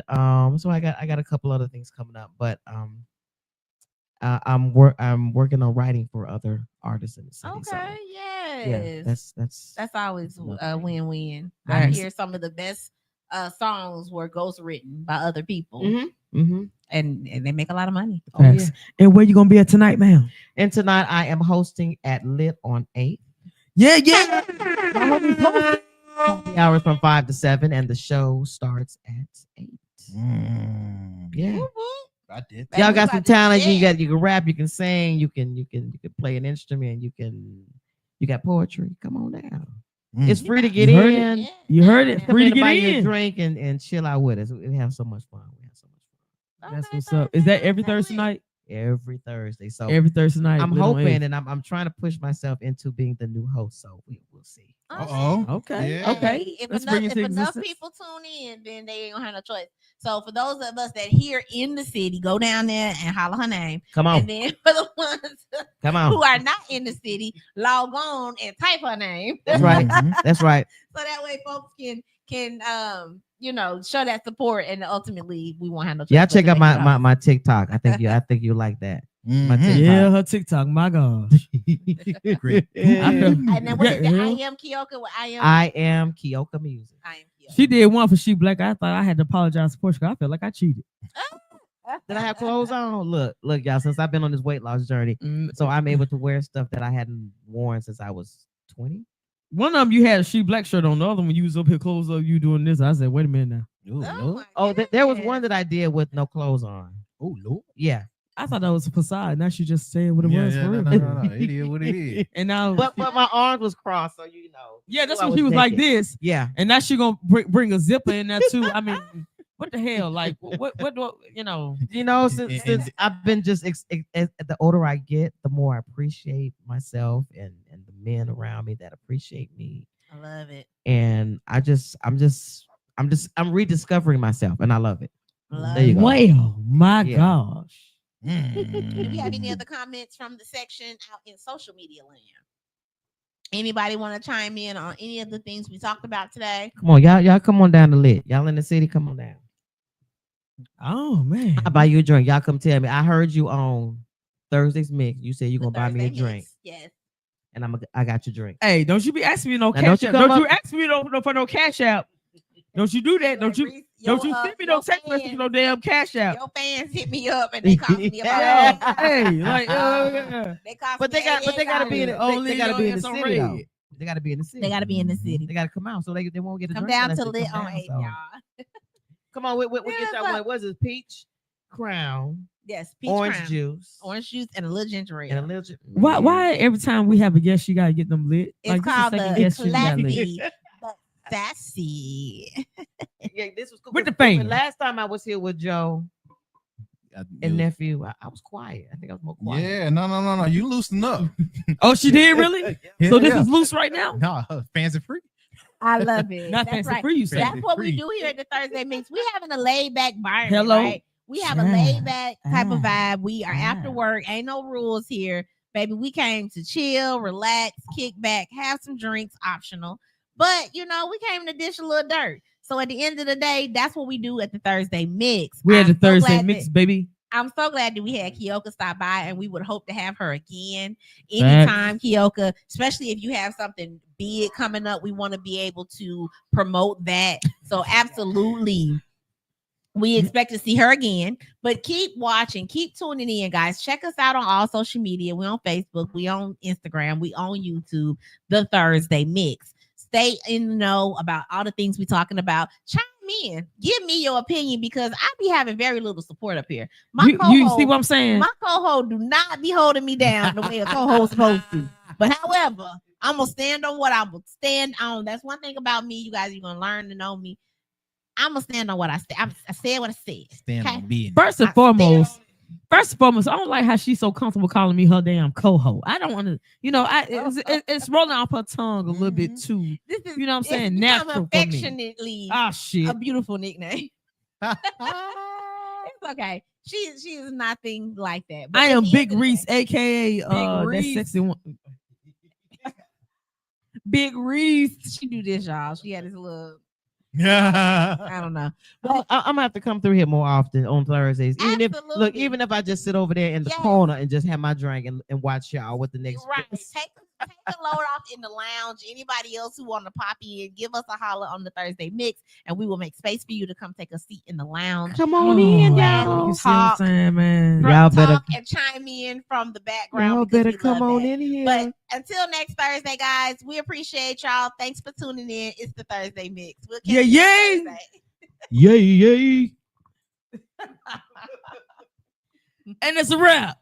E: so I got a couple other things coming up, but I'm working on writing for other artists in the city. So,
D: Okay, yes.
E: yeah,
D: That's always a win-win. I
C: Nice.
D: hear some of the best songs were ghost written by other people,
E: Mm-hmm.
D: and they make a lot of money.
E: Oh, yeah.
C: Facts. And where you gonna be at tonight, ma'am?
E: And tonight I am hosting at Lit on 8th.
C: Yeah.
E: Hours from 5 to 7, and the show starts at 8. Yeah.
B: I did.
D: Man,
E: Y'all
D: we
E: got
D: about
E: some
D: to
E: talent. You
D: share.
E: can rap, you can sing, you can play an instrument, you got poetry. Come on down. It's free to get
C: You heard it?
E: in.
D: Yeah.
C: You heard it.
E: Come
C: Free to
E: in and buy
C: get
E: you a
C: in.
E: drink and chill out with us. We have so much fun.
C: That's
D: Okay,
C: what's up. Is that every
D: Thursday
C: Thursday night?
E: Every Thursday. So
C: Every Thursday night.
E: I'm
C: Lit on
E: hoping,
C: 8.
E: and I'm trying to push myself into being the new host. So we'll see.
B: Uh-oh.
C: Okay.
B: Yeah.
C: Okay.
D: If
C: Let's
D: enough,
C: bring it
D: if
C: to
D: enough
C: existence.
D: people tune in, then they ain't gonna have no choice. So for those of us that here in the city, go down there and holler her name.
E: Come on.
D: And then for the ones
E: Come on.
D: who are not in the city, log on and type her name.
E: That's right. That's right.
D: So that way folks can show that support, and ultimately we won't have no choice.
E: Yeah,
D: but to
E: check out
D: make it
E: my TikTok. I think you like that. My TikTok.
C: Yeah, her TikTok. My gosh.
B: Great.
C: I feel-
D: And then what is it?
C: Yeah.
D: I am Kioka. What I am?
E: I am Kioka Music.
D: I am Kioka.
C: She did one for She Black. I thought I had to apologize to Portia. I felt like I cheated.
E: Did I have clothes on? Look, y'all. Since I've been on this weight loss journey, so I'm able to wear stuff that I hadn't worn since I was 20.
C: One of them you had a She Black shirt on. The other one you was up here clothes up. You doing this. I said, wait a minute now.
D: Oh,
E: Oh, there was one that I did with no clothes on.
B: Oh, Lord.
E: Yeah,
C: I thought that was a facade. Now she just said what it
B: Yeah,
C: was
B: yeah,
C: for real.
B: no. It is what it is.
C: And now,
E: but my arms was crossed, so you know.
C: yeah, that's
E: I
C: when she was like
E: naked.
C: this.
E: Yeah.
C: And now she gonna bring a zipper in there too. I mean, what the hell? Like, what you know?
E: You know, since I've been just the older I get, the more I appreciate myself and the men around me that appreciate me.
D: I love it.
E: And I'm rediscovering myself, and I love it.
D: Love
E: There you go.
C: Well, my
E: Yeah.
C: gosh.
D: Do we have any other comments from the section out in social media land? Anybody want to chime in on any of the things we talked about today?
E: Come on, y'all come on down the lit. Y'all in the city, come on down.
C: Oh man.
E: I'll buy you a drink. Y'all come tell me. I heard you on Thursday's mix. You said you're
D: The
E: gonna buy me a
D: Thursday
E: drink,
D: mix. Yes.
E: and I got your drink.
C: Hey, don't you be asking me no
E: Now,
C: cash
E: don't you
C: app.
E: come
C: Don't you
E: up-
C: ask me for no cash app. Don't you do that. Don't you send me no text message, no damn cash app.
D: Your fans hit me up and they cost me about
C: Hey, like
D: they cost
E: But
D: me
E: they gotta be in
D: $88.
E: the, they gotta be in the
C: Only
E: city
C: on
E: though. They gotta be in the city.
D: They gotta be in the city.
E: They gotta come out so they won't get a
D: Come
E: drink
D: down
E: unless
D: to
E: they
D: lit
E: come
D: on
E: down,
D: 8,
E: so.
D: y'all.
E: Come on, we get
D: Yeah,
E: y'all
D: but-
E: one. What is it? Peach, Crown,
D: Yes, peach
E: orange
D: crown.
E: juice,
D: Orange juice and a little ginger ale.
E: and a little.
C: Why every time we have a guest, you gotta get them lit?
D: It's
C: this
D: called
C: second
D: the
C: guest you got lit.
D: classy but sassy.
E: Yeah, this was cool.
C: With the
E: But
C: finger.
E: last time I was here with Joe and nephew, I was quiet. I think I was more quiet.
B: Yeah, no. You loosen up.
C: Oh, she did really?
B: Yeah,
C: So this
B: yeah.
C: is loose right now?
B: Nah, fancy free.
D: I love it.
C: Not
D: That's
C: fancy
D: right.
C: free, you say.
D: That's what we
B: Free.
D: do here at the Thursday Mix. We having a laid back environment,
C: Hello.
D: right? We have a
C: Yeah.
D: laid back type of
C: Ah.
D: vibe. We are after work. Ain't no rules here, baby. We came to chill, relax, kick back, have some drinks, optional. But we came to dish a little dirt. So at the end of the day, that's what we do at the Thursday Mix.
C: We had the
D: I'm so
C: Thursday
D: glad
C: mix,
D: that-
C: baby.
D: I'm so glad that we had Keoka stop by, and we would hope to have her again anytime, Keoka, especially if you have something big coming up. We want to be able to promote that. So absolutely, we expect to see her again. But keep watching, keep tuning in, guys. Check us out on all social media. We on Facebook, we on Instagram, we on YouTube, The Thursday Mix. Stay in the know about all the things we're talking about. Chime in, give me your opinion, because I be having very little support up here. My
C: You
D: co-host,
C: see what I'm saying?
D: my co-host do not be holding me down the way a co-host supposed to. But however, I'm gonna stand on what I'm gonna stand on. That's one thing about me, you guys. You're gonna learn to know me. I'm gonna stand on what I said. I said what I said.
B: Stand
D: Okay.
B: on being.
C: First and foremost, I don't like how she's so comfortable calling me her damn co-host. I don't want to, it's rolling off her tongue a little bit too.
D: This is,
C: You know what I'm
D: it's
C: saying?
D: become
C: Natural for me.
D: affectionately
C: Ah, shit.
D: a beautiful nickname. It's okay. She is nothing like that. But
C: I
D: at
C: am
D: the
C: Big
D: end of the
C: Reese,
D: day-
C: aka that
D: Reese.
C: sexy one. Big Reese.
D: She do this, y'all. She had this little.
B: Yeah.
D: I don't know.
E: I'm gonna have to come through here more often on Thursdays.
D: Absolutely.
E: Even if I just sit over there in the
D: Yes.
E: corner and just have my drink and watch y'all with the next.
D: Right. Take the load off in the lounge. Anybody else who want to pop in, give us a holler on the Thursday Mix, and we will make space for you to come take a seat in the lounge.
E: Come on in,
D: Laugh,
E: y'all.
C: You see what I'm
D: talk,
C: saying, man?
E: Y'all better,
D: talk and chime in from the background.
E: y'all
D: because
E: better
D: we
E: come
D: love
E: on
D: that.
E: in here.
D: But until next Thursday, guys, we appreciate y'all. Thanks for tuning in. It's the Thursday Mix. We'll catch
C: Yeah,
D: you
C: yay.
D: next
E: Yay, yay.
C: And it's a wrap.